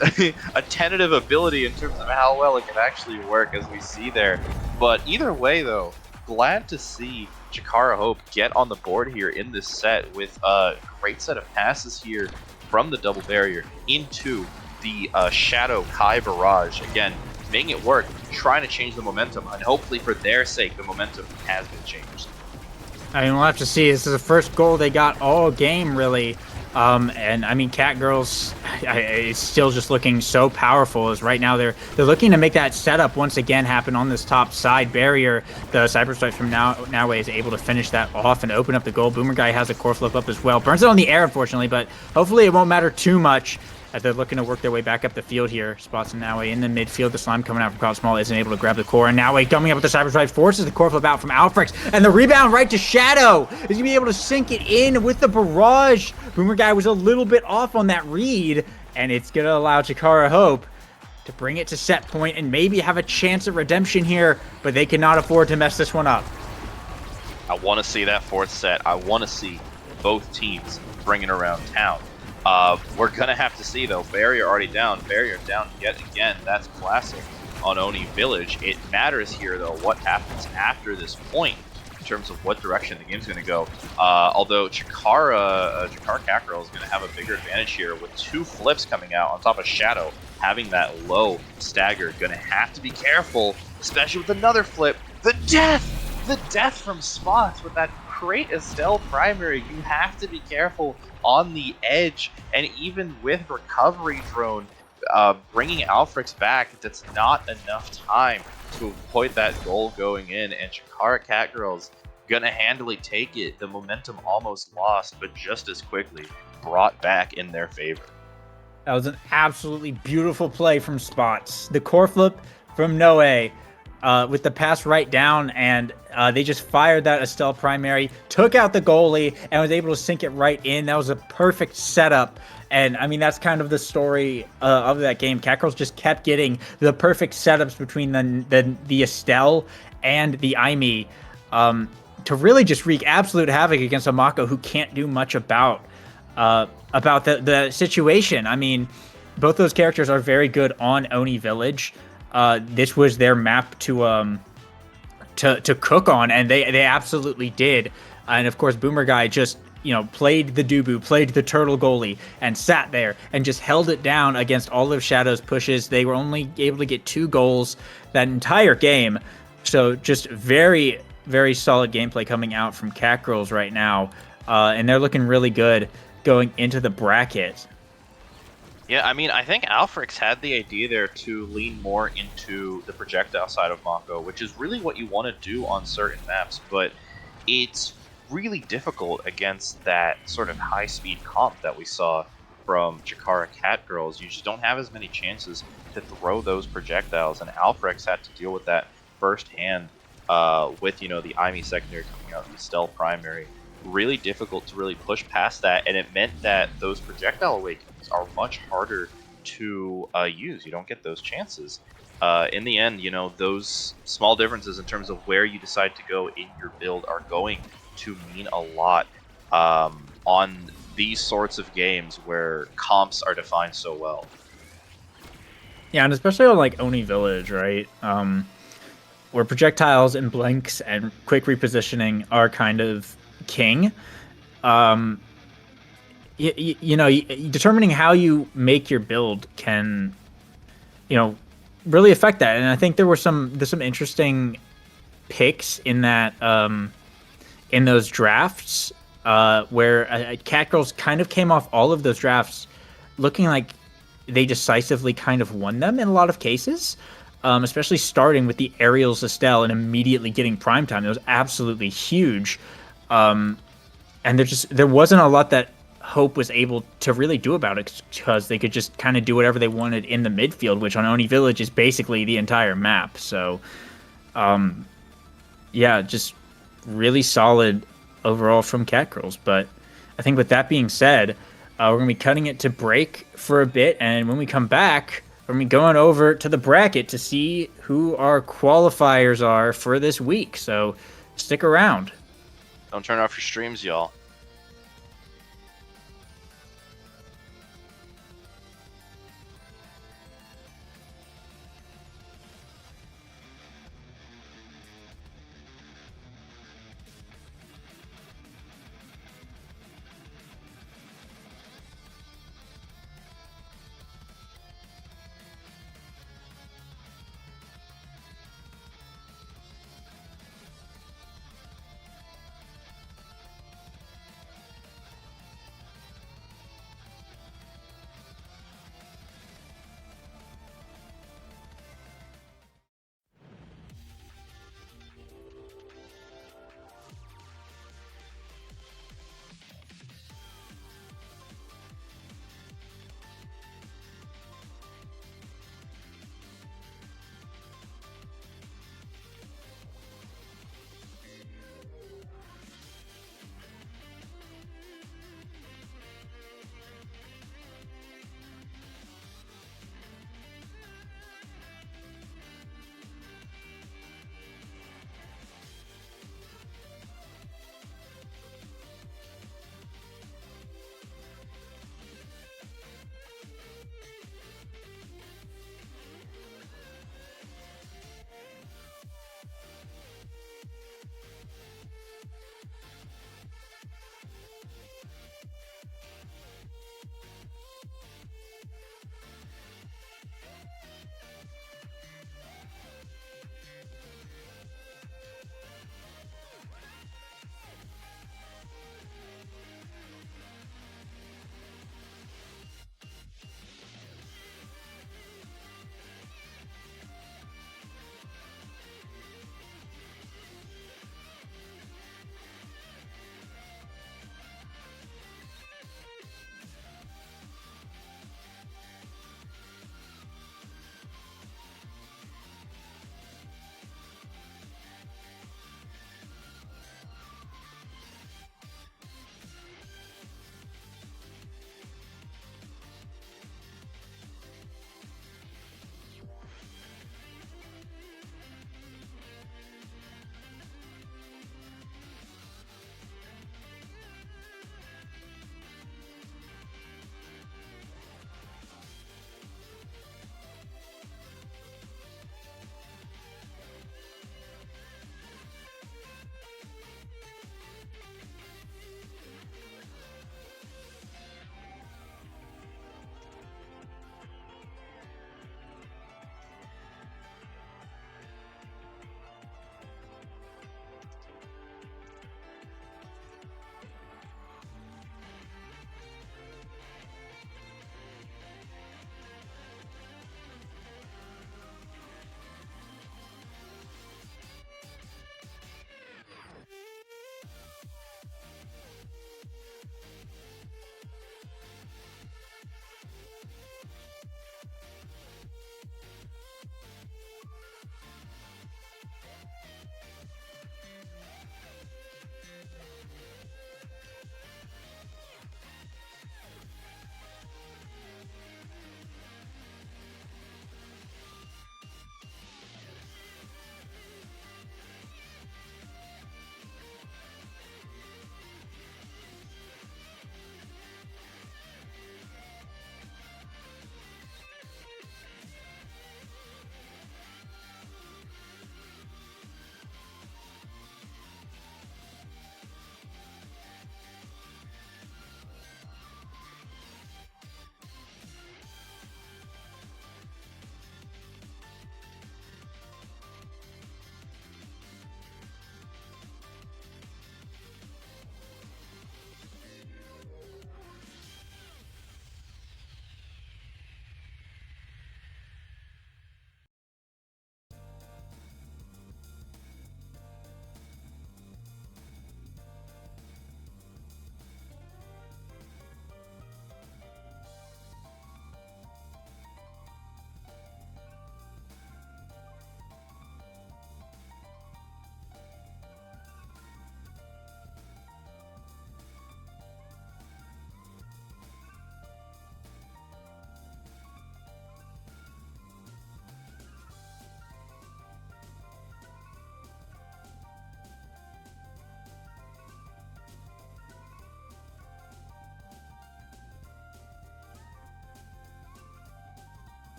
a tentative ability in terms of how well it can actually work, as we see there. But either way, though, glad to see Chikara Hope get on the board here in this set with a great set of passes here from the double barrier into the Shadow Kai barrage. Again, making it work, trying to change the momentum, and hopefully for their sake, the momentum has been changed. I mean, we'll have to see. This is the first goal they got all game, really. And I mean, Catgirls, it's still just looking so powerful. As right now they're looking to make that setup once again happen on this top side barrier. The Cyber Strike from Noway is able to finish that off and open up the goal. Boomer Guy has a core flip up as well. Burns it on the air, unfortunately, but hopefully it won't matter too much as they're looking to work their way back up the field here. Spots and Noway in the midfield. The slime coming out from Cloud Small isn't able to grab the core, and Noway coming up with the Cyber Strike forces the core flip out from Alfrex, and the rebound right to Shadow. Is going to be able to sink it in with the barrage. Boomer Guy was a little bit off on that read, and it's going to allow Chikara Hope to bring it to set point and maybe have a chance at redemption here, but they cannot afford to mess this one up. I want to see that fourth set. I want to see both teams bring it around town. We're going to have to see, though. Barrier already down. Barrier down yet again. That's classic on Oni Village. It matters here, though, what happens after this point in terms of what direction the game's going to go. Although Chikara Catgirl is going to have a bigger advantage here with two flips coming out on top of Shadow, having that low stagger. Going to have to be careful, especially with another flip. The death from Spots with that great Estelle primary. You have to be careful on the edge, and even with recovery drone bringing Alfrex back, that's not enough time to avoid that goal going in, and Chikara Catgirls gonna handily take it. The momentum almost lost, but just as quickly brought back in their favor. That was an absolutely beautiful play from Spots. The core flip from Noe with the pass right down, and they just fired that Estelle primary, took out the goalie, and was able to sink it right in. That was a perfect setup. And I mean, that's kind of the story of that game. Catgirls just kept getting the perfect setups between the Estelle and the IME to really just wreak absolute havoc against a Mako who can't do much about the situation. I mean, both those characters are very good on Oni Village. This was their map to cook on, and they absolutely did. And of course, Boomer Guy just, you know, played the Dubu, played the turtle goalie, and sat there and just held it down against all of Shadow's pushes. They were only able to get 2 goals that entire game. So just very, very solid gameplay coming out from Catgirls right now. And they're looking really good going into the bracket. Yeah, I mean, I think Alfrex had the idea there to lean more into the projectile side of Mako, which is really what you want to do on certain maps, but it's really difficult against that sort of high-speed comp that we saw from Chikara Catgirls. You just don't have as many chances to throw those projectiles, and Alfrex had to deal with that firsthand with, you know, the IME secondary coming out, the Stealth primary. Really difficult to really push past that, and it meant that those projectile awakenings are much harder to use. You don't get those chances. In the end, you know, those small differences in terms of where you decide to go in your build are going to mean a lot on these sorts of games where comps are defined so well. Yeah, and especially on like Oni Village, right? Where projectiles and blinks and quick repositioning are kind of king. Um, you know, determining how you make your build can, you know, really affect that. And I think there's some interesting picks in that in those drafts where Catgirls kind of came off all of those drafts looking like they decisively kind of won them in a lot of cases. Especially starting with the Ariel's Estelle and immediately getting prime time. It was absolutely huge. And there wasn't a lot that Hope was able to really do about it because they could just kind of do whatever they wanted in the midfield, which on Oni Village is basically the entire map. So, yeah, just really solid overall from Catgirls. But I think with that being said, we're gonna be cutting it to break for a bit, and when we come back, we're gonna be going over to the bracket to see who our qualifiers are for this week. So stick around. Don't turn off your streams, y'all.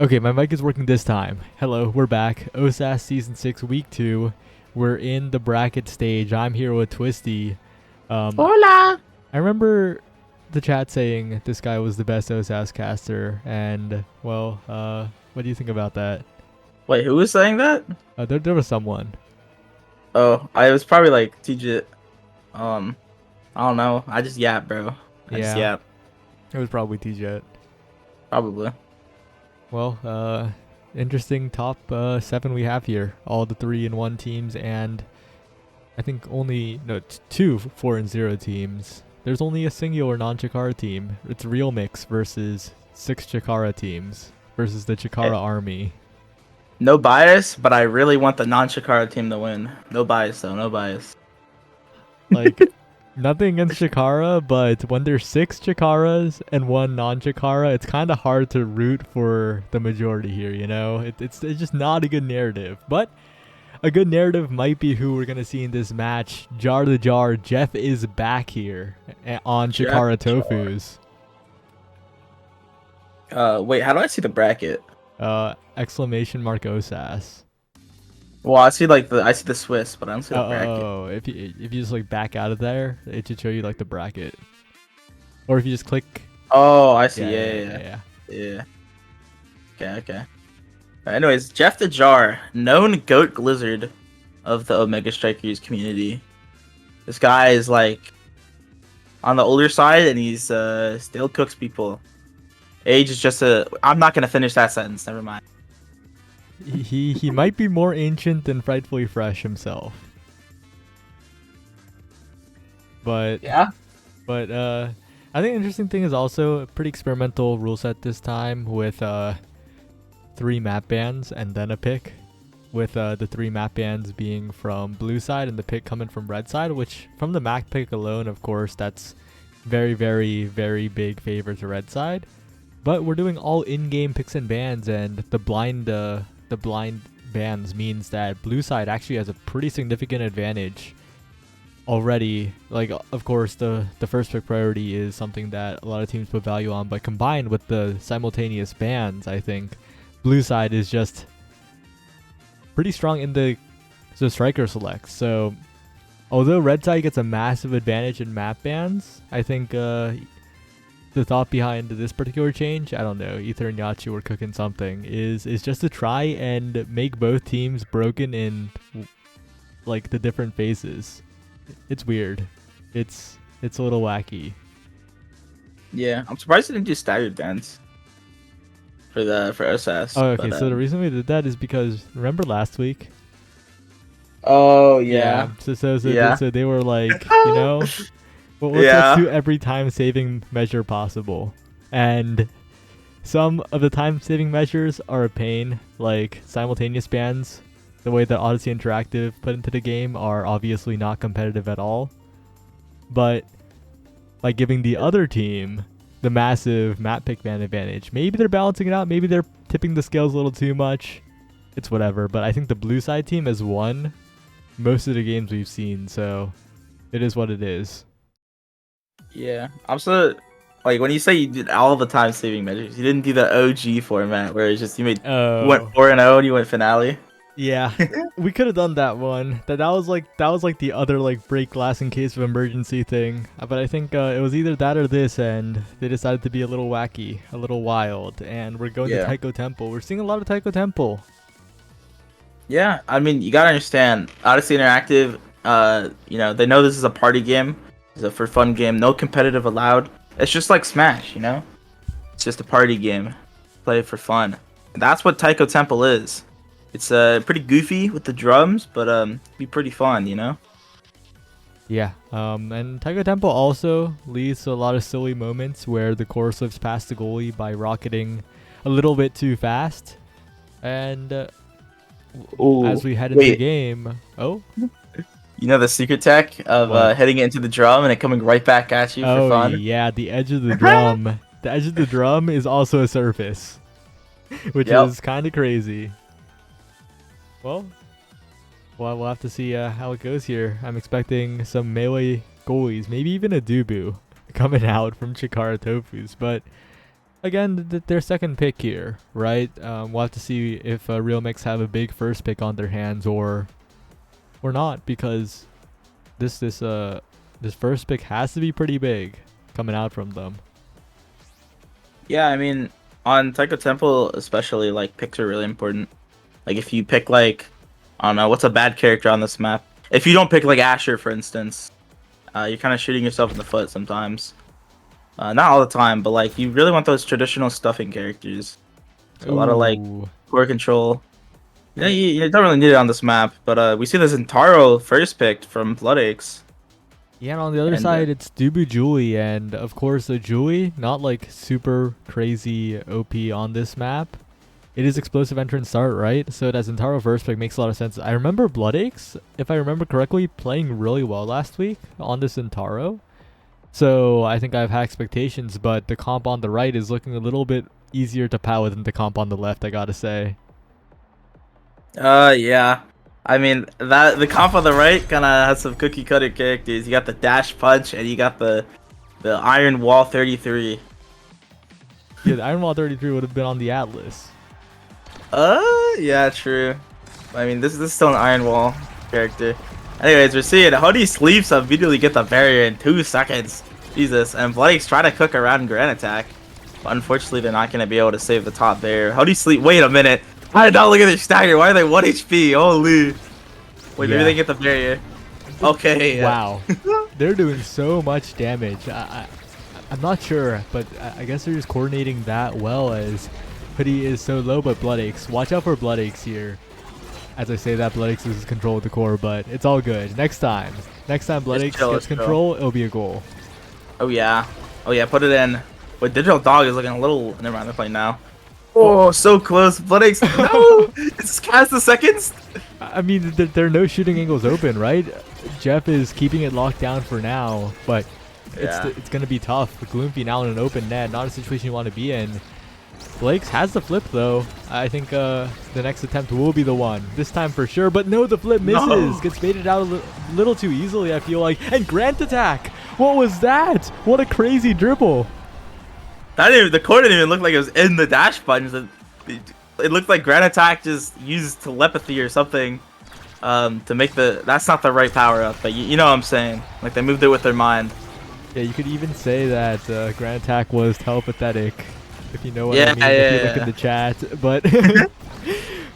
Okay, my mic is working this time. Hello, we're back. OSAS Season 6, Week 2. We're in the bracket stage. I'm here with Twisty. Hola. I remember the chat saying this guy was the best OSAS caster, and, well, what do you think about that? Wait, who was saying that? There was someone. Oh, I was probably like TJ. I don't know. I just yap, bro. I just Yeah, yap. it was probably TJ. Probably. Well, interesting top 7 we have here. All the 3-1 teams, and I think only two 4-0 teams. There's only a singular non-Chikara team. It's Real Mix versus 6 Chikara teams versus the Chikara army. No bias, but I really want the non-Chikara team to win. No bias though. No bias. Like, nothing against Chikara, but when there's 6 Chikaras and 1 non-Chikara, it's kind of hard to root for the majority here, you know? It's just not a good narrative. But a good narrative might be who we're going to see in this match. Jar to Jar, Jeff is back here on Chikara Tofus. Wait, how do I see the bracket? Exclamation mark OSAS. Well, I see the Swiss, but I don't see the bracket. Oh, if you just like back out of there, it should show you like the bracket. Or if you just click. Oh, I see. Yeah. Okay. Anyways, Jeff the Jar, known goat glizzard of the Omega Strikers community. This guy is like on the older side, and he's still cooks people. Age is just a. I'm not gonna finish that sentence. Never mind. He might be more ancient than Frightfully Fresh himself. But yeah. But I think the interesting thing is also a pretty experimental rule set this time with 3 map bans and then a pick. With the 3 map bans being from blue side and the pick coming from red side, which from the map pick alone, of course, that's very, very, very big favor to red side. But we're doing all in-game picks and bans, and the blind bans means that blue side actually has a pretty significant advantage already. Like, of course, the first pick priority is something that a lot of teams put value on, but combined with the simultaneous bans, I think blue side is just pretty strong in the striker select. So although red side gets a massive advantage in map bans, I think the thought behind this particular change, I don't know, Ether and Yachi were cooking something, is just to try and make both teams broken in like the different phases. It's weird. It's a little wacky. Yeah, I'm surprised they didn't do staggered bans for OSAS. Oh, okay. So the reason we did that is because remember last week? Oh yeah. So they were like, you know, well, let's do every time saving measure possible, and some of the time saving measures are a pain. Like simultaneous bans, the way that Odyssey Interactive put into the game are obviously not competitive at all. But by giving the other team the massive map pick ban advantage, maybe they're balancing it out. Maybe they're tipping the scales a little too much. It's whatever. But I think the blue side team has won most of the games we've seen, so it is what it is. Yeah, I'm so like when you say you did all the time saving measures, you didn't do the OG format where it's just you went 4-0 and you went finale. Yeah, we could have done that one. That was like the other like break glass in case of emergency thing. But I think it was either that or this, and they decided to be a little wacky, a little wild, and we're going to Taiko Temple. We're seeing a lot of Taiko Temple. Yeah, I mean you gotta understand Odyssey Interactive. You know they know this is a party game. It's a for fun game, no competitive allowed. It's just like Smash, you know? It's just a party game. Play it for fun. And that's what Taiko Temple is. It's pretty goofy with the drums, but be pretty fun, you know? Yeah, and Taiko Temple also leads to a lot of silly moments where the core slips past the goalie by rocketing a little bit too fast. And as we head into the game... Oh? You know the secret tech of heading into the drum and it coming right back at you for fun? Oh, yeah, the edge of the drum. The edge of the drum is also a surface, which is kind of crazy. Well, we'll have to see how it goes here. I'm expecting some melee goalies, maybe even a Dubu coming out from Chikara Tofus. But again, their second pick here, right? We'll have to see if Real Mix have a big first pick on their hands or not, because this first pick has to be pretty big coming out from them. Yeah, I mean, on Taiko Temple especially, like, picks are really important. Like, if you pick, like, I don't know, what's a bad character on this map? If you don't pick, like, Asher, for instance, you're kind of shooting yourself in the foot sometimes. Not all the time, but, like, you really want those traditional stuffing characters. So a lot of, like, Ooh. core control. Yeah, you don't really need it on this map, but we see this Intaro first picked from Blood Aches. Yeah, and on the other And, side, it's Dubu Julie, and of course, a Julie, not like super crazy OP on this map. It is explosive entrance start, right? So it has Intaro first pick, makes a lot of sense. I remember Blood Aches, if I remember correctly, playing really well last week on this Intaro. So I think I've had expectations, but the comp on the right is looking a little bit easier to power than the comp on the left, I gotta say. Yeah. I mean, the comp on the right kind of has some cookie cutter characters. You got the dash punch, and you got the Iron Wall 33. Yeah, the Iron Wall 33 would have been on the Atlas. Yeah, true. I mean, this is still an Iron Wall character. Anyways, we're seeing Hoodie sleeps immediately get the barrier in 2 seconds. Jesus, and Blake's trying to cook around Grand Attack. But unfortunately, they're not going to be able to save the top barrier. Hoodie sleep. Wait a minute. I did not look at their stagger. Why are they 1 HP? Holy. Wait, maybe Yeah. they get the barrier. Okay. Yeah. Wow. They're doing so much damage. I'm not sure, but I guess they're just coordinating that well as Hoodie is so low, but Blood Aches. Watch out for Blood Aches here. As I say that, Blood Aches loses control of the core, but it's all good. Next time Blood Just Aches chill, gets let's go. control, it'll be a goal. Oh, yeah. Oh, yeah. Put it in. Wait, Digital Dog is looking a little... Never mind. They're playing now. Oh, so close. Blood Aches. No! It's cast the seconds. I mean, there are no shooting angles open, right? Jeff is keeping it locked down for now, but Yeah. it's going to be tough. Gloomfy now in an open net, not a situation you want to be in. Blake's has the flip, though. I think the next attempt will be the one. This time for sure, but no, the flip misses. No. Gets baited out a little too easily, I feel like. And Grant Attack! What was that? What a crazy dribble. The core didn't even look like it was in the dash buttons. It looked like Grand Attack just used telepathy or something to make the... That's not the right power up, but you know what I'm saying. Like, they moved it with their mind. Yeah, you could even say that Grand Attack was telepathetic, if you know what Yeah, I mean, if you look yeah. in the chat. But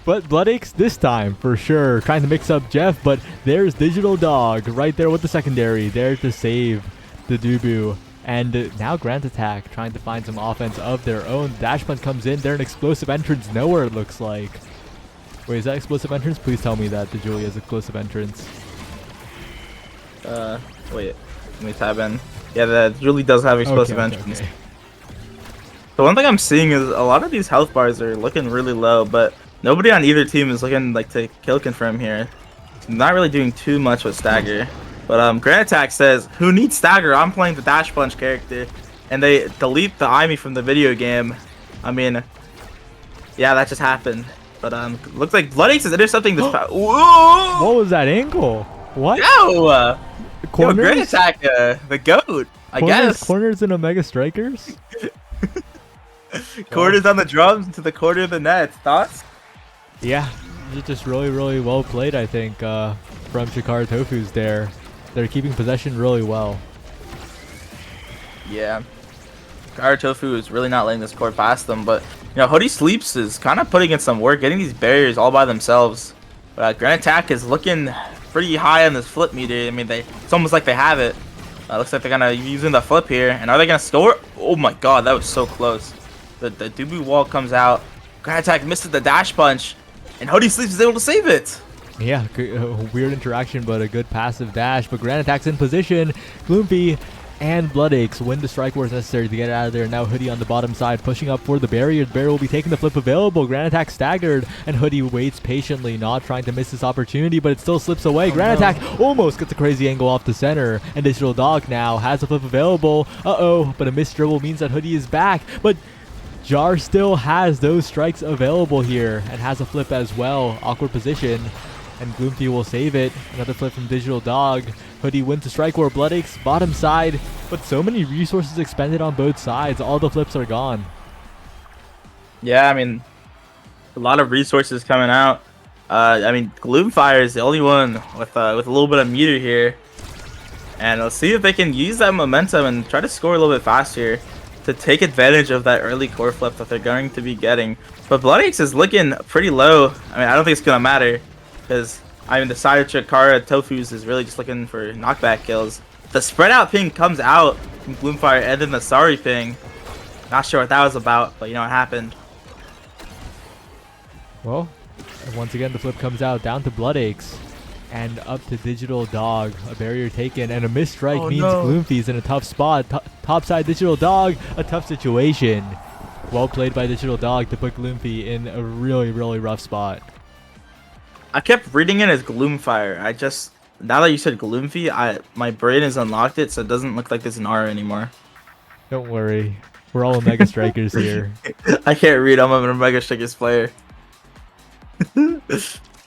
but Blood Aches this time, for sure. Trying to mix up Jeff, but there's Digital Dog right there with the secondary, there to save the Dubu. And now Grand Attack trying to find some offense of their own. Dash Punch comes in. They're an explosive entrance nowhere, it looks like. Wait, is that explosive entrance? Please tell me that the Julia's explosive entrance. Wait. Let me tab in. Yeah, that really does have explosive entrance. Okay. The one thing I'm seeing is a lot of these health bars are looking really low, but nobody on either team is looking like to kill confirm here. Not really doing too much with Stagger. But Grand Attack says, who needs Stagger? I'm playing the Dash Punch character. And they delete the Imi from the video game. I mean, yeah, that just happened. But looks like Blood Aches is intercepting this. Whoa! What was that angle? What? Yo! Corners? Grand Attack, the GOAT, I guess. Corners in Omega Strikers? Quarters on the drums into the corner of the net. Thoughts? Yeah, just really, really well played, I think, from Shikara Tofu's there. They're keeping possession really well. Yeah. Gara Tofu is really not letting this core past them, but you know, Hoodie Sleeps is kind of putting in some work, getting these barriers all by themselves. But Grand Attack is looking pretty high on this flip meter. I mean, it's almost like they have it. Looks like they're gonna using the flip here, and are they gonna score? Oh my God, that was so close. The Dubu wall comes out. Grand Attack misses the dash punch, and Hoodie Sleeps is able to save it. Yeah, weird interaction, but a good passive dash. But Grand Attack's in position. Gloomfy and Blood Aches win the strike where it's necessary to get out of there. Now Hoodie on the bottom side, pushing up for the barrier. The barrier will be taking the flip available. Grand Attack staggered, and Hoodie waits patiently, not trying to miss this opportunity, but it still slips away. Grand Attack almost gets a crazy angle off the center, and Digital Dog now has the flip available. Uh-oh, but a missed dribble means that Hoodie is back. But Jar still has those strikes available here, and has a flip as well. Awkward position. And Gloomfy will save it. Another flip from Digital Dog. Hoodie wins the strike war. Blood Aches bottom side, but so many resources expended on both sides. All the flips are gone. Yeah, I mean, a lot of resources coming out. I mean, Gloomfire is the only one with a little bit of meter here. And let's see if they can use that momentum and try to score a little bit faster to take advantage of that early core flip that they're going to be getting. But Bloodix is looking pretty low. I mean, I don't think it's going to matter because, I mean, the side of Chikara Tofu's is really just looking for knockback kills. The spread out ping comes out from Gloomfire and then the sorry ping. Not sure what that was about, but you know what happened. Well, once again, the flip comes out down to Bloodix. And up to Digital Dog. A barrier taken, and a missed strike means Gloomfy's in a tough spot. Topside Digital Dog, a tough situation. Well played by Digital Dog to put Gloomfy in a really, really rough spot. I kept reading it as Gloomfire. I just, now that you said Gloomfy, my brain has unlocked it, so it doesn't look like there's an R anymore. Don't worry. We're all Omega Strikers here. I can't read. I'm an Omega Strikers player.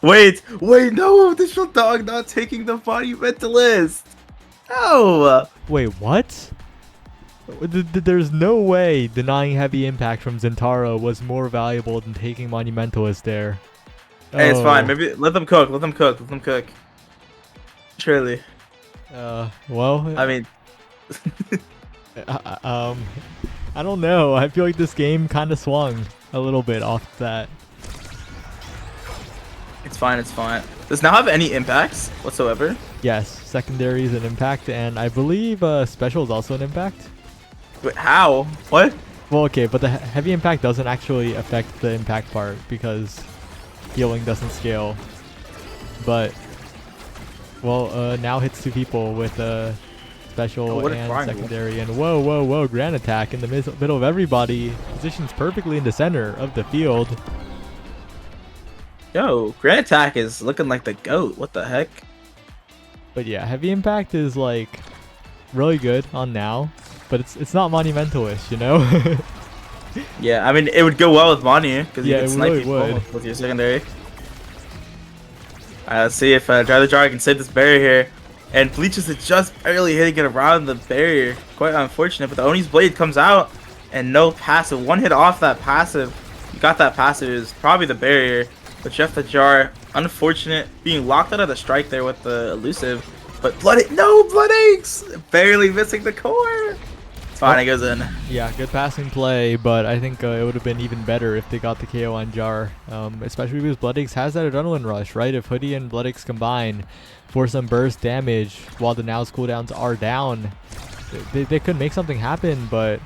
Wait, no, Digital Dog not taking the Monumentalist. No. Wait, what? There's no way denying heavy impact from Zentaro was more valuable than taking Monumentalist there. Hey, it's fine. Maybe let them cook. Let them cook. Surely. Well. I mean. I don't know. I feel like this game kind of swung a little bit off that. It's fine. Does now have any impacts whatsoever? Yes, secondary is an impact, and I believe special is also an impact. Wait, how? What? Well, okay, but the heavy impact doesn't actually affect the impact part because healing doesn't scale. But, well, now hits 2 people with special and secondary, and whoa, grand attack in the middle of everybody. Positions perfectly in the center of the field. Yo, Grand Attack is looking like the GOAT. What the heck? But yeah, heavy impact is like really good on now, but it's not monumentalist, you know? Yeah, I mean it would go well with Manu because you Yeah, can it snipe really people would. with your secondary. Let's see if Jar can save this barrier here. And Bleaches is just barely hitting it around the barrier. Quite unfortunate, but the Oni's Blade comes out and no passive. One hit off that passive. You got that passive is probably the barrier. But Jeff the Jar, unfortunate, being locked out of the strike there with the elusive. But Blood Eggs! Barely missing the core! It's fine, it goes in. Yeah, good passing play, but I think it would have been even better if they got the KO on Jar. Especially because Bloodix has that adrenaline rush, right? If Hoodie and Bloodix combine for some burst damage while the now's cooldowns are down, they could make something happen, but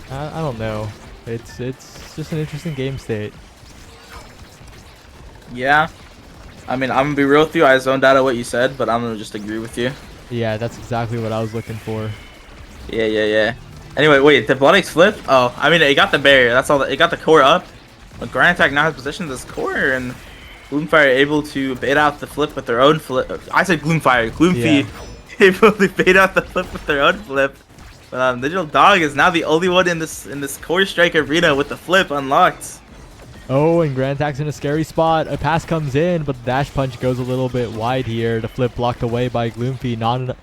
I don't know. It's just an interesting game state. Yeah. I mean, I'm gonna be real with you. I zoned out of what you said, but I'm gonna just agree with you. Yeah, that's exactly what I was looking for. Yeah. Anyway, wait, did Bloodix flip? Oh, I mean, it got the barrier. That's all. It got the core up. But Grand Attack now has positioned this core, and Gloomfire able to bait out the flip with their own flip. I said Gloomfire. Gloomfy able to bait out the flip with their own flip. But Digital Dog is now the only one in this core strike arena with the flip unlocked. Oh, and Grand Attack's in a scary spot. A pass comes in, but the dash punch goes a little bit wide here. The flip blocked away by Gloomfy. Not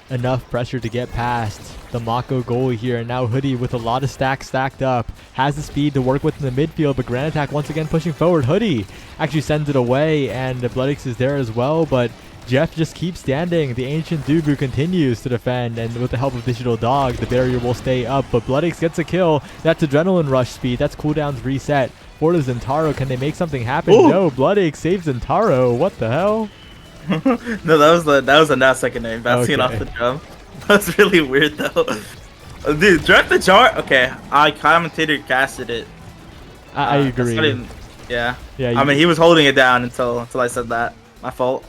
enough pressure to get past the Mako goalie here. And now Hoodie with a lot of stacks stacked up. Has the speed to work with in the midfield, but Grand Attack once again pushing forward. Hoodie actually sends it away, and Bloodix is there as well, but Jeff just keeps standing. The Ancient Dubu continues to defend, and with the help of Digital Dog, the barrier will stay up, but Bloodix gets a kill. That's adrenaline rush speed. That's cooldowns reset. For the Zentaro, can they make something happen? Ooh. No, Bloodix saves Zentaro. What the hell? No, that was a now secondary bouncing off the drum. That's really weird though. Dude, Direct the Jar. Okay, I commentator casted it. I agree. Yeah. Yeah. I mean, he was holding it down until I said that. My fault.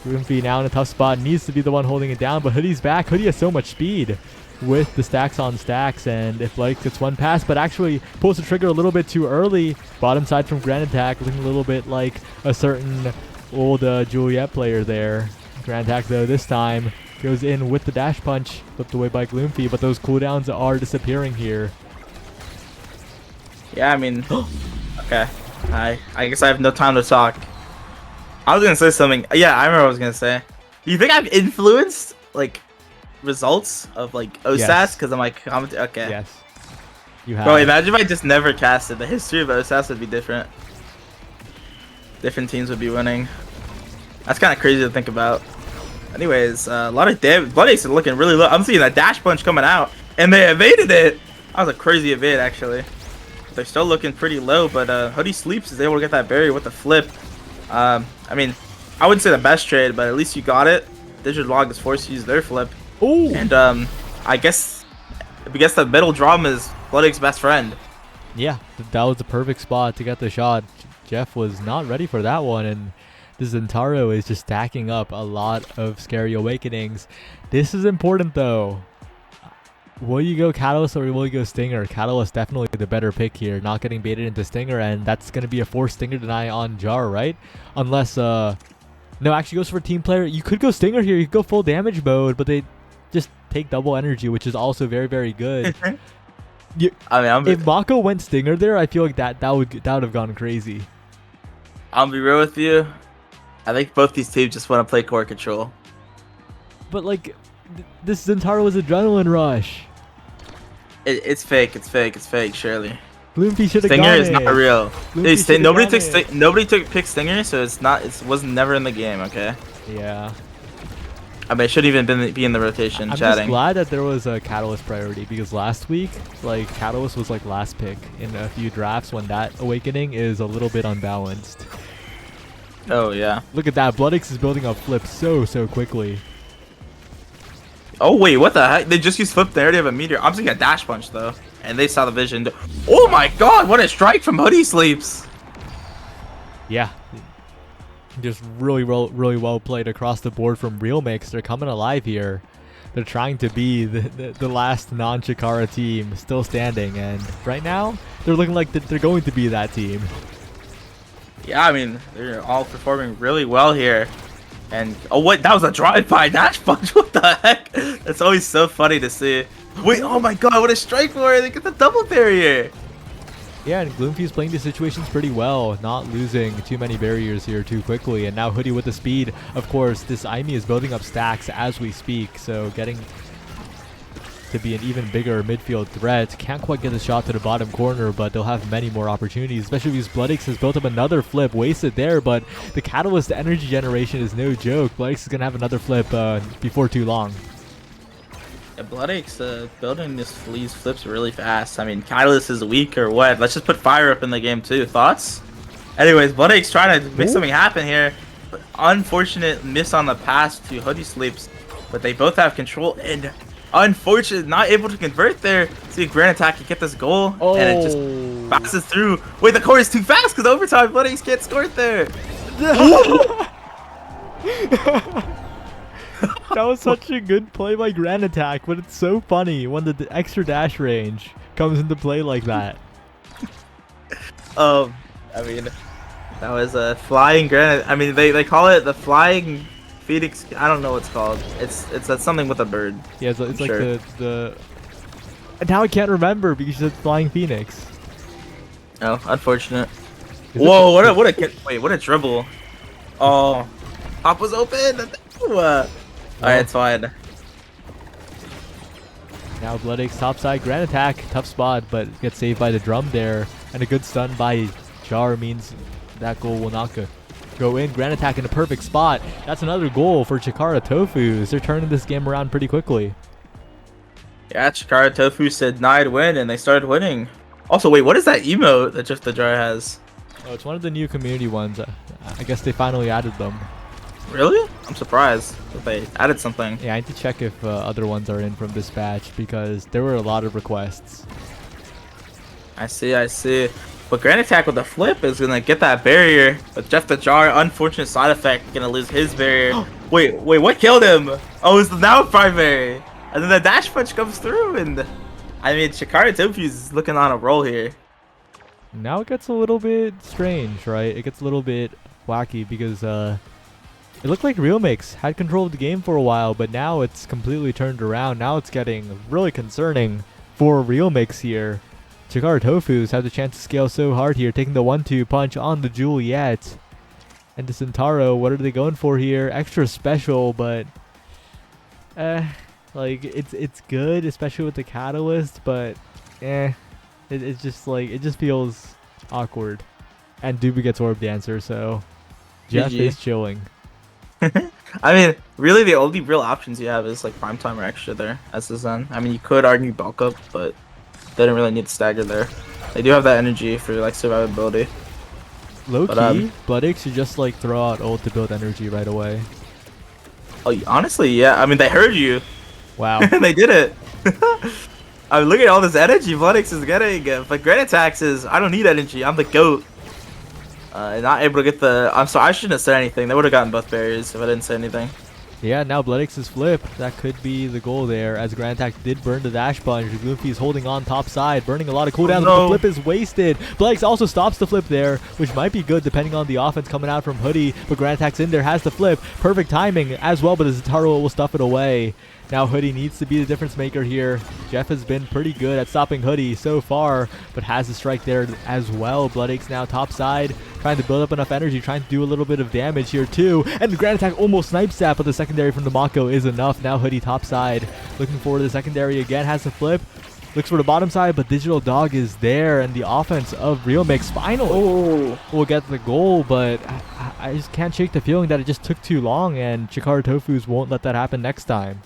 Gloomfy now in a tough spot, needs to be the one holding it down, but Hoodie's back. Hoodie has so much speed with the stacks on stacks, and if Bloodix gets one pass, but actually pulls the trigger a little bit too early. Bottom side from Grand Attack, looking a little bit like a certain old Juliet player there. Grand Attack though this time goes in with the dash punch, flipped away by Gloomfy, but those cooldowns are disappearing here. Yeah, I mean, okay. I guess I have no time to talk. I was gonna say something. Yeah, I remember what I was gonna say. Do you think I've influenced like results of like OSAS because I'm like okay. Yes. You have. Bro, imagine if I just never casted. The history of OSAS would be different. Different teams would be winning. That's kind of crazy to think about. Anyways, a lot of damage. Blood Ace is looking really low. I'm seeing a dash punch coming out, and they evaded it. That was a crazy evade, actually. They're still looking pretty low, but Hoodie Sleeps is able to get that barrier with the flip. I mean, I wouldn't say the best trade, but at least you got it. Digital is forced to use their flip. Ooh. And I guess the middle drum is Blood Ace's best friend. Yeah, that was the perfect spot to get the shot. Jeff was not ready for that one, and this Zentaro is just stacking up a lot of Scary Awakenings. This is important, though. Will you go Catalyst or will you go Stinger? Catalyst definitely the better pick here, not getting baited into Stinger, and that's going to be a forced Stinger deny on Jar, right? Unless, no, actually goes for team player. You could go Stinger here, you could go full damage mode, but they just take double energy, which is also very, very good. I mean, if Mako went Stinger there, I feel like that would have gone crazy. I'll be real with you. I think both these teams just want to play core control. But like, this Zentaro was adrenaline rush. It's fake. It's fake. It's fake. Surely. Gloomfy should have Stinger gone is not real. Gloomfy Nobody took pick Stinger, so it's not. It was never in the game. Okay. Yeah. I mean, it shouldn't even be in the rotation. I'm chatting. just glad that there was a Catalyst priority, because last week, like, Catalyst was like last pick in a few drafts when that Awakening is a little bit unbalanced. Oh yeah. Look at that. Bloodix is building up flip so quickly. Oh wait, what the heck? They just used flip. They already have a meteor. I'm seeing a dash punch though, and they saw the vision. Oh my god! What a strike from Hoodie Sleeps. Yeah. Just really well played across the board from Real Mix. They're coming alive here. They're trying to be the last non-Chikara team still standing, and right now they're looking like they're going to be that team. Yeah, I mean, they're all performing really well here. And oh wait, that was a drive-by dash punch. What the heck? That's always so funny to see. Wait, oh my god, what a strike for it! They get the double barrier. Yeah, and Gloomfy's playing these situations pretty well, not losing too many barriers here too quickly. And now Hoodie with the speed. Of course, this Aimi is building up stacks as we speak, so getting to be an even bigger midfield threat. Can't quite get a shot to the bottom corner, but they'll have many more opportunities, especially because Bloodix has built up another flip, wasted there, but the Catalyst energy generation is no joke. Bloodix is going to have another flip before too long. Yeah, Bloodix building these flips really fast. I mean, Catalyst is weak or what? Let's just put Fire up in the game too. Thoughts? Anyways, Bloodix trying to make something happen here. But unfortunate miss on the pass to Hoodie Sleeps, but they both have control, and unfortunate not able to convert there. See, Grand Attack can get this goal, and it just passes through. Wait, the core is too fast because overtime Bloodix can't score it there. That was such a good play by Grand Attack, but it's so funny when the extra dash range comes into play like that. I mean, that was a flying Grand. I mean, they call it the flying Phoenix. I don't know what it's called. It's something with a bird. Yeah, it's like sure. the. Now I can't remember because it's Flying Phoenix. Oh, unfortunate. Whoa! What a dribble! Oh, Pop was open. Alright, it's fine. Now Bloodix topside Grand Attack, tough spot, but gets saved by the drum there, and a good stun by Jar means that goal will not go in. Grand Attack in a perfect spot. That's another goal for Chikara Tofus. They're turning this game around pretty quickly. Yeah, Chikara Tofu said denied win, and they started winning. Also, wait, what is that emote that Just the Jar has? Oh, it's one of the new community ones. I guess they finally added them. Really? I'm surprised that they added something. Yeah, I need to check if other ones are in from this batch because there were a lot of requests. I see. But Grand Attack with the flip is gonna get that barrier. But Jeff the Jar, unfortunate side effect, gonna lose his barrier. wait, what killed him? Oh, it's the now primary. And then the dash punch comes through, and I mean, Chikara Tofu is looking on a roll here. Now it gets a little bit strange, right? It gets a little bit wacky because it looked like Real Mix had control of the game for a while, but now it's completely turned around. Now it's getting really concerning for Real Mix here. Chikara Tofus had the chance to scale so hard here, taking the 1-2 punch on the Juliet. And the Centauro, what are they going for here? Extra special, but like it's good, especially with the Catalyst, but It's just like, it just feels awkward. And Doobie gets orb dancer, so Jeff GG. is chilling. I mean, really, the only real options you have is like prime time or extra there as the Zen. I mean, you could argue bulk up, but they don't really need to stagger there. They do have that energy for like survivability. Low But, key, Bloodix should just like throw out ult to build energy right away. Oh, honestly, yeah. I mean, they heard you. Wow. They did it. I mean, look at all this energy Bloodix is getting. But Great Attacks is, I don't need energy. I'm the GOAT. Not able to get the... I'm sorry, I shouldn't have said anything. They would have gotten both barriers if I didn't say anything. Yeah, now Bloodix's flip. That could be the goal there, as Grand Attack did burn the dash punch. Goofy's holding on top side, burning a lot of cooldowns, but the flip is wasted. Bloodix also stops the flip there, which might be good depending on the offense coming out from Hoodie, but Grand Attack's in there, has the flip. Perfect timing as well, but Zataro will stuff it away. Now Hoodie needs to be the difference maker here. Jeff has been pretty good at stopping Hoodie so far, but has the strike there as well. Bloodix now top side, trying to build up enough energy, trying to do a little bit of damage here too. And the Grand Attack almost snipes that, but the secondary from the Mako is enough. Now Hoodie top side, looking for the secondary again, has the flip. Looks for the bottom side, but Digital Dog is there, and the offense of Real Mix finally will get the goal, but I just can't shake the feeling that it just took too long, and Chikara Tofus won't let that happen next time.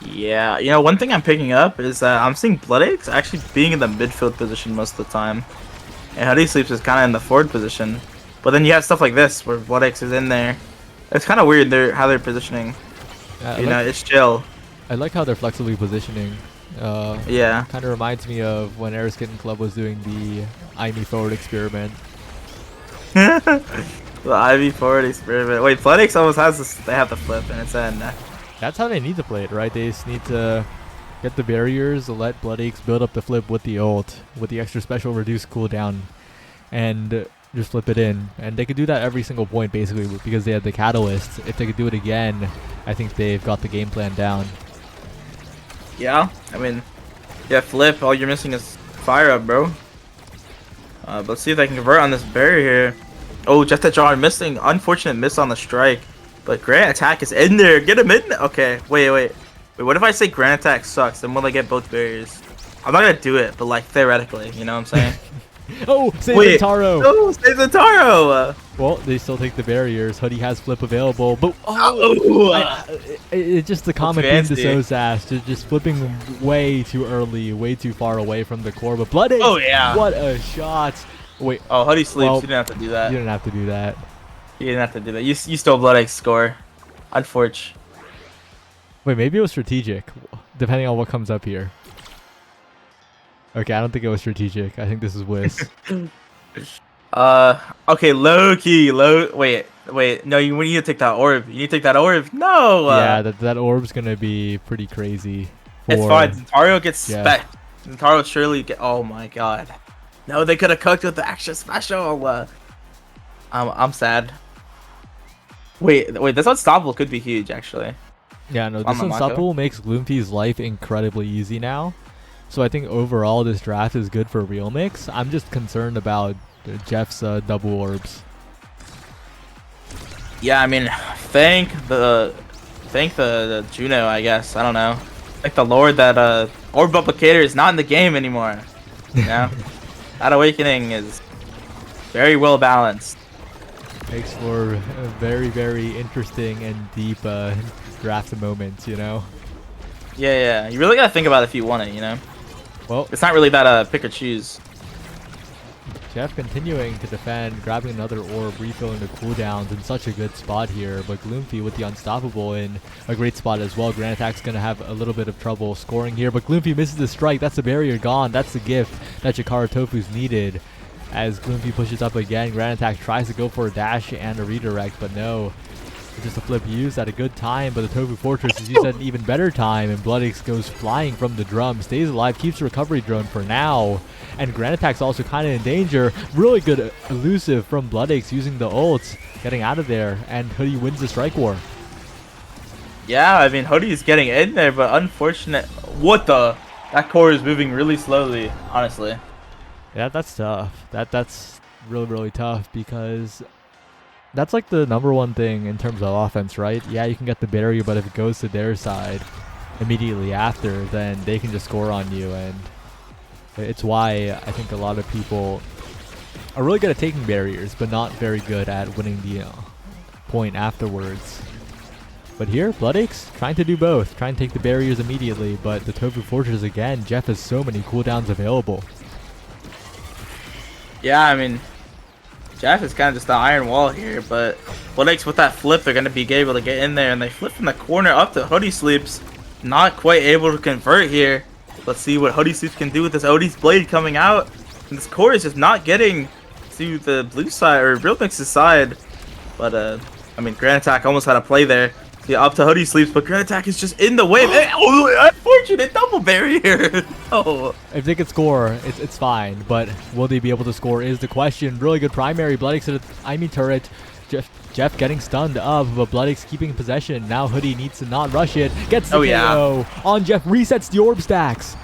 Yeah, you know, one thing I'm picking up is that I'm seeing Bloodix actually being in the midfield position most of the time. And Hoodie Sleeps is kind of in the forward position. But then you have stuff like this, where Bloodix is in there. It's kind of weird how they're positioning. You know, it's chill. I like how they're flexibly positioning. Yeah. Kind of reminds me of when Aris Kitten Club was doing the IME forward experiment. The Ivy forward experiment. Wait, Bloodix almost has this. They have the flip, and it's in. That's how they need to play it, right? They just need to get the barriers, let Bloodix build up the flip with the ult, with the extra special reduced cooldown, and just flip it in. And they could do that every single point, basically, because they had the catalyst. If they could do it again, I think they've got the game plan down. Yeah, I mean, yeah, flip. All you're missing is fire up, bro. But let's see if they can convert on this barrier here. Oh, just that Jar missing. Unfortunate miss on the strike. But Grand Attack is in there. Get him in. Okay, wait. What if I say Grand Attack sucks? Then will they get both barriers? I'm not gonna do it, but like theoretically, you know what I'm saying? Oh, save Taro. No, save the Taro. Well, they still take the barriers. Hoodie has flip available, but it's just the common theme to So's ass, just flipping way too early, way too far away from the core. But Bloodix, oh yeah, what a shot! Wait, oh Hoodie sleeps. Well, you didn't have to do that. You didn't have to do that. You didn't have to do that. You stole Bloodix score. Unfortunate. Wait, maybe it was strategic, depending on what comes up here. Okay, I don't think it was strategic. I think this is Wiz. Okay, low key, wait. No, you need to take that orb. You need to take that orb. No. Yeah, that orb's gonna be pretty crazy. It's fine. Zentaro gets spec. Zentaro surely get. Oh my god. No, they could have cooked with the extra special. I'm sad. Wait. This unstoppable could be huge, actually. Yeah, no, this unstoppable makes Gloomfie's life incredibly easy now. So I think overall this draft is good for Real Mix. I'm just concerned about Jeff's double orbs. Yeah, I mean, thank the Juno, I guess. I don't know. Thank the Lord that Orb Duplicator is not in the game anymore. You know? That awakening is very well balanced. Makes for a very, very interesting and deep draft moments, you know? Yeah. You really gotta think about it if you want it, you know? Well, it's not really that pick or choose. Jeff continuing to defend, grabbing another orb, refilling the cooldowns in such a good spot here, but Gloomfie with the unstoppable in a great spot as well. Grand Attack's going to have a little bit of trouble scoring here, but Gloomfie misses the strike. That's the barrier gone. That's the gift that Chikara Tofu's needed. As Gloomfie pushes up again, Grand Attack tries to go for a dash and a redirect, but no. It's just a flip used at a good time, but the Tofu Fortress is used at an even better time, and Bloodix goes flying from the drum, stays alive, keeps the recovery drone for now, and Grand Attack's also kind of in danger. Really good elusive from Bloodix using the ults, getting out of there, and Hoodie wins the strike war. Yeah, I mean, Hoodie's getting in there, but unfortunate. What the? That core is moving really slowly, honestly. Yeah, that's tough. That's really, really tough, because that's like the #1 thing in terms of offense, right? Yeah, you can get the barrier, but if it goes to their side immediately after, then they can just score on you, and It's why I think a lot of people are really good at taking barriers, but not very good at winning the point afterwards. But here, Bloodix trying to do both, trying to take the barriers immediately, but the Tofu Fortress again, Jeff has so many cooldowns available. Yeah, I mean, Jeff is kind of just the iron wall here, but Bloodix with that flip, they're going to be able to get in there, and they flip from the corner up to Hoodie Sleeps. Not quite able to convert here. Let's see what Hoodie Sleeps can do with this Odie's Blade coming out. And this core is just not getting to the blue side, or Real Mix's side. But, I mean, Grand Attack almost had a play there. Yeah, up to Hoodie Sleeps, but Grand Attack is just in the way. Oh, unfortunate double barrier. Oh. If they could score, it's fine, but will they be able to score is the question. Really good primary. Bloodix at the Imi turret. Jeff getting stunned up, but Bloodix keeping possession. Now Hoodie needs to not rush it. Gets the KO on Jeff. Resets the orb stacks.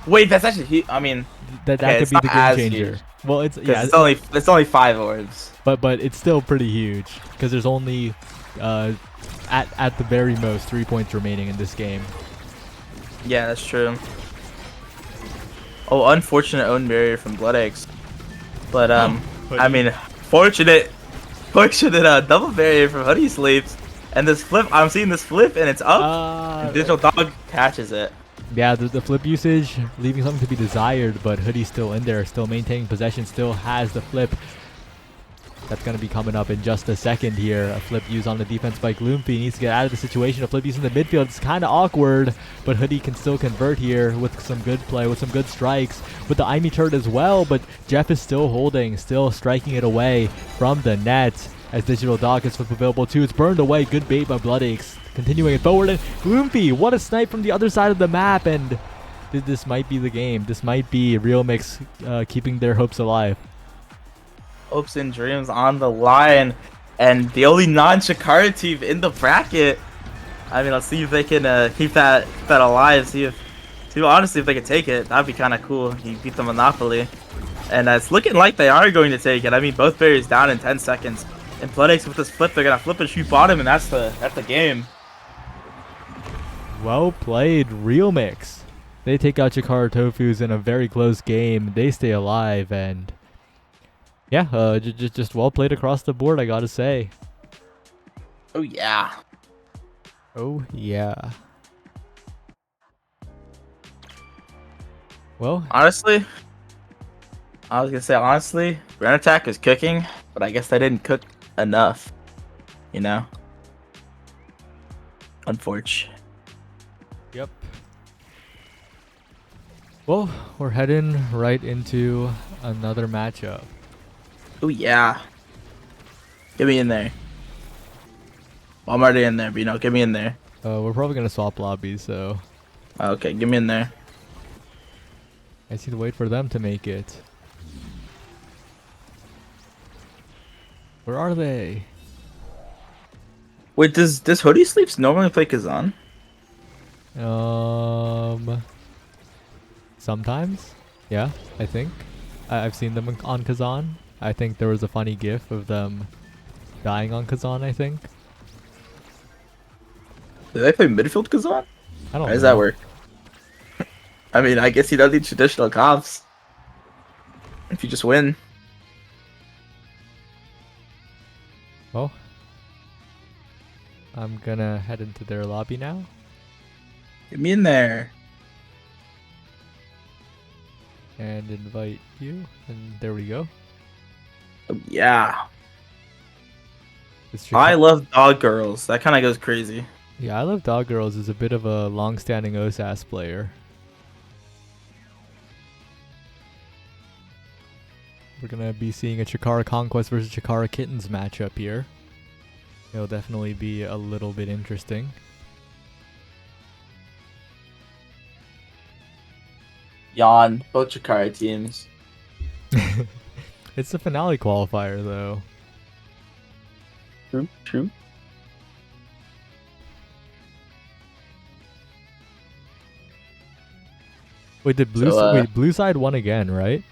Wait, that's actually, I mean, that could be the game changer. Huge. Well, it's only 5 orbs. But it's still pretty huge because there's only at the very most 3 points remaining in this game. Yeah, that's true. Oh, unfortunate own barrier from Bloodix. But I mean, fortunate double barrier from Hoodie Sleeps. And this flip, I'm seeing this flip and it's up. And Digital Dog catches it. Yeah, the flip usage leaving something to be desired, but Hoodie's still in there, still maintaining possession, still has the flip. That's going to be coming up in just a second here. A flip used on the defense by Gloomfy. Needs to get out of the situation. A flip used in the midfield. It's kind of awkward, but Hoodie can still convert here with some good play, with some good strikes. With the Imi turret as well, but Jeff is still holding, still striking it away from the net. As Digital Dog is flip available too. It's burned away. Good bait by Bloodix. Continuing it forward. And Gloomfy, what a snipe from the other side of the map. And this might be the game. This might be Real Mix keeping their hopes alive. Hopes and dreams on the line, and the only non-Chikara team in the bracket. I mean, let's see if they can keep that alive. See honestly if they can take it. That'd be kind of cool. You beat the Monopoly, and it's looking like they are going to take it. I mean, both barriers down in 10 seconds. And Bloodix with this flip, they're gonna flip and shoot bottom, and that's the game. Well played, Real Mix. They take out Chikara Tofus in a very close game. They stay alive, and yeah, just well played across the board, I gotta say. Oh yeah. Oh yeah. Well, honestly, I was gonna say honestly, Grand Attack is cooking, but I guess they didn't cook enough. You know. Unfortunate. Yep. Well, we're heading right into another matchup. Oh yeah. Get me in there. Well, I'm already in there, but you know, get me in there. We're probably gonna swap lobbies, so. Okay, get me in there. I need to wait for them to make it. Where are they? Wait, does Hoodie Sleeps normally play Kazan? Sometimes. Yeah, I think. I've seen them on Kazan. I think there was a funny gif of them dying on Kazan, I think. Do they play midfield Kazan? I don't know. How does that work? I mean, I guess he does need traditional comps. If you just win. Well, I'm gonna head into their lobby now. Get me in there. And invite you. And there we go. Oh, yeah. I love Dog Girls. That kind of goes crazy. Yeah, I Love Dog Girls is a bit of a long-standing OSAS player. We're gonna be seeing a Chikara Conquest versus Chikara Kittens matchup here. It'll definitely be a little bit interesting. Yawn. Both Chikara teams. It's the finale qualifier, though. True, true. Wait, did blue side won again, right?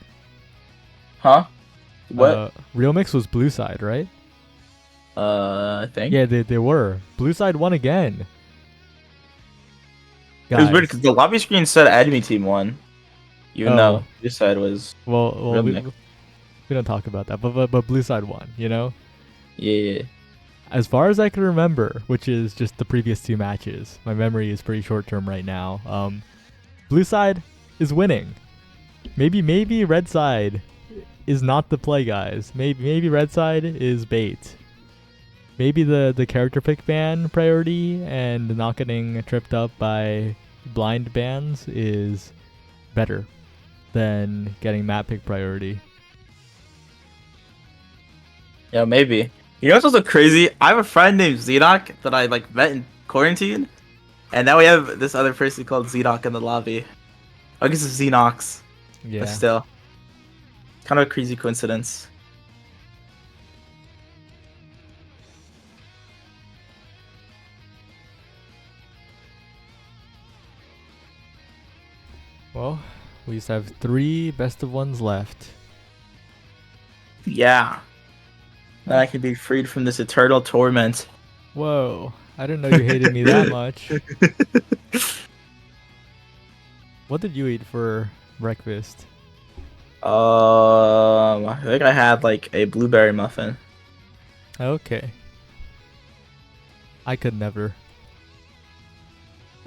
Huh? What? Real Mix was blue side, right? I think. Yeah, they were. Blue side won again. It was weird because the lobby screen said enemy team won. Even Oh. though this side was Well, real we mixed. we don't talk about that. But blue side won. You know, Yeah. as far as I can remember, which is just the previous 2 matches. My memory is pretty short term right now. Blue side is winning. Maybe red side is not the play, guys. Maybe red side is bait. Maybe the character pick ban priority and not getting tripped up by blind bans is better than getting map pick priority. Yeah, maybe. You know what's also crazy? I have a friend named Zenock that I like met in quarantine, and now we have this other person called Zenock in the lobby. I guess it's Xenox, Yeah. but still, kind of a crazy coincidence. Well, we just have 3 best of ones left. Yeah. Then I can be freed from this eternal torment. Whoa, I didn't know you hated me that much. What did you eat for breakfast? I think I had like a blueberry muffin. Okay. I could never.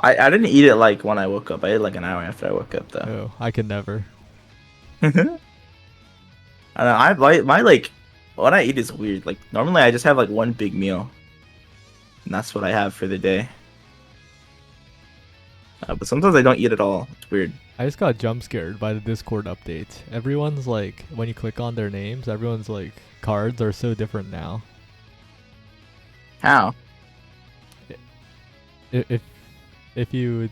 I didn't eat it like when I woke up. I ate it like an hour after I woke up though. Oh, I could never. I don't know, my like what I eat is weird. Like normally I just have like one big meal, and that's what I have for the day. But sometimes I don't eat at all. It's weird. I just got jump scared by the Discord update. Everyone's like, when you click on their names, everyone's like, cards are so different now. How? If you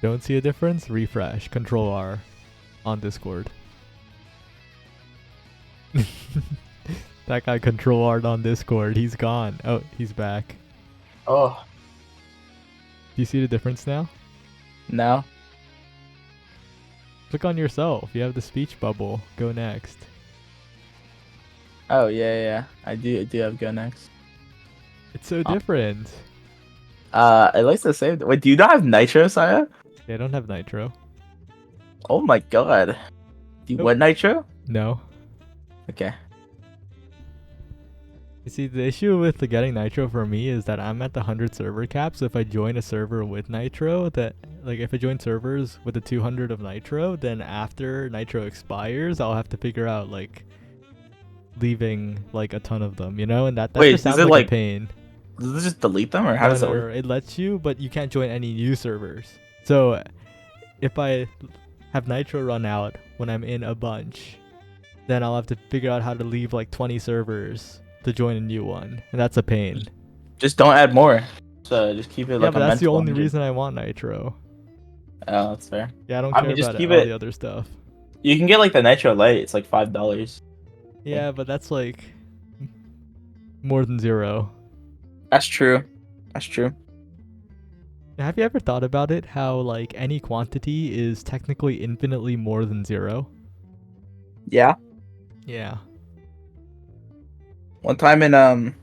don't see a difference, refresh Control R on Discord. That guy Control R on Discord. He's gone. Oh, he's back. Oh Do you see the difference now? no. Click on yourself. You have the speech bubble. Go next. Oh yeah. I do have go next. It's so different. It likes the same. Wait, do you not have nitro, Saya? Yeah, I don't have nitro. Oh my god. Do you Nope. want nitro? No. Okay. You see, the issue with the getting nitro for me is that I'm at the 100 server cap. So if I join a server with nitro, that like if I join servers with the 200 of nitro, then after nitro expires, I'll have to figure out like leaving like a ton of them, you know, and that Wait, just sounds does it, like a like, pain. Does it just delete them, or how No, does it no, work? no, it lets you, but you can't join any new servers. So if I have nitro run out when I'm in a bunch, then I'll have to figure out how to leave like 20 servers to join a new one, and that's a pain. Just don't add more. So just keep it Yeah, like but a that's the mental only 100. reason I want nitro. Oh, that's fair. Yeah, I don't I care mean, just about keep all it- the other stuff. You can get like the nitro light. It's like $5. Yeah, but that's like more than 0. That's true. That's true. Have you ever thought about it? How like any quantity is technically infinitely more than 0? Yeah. Yeah. One time in my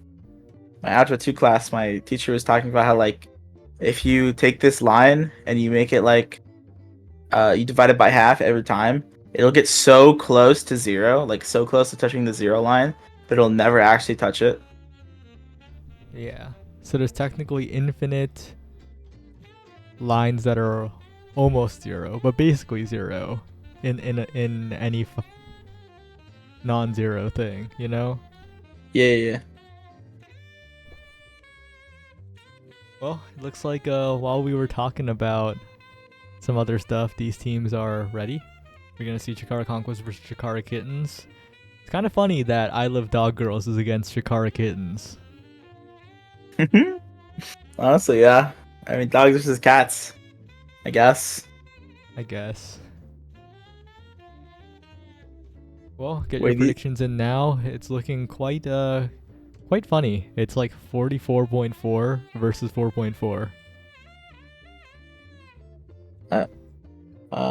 Algebra 2 class, my teacher was talking about how like if you take this line and you make it like you divide it by half every time, it'll get so close to 0, like so close to touching the 0 line, but it'll never actually touch it. Yeah. So there's technically infinite lines that are almost 0, but basically 0 in any non-zero thing, you know? Yeah. Well, it looks like while we were talking about some other stuff, these teams are ready. We're gonna see Chikara Conquest versus Chikara Kittens. It's kind of funny that I Love Dog Girls is against Chikara Kittens. Honestly, yeah. I mean, dogs versus cats, I guess. I guess. Well, get Wait, your predictions in now. It's looking quite funny. It's like 44.4 versus 4.4.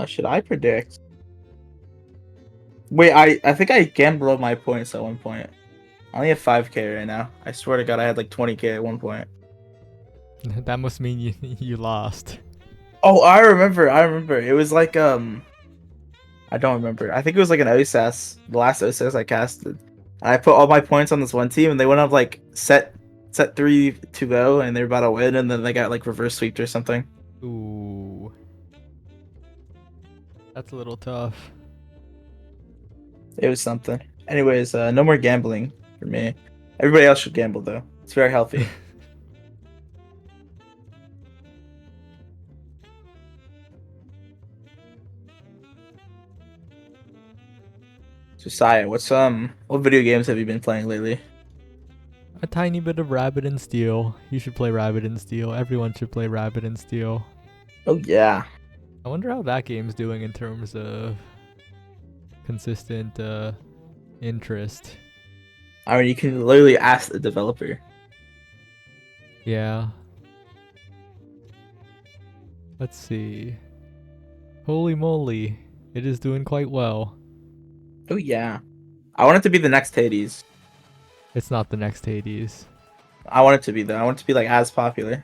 Should I predict? Wait, I think I gambled my points at one point. I only have 5k right now. I swear to God, I had like 20k at one point. That must mean you lost. Oh, I remember. It was like I don't remember. I think it was like an OSAS, the last OSAS I casted. And I put all my points on this one team, and they went up like set 3-0, and they were about to win, and then they got like reverse sweeped or something. Ooh. That's a little tough. It was something. Anyways, no more gambling for me. Everybody else should gamble though. It's very healthy. Josiah, what video games have you been playing lately? A tiny bit of Rabbit and Steel. You should play Rabbit and Steel. Everyone should play Rabbit and Steel. Oh yeah. I wonder how that game's doing in terms of consistent interest. I mean, you can literally ask the developer. Yeah. Let's see. Holy moly. It is doing quite well. Oh yeah. I want it to be the next Hades. It's not the next Hades. I want it to be though. I want it to be like as popular.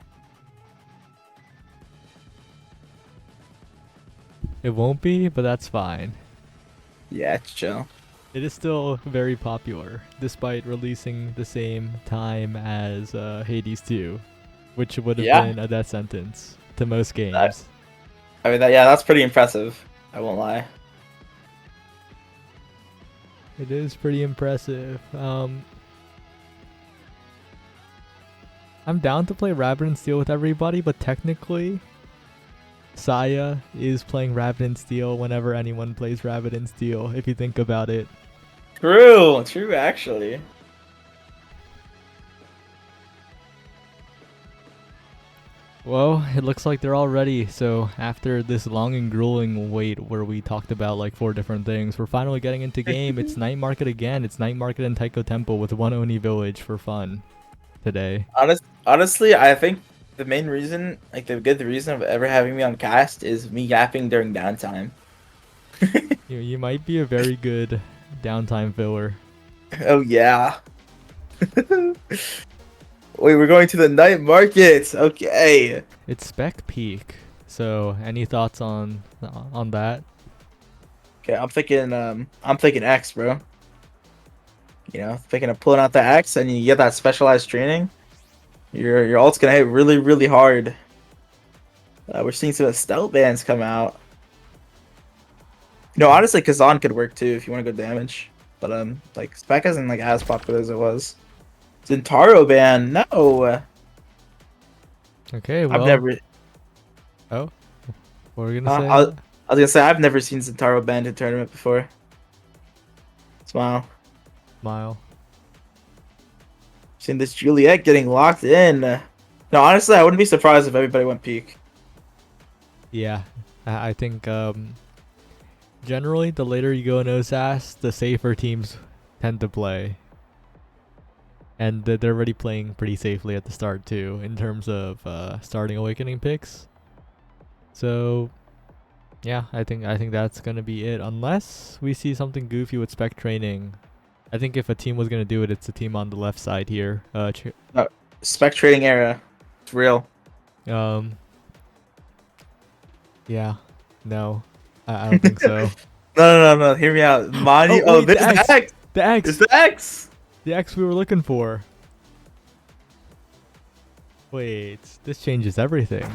It won't be, but that's fine. Yeah, it's chill. It is still very popular, despite releasing the same time as Hades 2, which would have been a death sentence to most games. I mean, that's pretty impressive. I won't lie. It is pretty impressive. I'm down to play Rabbit and Steel with everybody, but technically, Saya is playing Rabbit and Steel whenever anyone plays Rabbit and Steel, if you think about it. True actually. Well, it looks like they're all ready, so after this long and grueling wait where we talked about like 4 different things, we're finally getting into game. It's Night Market again. It's Night Market and Taiko Temple with one Oni Village for fun today. Honestly, I think the main reason, like the good reason of ever having me on cast is me yapping during downtime. You might be a very good downtime filler. Oh yeah. Wait, we're going to the night market. Okay. It's spec peak. So, any thoughts on that? Okay, I'm thinking X, bro. You know, thinking of pulling out the X, and you get that specialized training. Your ult's gonna hit really, really hard. We're seeing some stealth bands come out. You know, honestly, Kazan could work too if you want to go damage. But like spec isn't like as popular as it was. Zentaro ban, no. Okay, well. I've never. Oh, what were we gonna say? I was gonna say I've never seen Zentaro banned in tournament before. Smile. Smile. Seen this Juliet getting locked in. No, honestly, I wouldn't be surprised if everybody went peak. Yeah, I think generally the later you go in OSAS, the safer teams tend to play. And they're already playing pretty safely at the start too, in terms of starting Awakening picks. So, yeah, I think that's gonna be it. Unless we see something goofy with spec training, I think if a team was gonna do it, it's the team on the left side here. Spec trading era, it's real. Yeah, no, I don't think so. No. Hear me out. Mani. Oh, there's the X. The X. It's the X. The X we were looking for. Wait, this changes everything.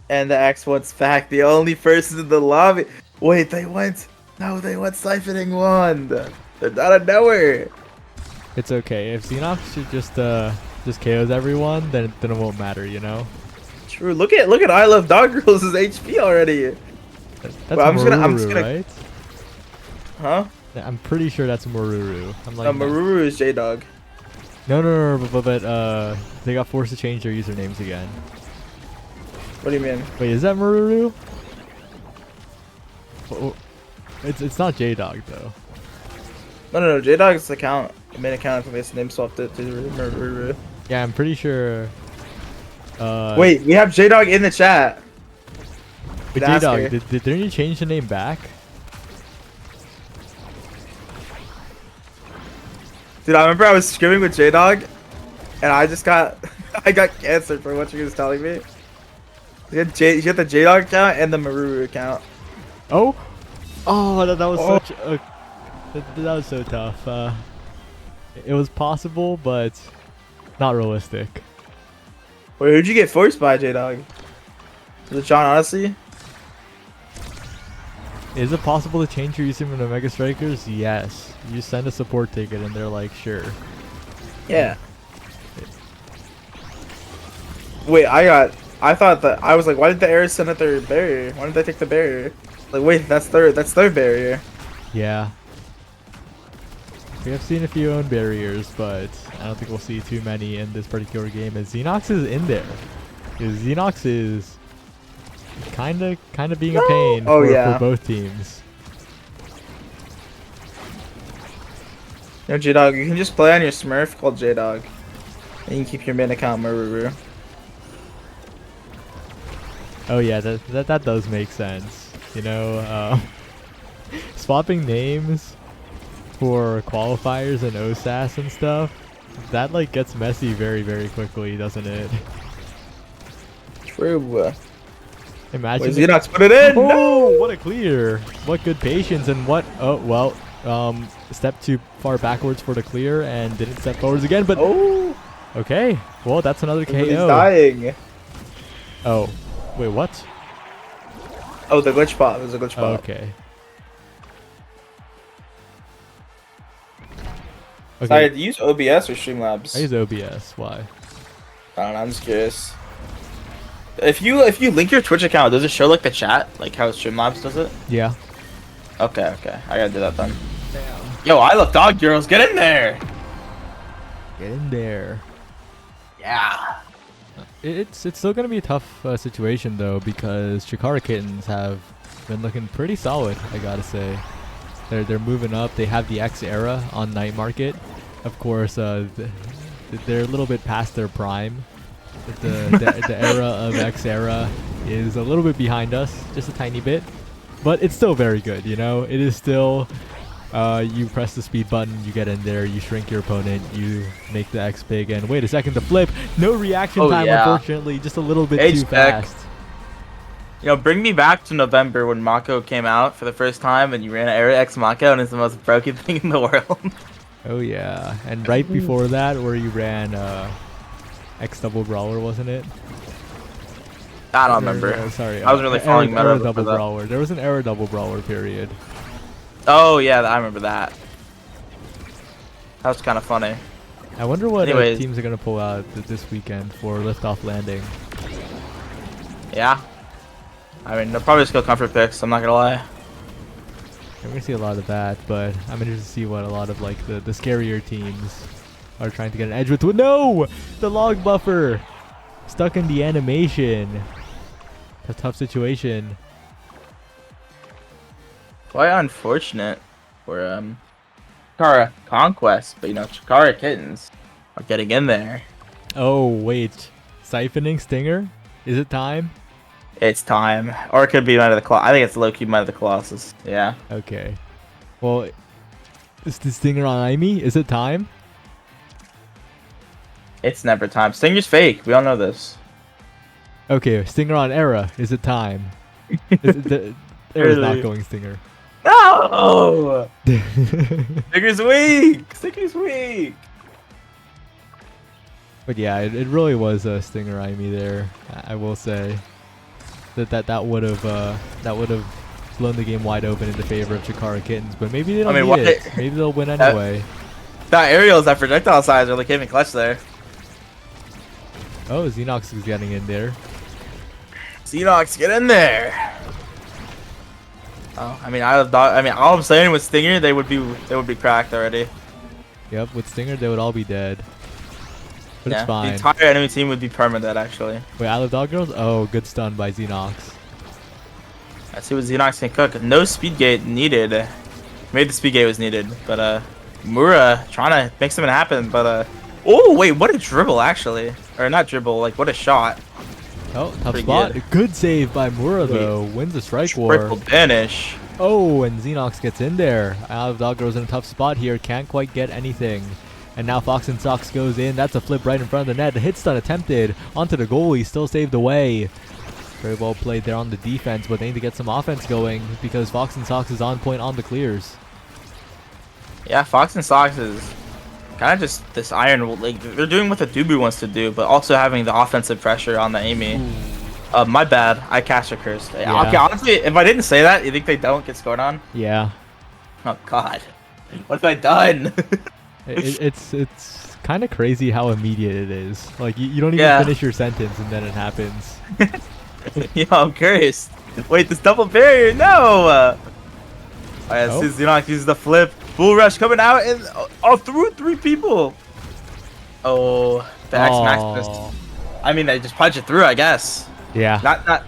And the X wants back. The only person in the lobby. Wait, they went. No, they went siphoning one. They're out of nowhere. It's okay. If Xenox should just KOs everyone, then it won't matter, you know. True. Look at I Love Dog Girls' HP already. That's well, I'm Maruru, just gonna. Right? Huh? I'm pretty sure that's Maruru. I'm like. No, Maruru is J Dog. No, but they got forced to change their usernames again. What do you mean? Wait, is that Maruru? It's not J Dog though. No. J Dog's account, main account, if his name swapped it to Maruru. Yeah, I'm pretty sure. Wait, we have J Dog in the chat. But J Dog, didn't you change the name back? Dude, I remember I was screaming with J Dog, and I just got I got cancer for what she was telling me. You got the J-Dog account and the Maruru account. Oh, that was Oh. such a that was so tough. It was possible, but not realistic. Wait, who'd you get forced by, J-Dog? Was it John Odyssey? Is it possible to change your username to Mega Strikers? Yes. You send a support ticket and they're like, sure. Yeah. Wait, I thought that I was like, why did the Air send out their barrier? Why did they take the barrier? Like, wait, that's their barrier. Yeah. We have seen a few own barriers, but I don't think we'll see too many in this particular game. As Xenox is in there, because Xenox is kind of being a pain for both teams. You know, J-Dog, you can just play on your Smurf called J-Dog. And you can keep your main account Maruru. Oh yeah, that does make sense. You know, swapping names for qualifiers and OSAS and stuff, that like gets messy very, very quickly, doesn't it? True. Imagine. Wait, Xenox, put it in! Oh, No! what a clear! What good patience and what? Oh well, stepped too far backwards for the clear and didn't step forwards again. But Oh! okay, well that's another KO. He's dying. Oh, wait, what? Oh, the glitch pop. There's a glitch pop. Okay. Sorry, do you use OBS or Streamlabs? I use OBS. Why? I don't know, I'm just curious. If you link your Twitch account, does it show like the chat? Like how Streamlabs does it? Yeah. Okay, okay. I gotta do that then. Damn. Yo, I love dog girls. Get in there! Get in there. Yeah. It's still gonna be a tough situation though, because Chikara Kittens have been looking pretty solid, I gotta say. They're moving up. They have the X era on Night Market. Of course, they're a little bit past their prime. The era of X era is a little bit behind us, just a tiny bit, but it's still very good. You know, it is still. You press the speed button, you get in there, you shrink your opponent, you make the X big, and wait a second, the flip. No reaction time, unfortunately, just a little bit too fast. You know, bring me back to November when Mako came out for the first time and you ran Era X Mako and it's the most broken thing in the world. Oh yeah, and right before that where you ran X double brawler, wasn't it? I don't remember. Sorry, I wasn't really following meta era double brawler. There was an era double brawler period. Oh yeah, I remember that. That was kind of funny. I wonder what Anyways. teams are gonna pull out this weekend for liftoff landing. Yeah. I mean, they'll probably just go comfort picks, I'm not gonna lie. I'm gonna see a lot of that, but I'm interested to see what a lot of like the scarier teams are trying to get an edge with. No! The log buffer! Stuck in the animation. A tough situation. Quite unfortunate for Chikara Conquest, but you know, Chikara Kittens are getting in there. Oh wait. Siphoning Stinger? Is it time? It's time. Or it could be Might of the Colossus. I think it's low-key Might of the Colossus. Yeah. Okay. Well, is the Stinger on Aimi? Is it time? It's never time. Stinger's fake. We all know this. Okay, Stinger on Era. Is it time? Era's not Really? going Stinger. No! Stinger's weak! Stinger's weak! But yeah, it really was a Stinger Aimi there. I will say that would have blown the game wide open in the favor of Chikara Kittens. But maybe they don't need it. Maybe they'll win anyway. That aerials, that projectile size really came in clutch there. Oh, Xenox is getting in there. Xenox, get in there! Oh, I mean, all I'm saying with Stinger, they would be cracked already. Yep, with Stinger they would all be dead. But Yeah, it's fine. the entire enemy team would be permadead, actually. Wait, I Love Dog Girls? Oh, good stun by Xenox. Let's see what Xenox can cook. No speed gate needed. Maybe the speed gate was needed, but Mura trying to make something happen, but oh wait, what a dribble actually, or not dribble, like what a shot. Oh, tough Pretty spot. good. Good save by Mura though. Wins the strike war. Triple banish. Oh, and Xenox gets in there. I Love Dog Girls in a tough spot here. Can't quite get anything. And now Fox and Sox goes in. That's a flip right in front of the net. The hit stun attempted onto the goalie. Still saved away. Very well played there on the defense, but they need to get some offense going because Fox and Sox is on point on the clears. Yeah, Fox and Sox is kind of just this iron. Like they're doing what the Dubu wants to do, but also having the offensive pressure on the Amy. My bad. I cast a curse. Yeah. Okay, honestly, if I didn't say that, you think they don't get scored on? Yeah. Oh God, what have I done? It's kind of crazy how immediate it is. Like you don't even finish your sentence and then it happens. Yo, I'm cursed. Wait, this double barrier? No. Alright, Oh. since Xenox uses the flip, Bull Rush coming out and through 3 people. Oh, the X Maximus. I mean, they just punch it through, I guess. Yeah.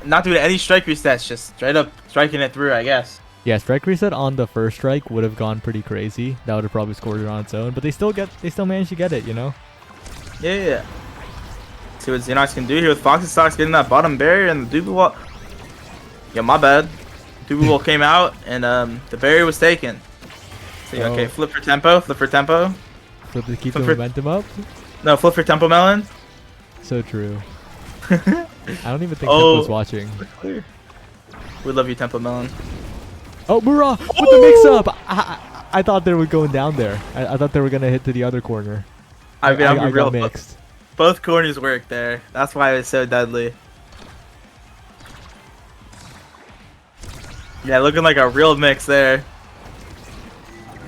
Not doing any strike resets, just straight up striking it through, I guess. Yeah, strike reset on the first strike would have gone pretty crazy. That would have probably scored it on its own, but they still managed to get it, you know? Yeah. See what Xenox can do here with Fox and Sox getting that bottom barrier and the Dubu wall. Yeah, my bad. Dubu wall came out and the barrier was taken. So, okay, flip for tempo, flip for tempo. Flip to keep the momentum up? No, flip for tempo melon. So true. I don't even think Tempo's watching. We love you, Tempo Melon. Oh, Mura with the mix-up! I thought they were going down there. I thought they were going to hit to the other corner. I mean, I'm real got mixed. Both corners work there. That's why it was so deadly. Yeah, looking like a real mix there.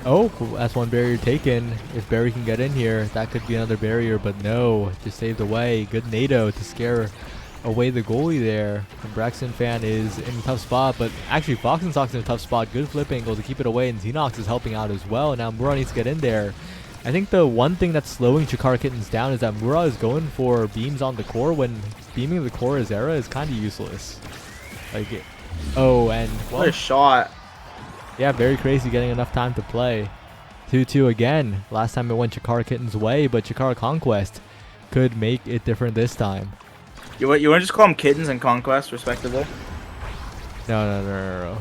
Oh, that's one barrier taken. If Barry can get in here, that could be another barrier, but no, just saved away. Good NATO to scare away the goalie there. And Braxton Fan is in a tough spot, but actually Fox and Sox in a tough spot. Good flip angle to keep it away, and Xenox is helping out as well. Now Mura needs to get in there. I think the one thing that's slowing Chikara Kittens down is that Mura is going for beams on the core when beaming the core as Era is kind of useless. Like, oh, and what a shot. Yeah, very crazy getting enough time to play. 2-2 again. Last time it went Chikara Kitten's way, but Chikara Conquest could make it different this time. You want to just call them Kittens and Conquest, respectively? No.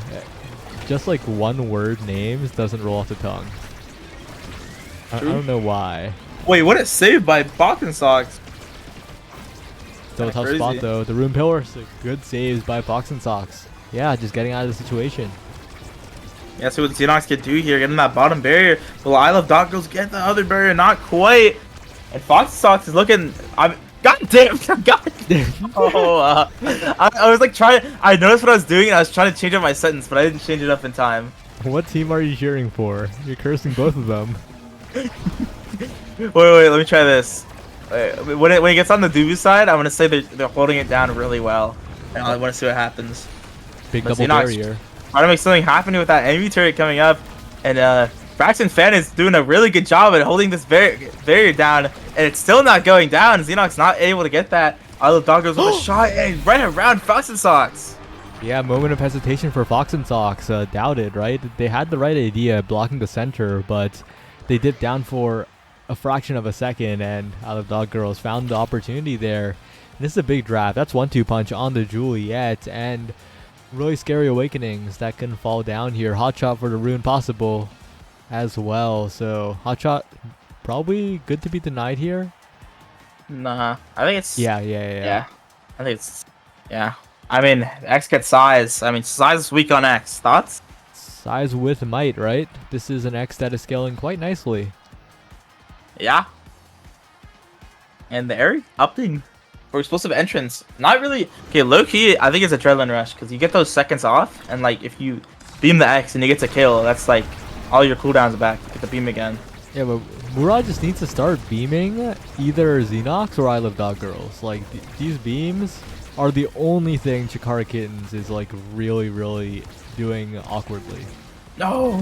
Just like one word names doesn't roll off the tongue. I don't know why. Wait, what a save by Fox and Sox. Still a tough spot though. The Rune Pillar, so good saves by Fox and Sox. Yeah, just getting out of the situation. Yeah, so what Xenox can do here, getting that bottom barrier. Well, I Love Dog goes get the other barrier, not quite. And Fox Sox is looking. God damn! God damn! I was like trying. I noticed what I was doing, and I was trying to change up my sentence, but I didn't change it up in time. What team are you cheering for? You're cursing both of them. wait, let me try this. Wait, when it gets on the Dubu side, I'm gonna say they're holding it down really well, and I want to see what happens. Big double barrier. Trying to make something happen with that enemy turret coming up, and Braxton Fan is doing a really good job at holding this barrier down, and it's still not going down. Xenox not able to get that. I Love Dog goes with a shot and right around Fox and Sox. Yeah, moment of hesitation for Fox and Sox. Doubted, right? They had the right idea, blocking the center, but they dipped down for a fraction of a second, and I Love Dog Girls found the opportunity there. And this is a big draft. That's 1-2 punch on the Juliet, and really scary awakenings that can fall down here. Hot shot for the Rune possible as well. So hot shot probably good to be denied here. Nah, I think it's Yeah. I think it's I mean, X gets size. I mean, size is weak on X. Thoughts? Size with might, right? This is an X that is scaling quite nicely. Yeah. And the Airy upping for explosive entrance. Not really. Okay, low key, I think it's Adrenaline Rush because you get those seconds off, and like if you beam the X and you get to kill, that's like all your cooldowns back. You get the beam again. Yeah, but Murad just needs to start beaming either Xenox or I Love Dog Girls. Like these beams are the only thing Chikara Kittens is like really doing awkwardly. No. All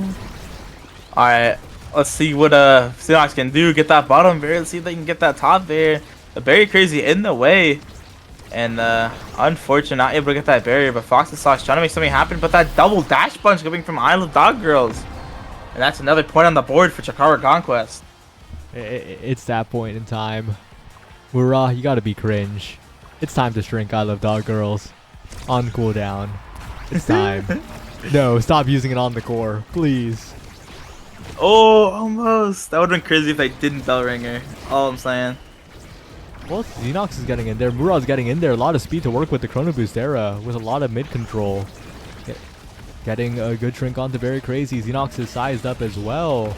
right. Let's see what Xenox can do. Get that bottom barrier. Let's see if they can get that top there. The barrier crazy in the way, and unfortunate not able to get that barrier. But Fox and Sox trying to make something happen. But that double dash punch coming from I Love Dog Girls, and that's another point on the board for Chikara Conquest. It's that point in time. Murrah, you gotta be cringe. It's time to shrink I Love Dog Girls on cooldown. It's time. No, stop using it on the core, please. Oh, almost. That would have been crazy if they didn't bell ringer. All I'm saying. Well, Xenox is getting in there. Murad's getting in there. A lot of speed to work with the Chrono Boost era with a lot of mid control. Getting a good shrink onto Very Crazy. Xenox is sized up as well.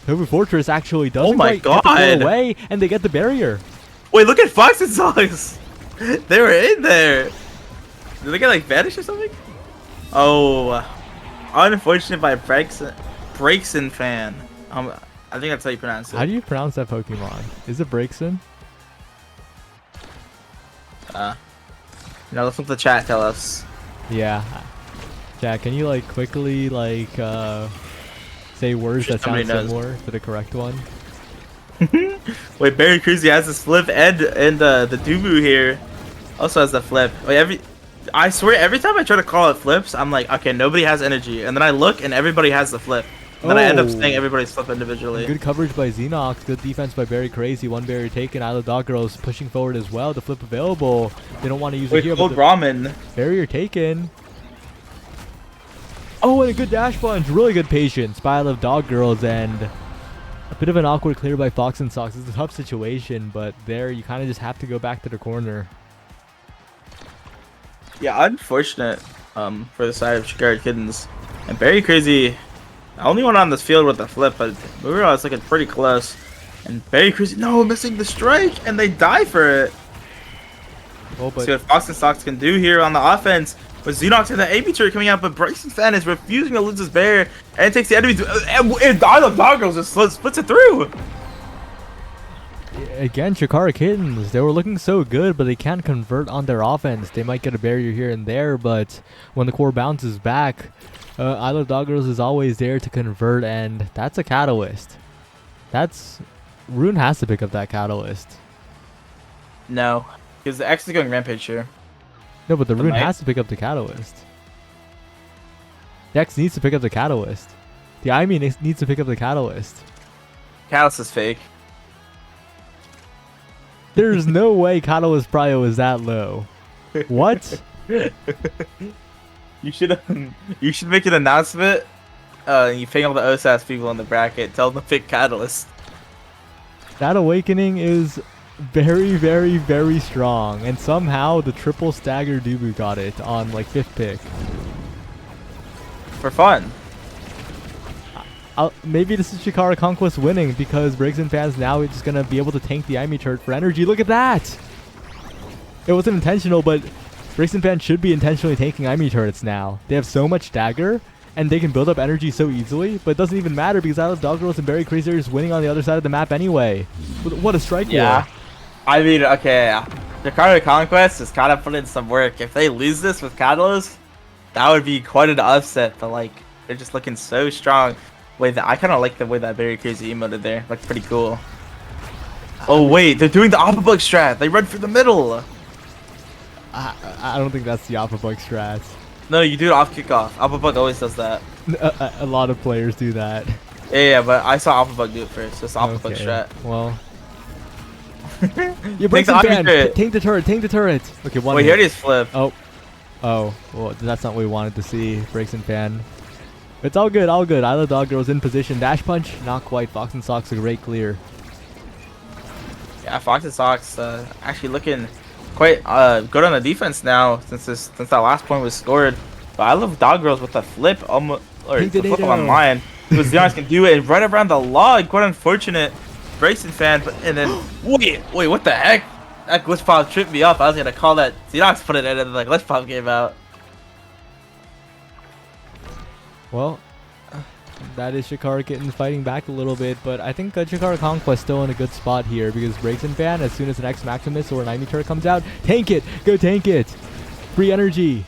Tobu Fortress actually doesn't quite get the pull away, and they get the barrier. Wait, look at Fox and Sox. They were in there. Did they get like vanished or something? Oh, unfortunate by Breakson fan. I think that's how you pronounce it. How do you pronounce that Pokemon? Is it Breakson? Let's let the chat tell us. Yeah. Jack, can you like quickly like say words that sound similar to the correct one? Wait, Very Crazy has this flip, and the Dubu here also has the flip. Wait, I swear every time I try to call it flips, I'm like, okay, nobody has energy, and then I look and everybody has the flip. And then I end up saying everybody's flip individually. Good coverage by Xenox. Good defense by Very Crazy. One barrier taken. Isle of Dog Girls pushing forward as well. The flip available. They don't want to use it here. Cold ramen. Barrier taken. Oh, and a good dash punch. Really good patience by Isle of Dog Girls. And a bit of an awkward clear by Fox and Sox. It's a tough situation, but there you kind of just have to go back to the corner. Yeah, unfortunate for the side of Shikari Kittens. And Very Crazy, the only one on this field with the flip, but Mura is looking pretty close. And Very Crazy, no, missing the strike, and they die for it. Oh, but see what Fox and Sox can do here on the offense. With Xenox and the AB turret coming out, but Bryson Fan is refusing to lose his bear and takes the enemy. And Isle of Dog Girls just splits it through. Again, Shikara Kittens, they were looking so good, but they can't convert on their offense. They might get a barrier here and there, but when the core bounces back, Isle of Dog Girls is always there to convert, and that's a catalyst. Rune has to pick up that catalyst. No, because the X is going Rampage here. No, but the Rune has to pick up the catalyst. Dex needs to pick up the catalyst. The Imi needs to pick up the catalyst. Catalyst is fake. There's no way Catalyst Prio is that low. What? You should make an announcement. You ping all the OSAS people in the bracket. Tell them to pick Catalyst. That awakening is very, very, very strong, and somehow the triple stagger Dubu got it on like 5th pick. For fun. Maybe this is Shikara Conquest winning because Briggs and fans now are just gonna be able to tank the Imi turret for energy. Look at that! It wasn't intentional, but Briggs and fans should be intentionally tanking Imi turrets now. They have so much dagger, and they can build up energy so easily, but it doesn't even matter because Isle of Dog Girls and Very Crazy are just winning on the other side of the map anyway. What a strike war. I mean, okay, Shikara Conquest is kind of put in some work. If they lose this with Catalyst, that would be quite an upset, but like, they're just looking so strong. Wait, I kind of like the way that Very Crazy emoted there. Looks pretty cool. Oh wait, they're doing the Oppa Bug strat. They run for the middle. I don't think that's the Oppa Bug strat. No, you do it off kickoff. Oppa Bug always does that. A lot of players do that. Yeah, but I saw Oppa Bug do it first. Just Oppa Bug strat. Well. You break the fan. Tank the turret. Tank the turret. Okay, one. Wait, here it is flip. Oh. Well, that's not what we wanted to see. Breaks and fan. It's all good, all good. Isle of Dog Girls in position. Dash punch, not quite. Fox and Sox a great clear. Yeah, Fox and Sox actually looking quite good on the defense now since that last point was scored. But I love Dog Girls with the flip the flip on mine. Because Xenox can do it and right around the log. Quite unfortunate. Brayson fan, and then wait, what the heck? That glitch pop tripped me up. I was gonna call that Xenox put it in, and the glitch pop came out. Well, that is Shikara Kittens fighting back a little bit, but I think Shikara Conquest still in a good spot here because Breaks and Fan, as soon as an X Maximus or an Imi turret comes out, tank it! Go tank it! Free energy!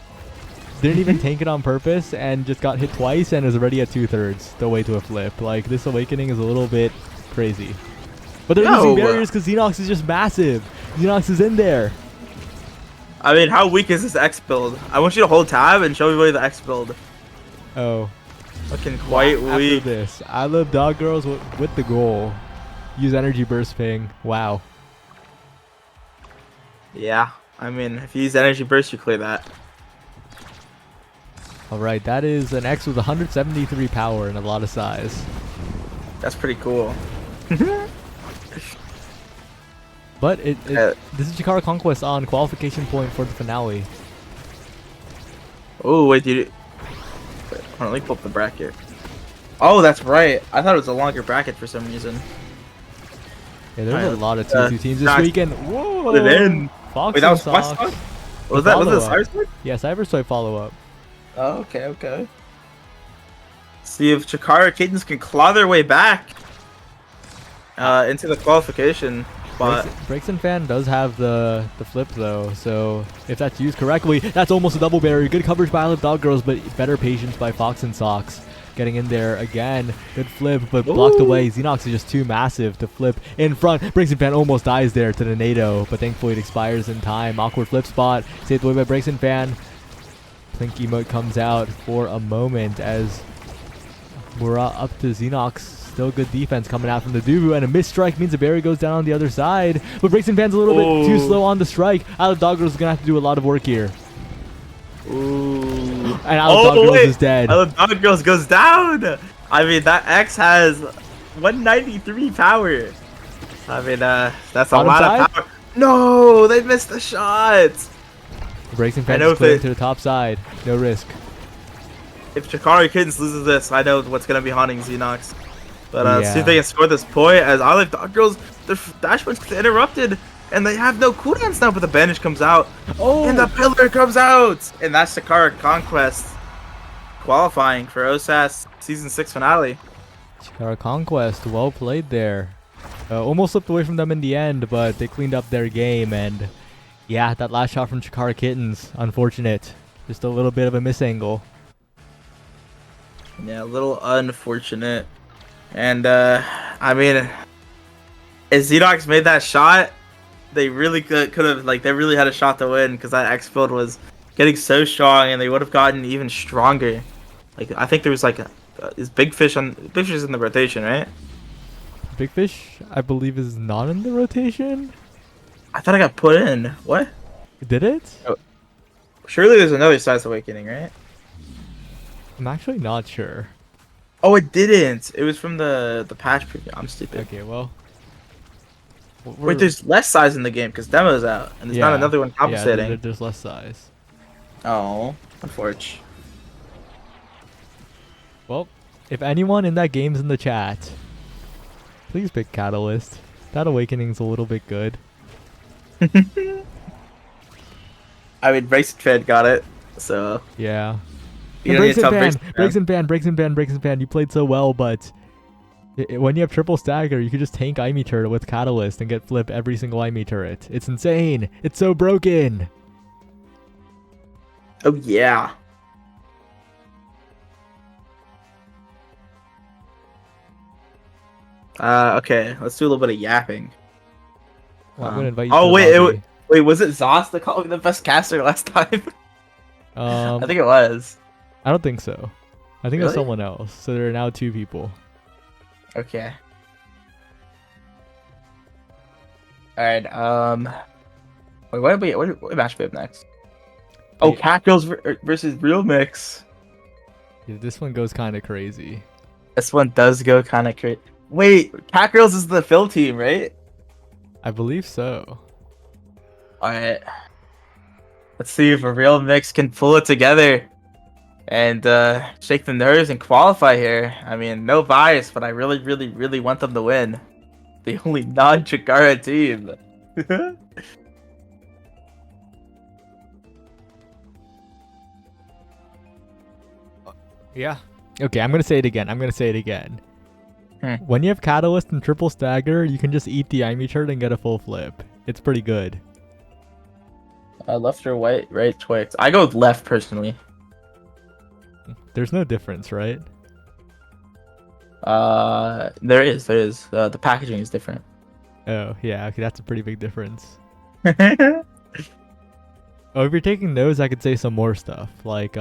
Didn't even tank it on purpose and just got hit twice and is already at 2/3 the way to a flip. Like, this awakening is a little bit crazy. But they're losing barriers because Xenox is just massive. Xenox is in there. I mean, how weak is this X build? I want you to hold tab and show everybody the X build. Oh. Looking quite weak. After this, I love Dog Girls with the goal. Use energy burst ping. Wow. Yeah, I mean, if you use energy burst, you clear that. Alright, that is an X with 173 power and a lot of size. That's pretty cool. But this is Chikara Conquest on qualification point for the finale. Oh, wait, dude. Wait, hold on, let me pull up the bracket. Oh, that's right. I thought it was a longer bracket for some reason. Yeah, there's Alright, a lot of 2-2 teams this weekend. Whoa! Put it in. Fox Wait, that was and what Sox. song? Was that the Cyberswipe? Yeah, Cyberswipe follow-up. Oh, okay. See if Chikara Kittens can claw their way back into the qualification spot. Braxton Fan does have the flip though, so if that's used correctly, that's almost a double barrier. Good coverage by Olive Dog Girls, but better patience by Fox and Sox. Getting in there again. Good flip, but blocked away. Xenox is just too massive to flip in front. Braxton Fan almost dies there to the NATO, but thankfully it expires in time. Awkward flip spot. Saved away by Braxton Fan. Plink emote comes out for a moment as we're up to Xenox. Still good defense coming out from the Dubu, and a missed strike means the barrier goes down on the other side. But Braxton Fan's a little bit too slow on the strike. Olive Dog Girls is going to have to do a lot of work here. Ooh. And Olive Dog Girls is dead. Olive Dog Girls goes down. I mean, that X has 193 power. I mean, that's a lot of power. No, they missed the shot. Braxton Fan is clearing to the top side. No risk. If Chikara Kittens loses this, I know what's going to be haunting Xenox. But see if they can score this point as Olive Dog Girls, their dash points interrupted. And they have no cooldowns now, but the bandage comes out. Oh! And the pillar comes out! And that's Chikara Conquest qualifying for OSAS Season 6 finale. Chikara Conquest, well played there. Almost slipped away from them in the end, but they cleaned up their game. And yeah, that last shot from Chikara Kittens, unfortunate. Just a little bit of a miss angle. Yeah, a little unfortunate. And, I mean, if Xenox made that shot, they really could have, like, they really had a shot to win because that X build was getting so strong and they would have gotten even stronger. Like, I think there was, like, is Big Fish in the rotation, right? Big Fish, I believe, is not in the rotation. I thought I got put in. What? Did it? Oh. Surely there's another Size Awakening, right? I'm actually not sure. Oh, it didn't. It was from the patch preview. I'm stupid. Okay, well. Wait, there's less size in the game because demo's out, and there's not another one compensating. Yeah, there's less size. Oh, unfortunate. Well, if anyone in that game's in the chat, please pick Catalyst. That Awakening's a little bit good. I mean, Braxton Fan got it, so yeah. Braxton Fan, you played so well, but when you have triple stagger, you can just tank Imi turret with Catalyst and get flip every single Imi turret. It's insane. It's so broken. Oh yeah. Okay, let's do a little bit of yapping. Well, I'm gonna invite you oh to wait, was it Zoss that called me the best caster last time? I think it was. I don't think so. I think it was someone else. So there are now 2 people. Okay. Alright, wait, what match do we have next? Oh, Cat Girls versus Real Mix. Yeah, this one goes kind of crazy. This one does go kind of crazy. Wait, Cat Girls is the fill team, right? I believe so. Alright. Let's see if a Real Mix can pull it together and shake the nerves and qualify here. I mean, no bias, but I really, really, really want them to win. The only non-Chikara team. Yeah. Okay, I'm going to say it again. When you have Catalyst and triple stagger, you can just eat the Imi turret and get a full flip. It's pretty good. Left or right Twix. I go with left personally. There's no difference, right? There is. The packaging is different. Oh, yeah. Okay, that's a pretty big difference. Oh, if you're taking those, I could say some more stuff. Like,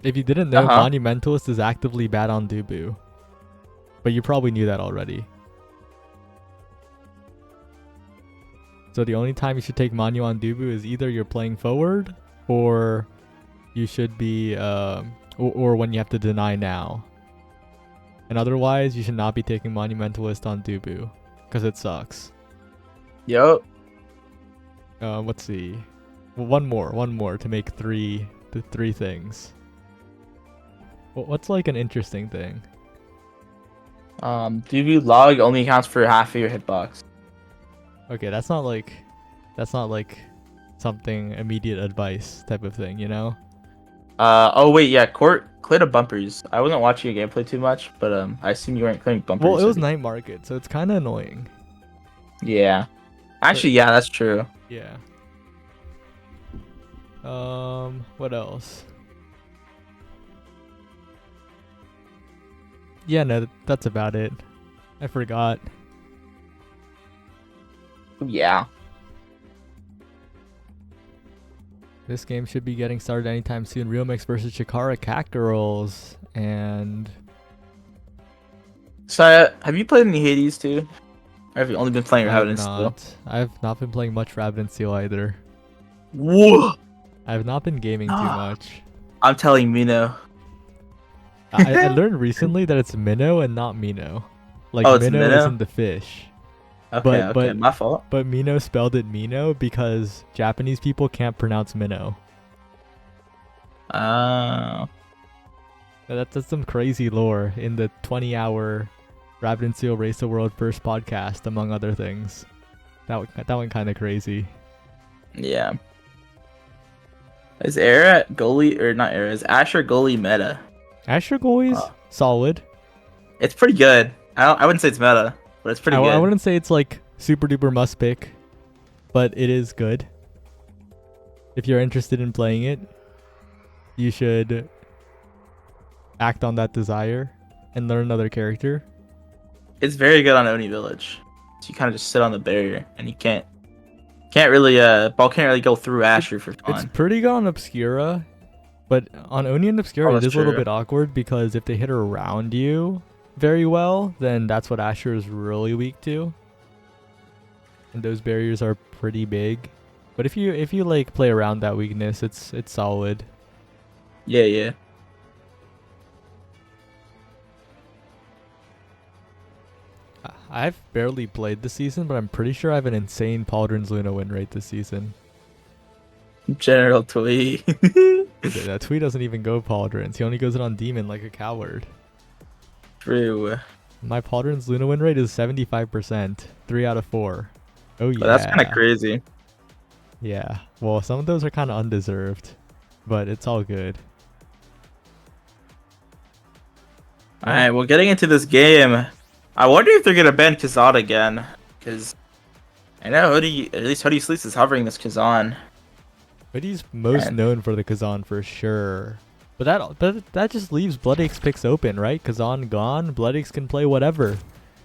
if you didn't know, Monumentalist is actively bad on Dubu. But you probably knew that already. So the only time you should take Manu on Dubu is either you're playing forward, or you should be, or when you have to deny now. And otherwise, you should not be taking Monumentalist on Dubu, because it sucks. Yo. Let's see. Well, one more to make three things. What's like an interesting thing? DB log only accounts for half of your hitbox. Okay, that's not like something immediate advice type of thing, you know? Oh wait, yeah, clear the bumpers. I wasn't watching your gameplay too much, but I assume you weren't clearing bumpers. Well, it was night market, so it's kind of annoying. Yeah. Actually, yeah, that's true. Yeah. What else? Yeah, no, that's about it. I forgot. Yeah. This game should be getting started anytime soon. Real Mix versus Chikara Cat Girls. And So, have you played any Hades too? Or have you only been playing I Rabbit have and Steel? not. I've not been playing much Rabbit and Steel either. Whoa! I have not been gaming too much. I'm telling Mino. I learned recently that it's Minnow and not Mino. Like, Oh, it's Minnow Minnow? isn't the fish. Okay, okay, but- my fault. But Mino spelled it Mino because Japanese people can't pronounce Minnow. Oh. That's some crazy lore in the 20-hour Rabbit and Steel Race the World first podcast, among other things. That went kind of crazy. Yeah. Is Era goalie, or not Era, is Asher goalie meta? Asher goalie's solid. It's pretty good. I wouldn't say it's meta, but it's pretty good. I wouldn't say it's like super duper must pick, but it is good. If you're interested in playing it, you should act on that desire and learn another character. It's very good on Oni Village. So you kind of just sit on the barrier, and you can't really ball can't really go through Asher for It's fun. pretty good on Obscura, but on Oni and Obscura Oh, it that's is a little true. bit awkward because if they hit around you very well, then that's what Asher is really weak to. And those barriers are pretty big. But if you like play around that weakness, it's solid. Yeah, yeah. I've barely played this season, but I'm pretty sure I have an insane Pauldron's Luna win rate this season. General Twee. That tweet doesn't even go Pauldron's. He only goes it on Demon like a coward. True. My Pauldron's Luna win rate is 75%. 3 out of 4. Oh yeah. But that's kind of crazy. Yeah. Well, some of those are kind of undeserved, but it's all good. Alright, well, getting into this game, I wonder if they're going to ban Kazan again, because I know Hoodie, at least Hoodie Sleeps is hovering this Kazan. But he's most known for the Kazan for sure. But that just leaves Bloodache's picks open, right? Kazan gone, Bloodache can play whatever.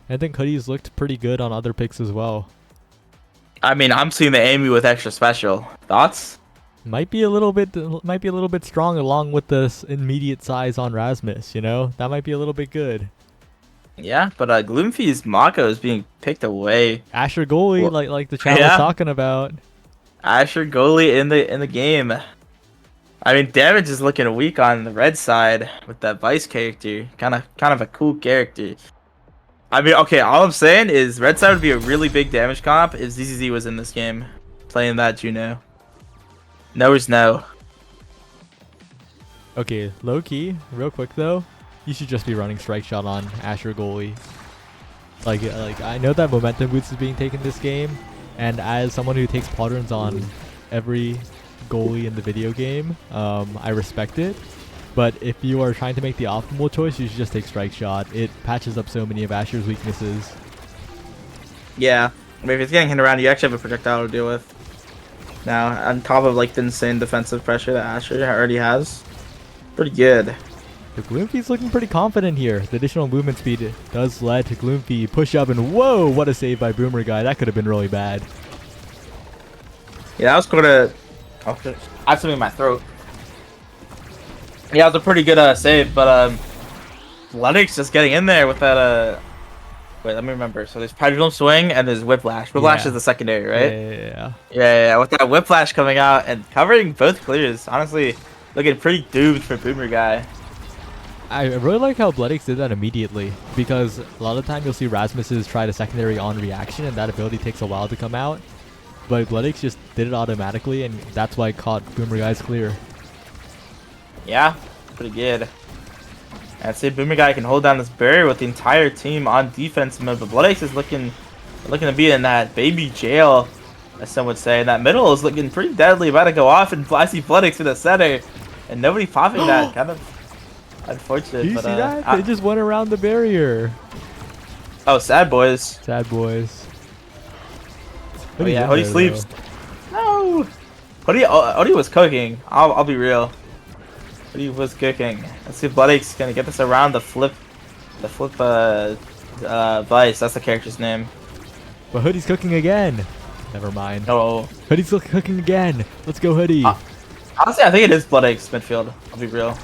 I think Hoodie's looked pretty good on other picks as well. I mean, I'm seeing the Amy with extra special. Thoughts? Might be a little bit strong along with this immediate size on Rasmus, you know? That might be a little bit good. Yeah, but Gloomfie's Mako is being picked away. Asher goalie, Well, like the chat yeah. was talking about. Asher goalie in the game. I mean, damage is looking weak on the red side with that Vice character. Kind of a cool character. I mean, okay, all I'm saying is red side would be a really big damage comp if ZZZ was in this game. Playing that Juno. No is no. Okay, low key, real quick though, you should just be running strike shot on Asher goalie. Like I know that momentum boost is being taken this game, and as someone who takes patterns on every goalie in the video game, I respect it. But if you are trying to make the optimal choice, you should just take strike shot. It patches up so many of Asher's weaknesses. Yeah. I mean, if it's getting hit around, you actually have a projectile to deal with. Now, on top of like the insane defensive pressure that Asher already has. Pretty good. The Gloomfie's looking pretty confident here. The additional movement speed does let Gloomfie push up, and whoa, what a save by Boomer Guy. That could have been really bad. Yeah, that was gonna. Oh, shit. I have something in my throat. Yeah, it was a pretty good save, but Lennox just getting in there with that Wait, let me remember. So there's Pendulum Swing and there's Whiplash. Whiplash Yeah. is the secondary, right? Yeah. Yeah, with that Whiplash coming out and covering both clears. Honestly, looking pretty doomed for Boomer Guy. I really like how Bloodix did that immediately, because a lot of the time you'll see Rasmus's try to secondary on reaction, and that ability takes a while to come out. But Bloodix just did it automatically, and that's why it caught Boomer Guy's clear. Yeah, pretty good. I'd say Boomer Guy can hold down this barrier with the entire team on defense mode, but Bloodix is looking to be in that baby jail, as some would say. And that middle is looking pretty deadly, about to go off, and I see Bloodix in the center, and nobody popping that. Kind of unfortunate. Do you but, see that? They just went around the barrier. Oh, sad boys. Sad boys. Oh yeah, Hoodie sleeps. No! Hoodie was cooking. I'll be real. Hoodie was cooking. Let's see if Bloodix gonna get this around the flip Vice. That's the character's name. But Hoodie's cooking again. Never mind. No. Hoodie's cooking again. Let's go, Hoodie. Honestly, I think it is Bloodix midfield. I'll be real.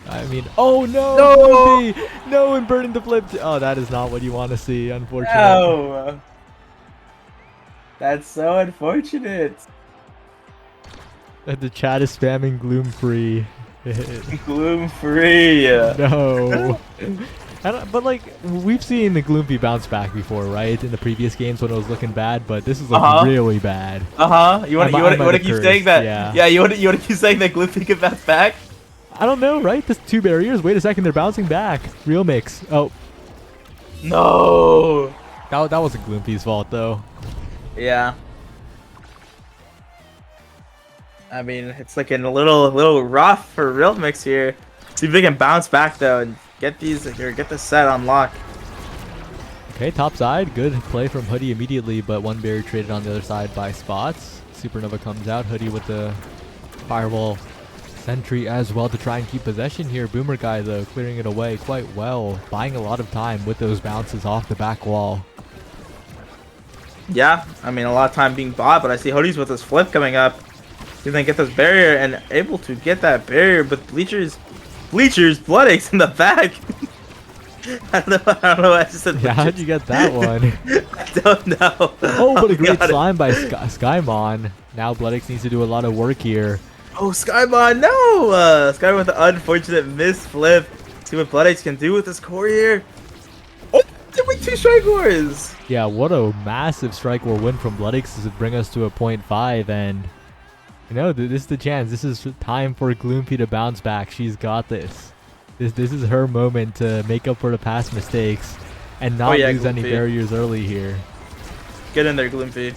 I mean, oh no! No! Hoodie! No, and burning the flip. Oh, that is not what you want to see, unfortunately. No! That's so unfortunate. The chat is spamming gloom free. Gloom free. No. But like, we've seen the Gloomfy bounce back before, right? In the previous games when it was looking bad, but this is looking really bad. You want to keep saying that? Yeah. You want to keep saying that Gloomfy can bounce back? I don't know, right? There's 2 barriers. Wait a second, they're bouncing back. Real mix. Oh. No. That wasn't Gloomfy's fault though. Yeah. I mean, it's looking a little rough for Real Mix here. See if they can bounce back though and get the set on lock. Okay, top side, good play from Hoodie immediately, but one barrier traded on the other side by Spots. Supernova comes out, Hoodie with the firewall sentry as well to try and keep possession here. Boomer Guy though clearing it away quite well, buying a lot of time with those bounces off the back wall. Yeah, I mean a lot of time being bought, but I see Hoodie's with his flip coming up. See if they can get this barrier and able to get that barrier, but Bleachers, Bloodix in the back. I don't know. I just said. Yeah, how'd you get that one? I don't know. Oh, but a great slime by Skymon. Now Bloodix needs to do a lot of work here. Oh, Skymon, no! Skymon with an unfortunate miss flip. See what Bloodix can do with this core here. Oh, they win 2 strike wars. Yeah, what a massive strike war win from Bloodix to bring us to a 0.5, and you know, this is the chance. This is time for Gloomfy to bounce back. She's got this. This is her moment to make up for the past mistakes and not lose any barriers early here. Get in there, Gloomfy.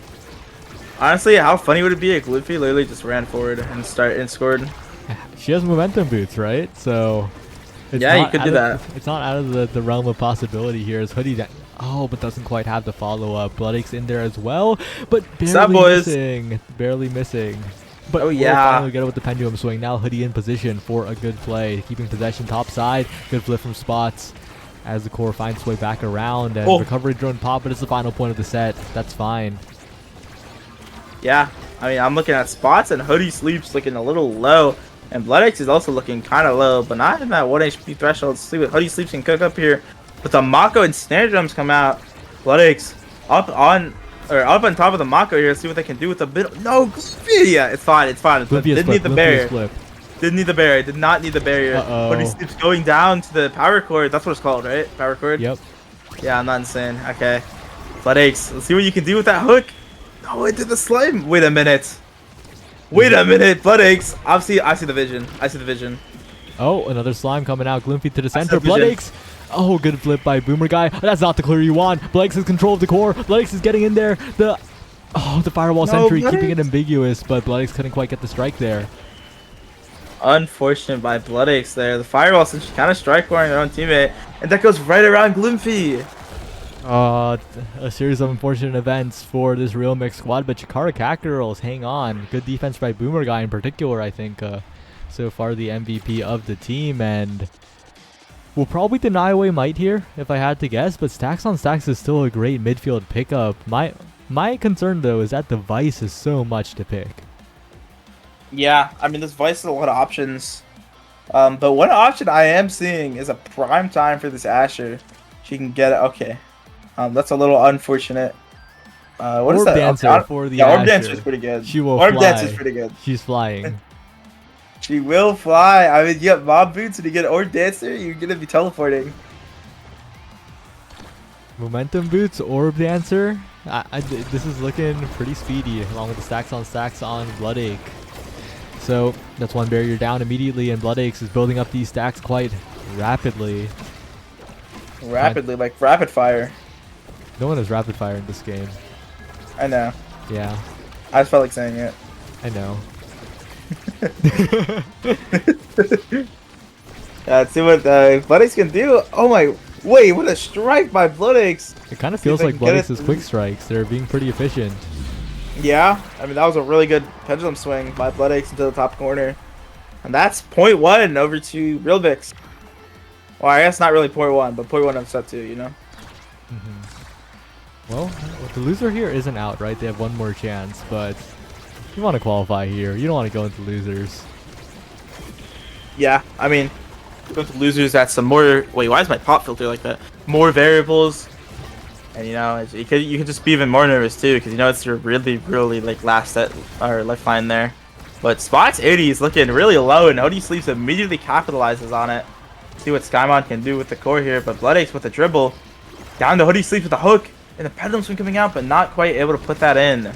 Honestly, how funny would it be if Gloomfy literally just ran forward and scored? She has momentum boots, right? So yeah, you could do that. It's not out of the realm of possibility here. As Hoodie, but doesn't quite have the follow up. Bloodix in there as well, but barely missing. But we'll finally get it with the pendulum swing. Now Hoodie in position for a good play, keeping possession top side. Good flip from Spots as the core finds its way back around, and recovery drone pop, but it's the final point of the set. That's fine. Yeah, I mean, I'm looking at Spots, and Hoodie sleeps looking a little low, and Bloodix is also looking kind of low, but not in that 1 HP threshold. See what Hoodie sleeps can cook up here. But the Mako and snare drums come out. Bloodix up on top of the Mako here. See what they can do with the middle. No, yeah, it's fine. Didn't need the barrier. Didn't need the barrier. Did not need the barrier. Hoodie sleeps going down to the power cord. That's what it's called, right? Power cord. Yep. Yeah, I'm not insane. Okay, Bloodix, let's see what you can do with that hook. No, it did the slime. Wait a minute, Bloodix. I see the vision. Oh, another slime coming out. Gloomfy to the center. Bloodix. Oh, good flip by Boomer Guy. That's not the clear you want. Bloodix has control of the core. Bloodix is getting in there. The firewall sentry keeping it ambiguous, but Bloodix couldn't quite get the strike there. Unfortunate by Bloodix there. The firewall sentry kind of strike warring their own teammate, and that goes right around Gloomfy. A series of unfortunate events for this Real Mix squad, but Chikara Cat-Girls hang on. Good defense by Boomer Guy in particular, I think, so far the MVP of the team, and we'll probably deny away Might here, if I had to guess, but Stacks on Stacks is still a great midfield pickup. My concern, though, is that the Vice is so much to pick. Yeah, I mean, this Vice has a lot of options. But one option I am seeing is a prime time for this Asher. She can get it. Okay. That's a little unfortunate. What is that? Dancer for the Asher. Orb Dancer is pretty good. She will Orb fly. Dancer is pretty good. She's flying. She will fly. I mean, you got mob boots and you get Orb Dancer, you're gonna be teleporting. Momentum boots, orb dancer. This is looking pretty speedy, along with the stacks on Bloodache. So that's one barrier down immediately, and Bloodache is building up these stacks quite rapidly. Rapidly, like rapid fire. No one has rapid fire in this game. I know. Yeah, I just felt like saying it. I know. Let's see what Bloodache can do. Oh my, wait, what a strike by Bloodache. It kind of See if feels I like can get it Bloodache's through. quick strikes. They're being pretty efficient. Yeah, I mean, that was a really good pendulum swing by Bloodache into the top corner. And that's point 1 over to Real Vix. Well, I guess not really point 1, but point 1 of set 2, you know? Well, the loser here isn't out, right? They have one more chance, but you want to qualify here. You don't want to go into losers. Yeah, I mean, go to losers, that's some more. Wait, why is my pop filter like that? More variables. And you know, you could just be even more nervous too, because you know it's your really like last set or lifeline there. But Spot's 80 is looking really low, and Odie Sleeps immediately capitalizes on it. See what Skymon can do with the core here, but Bloodache with the dribble. Down to Hoodie Sleeps with the hook, and the pendulum swing coming out, but not quite able to put that in.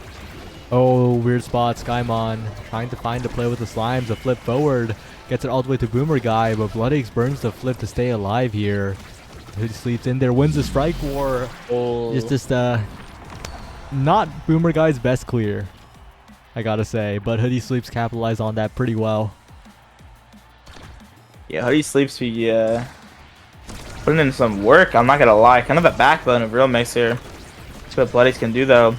Oh, weird spot. Skymon trying to find a play with the slimes. A flip forward. Gets it all the way to Boomer Guy, but Bloodache burns the flip to stay alive here. Hoodie Sleeps in there, wins the strike war. Oh. It's just not Boomer Guy's best clear, I gotta say, but Hoodie Sleeps capitalized on that pretty well. Yeah, Hoodie Sleeps be putting in some work, I'm not gonna lie. Kind of a backbone of Real Mix here. That's what Bloodache can do though.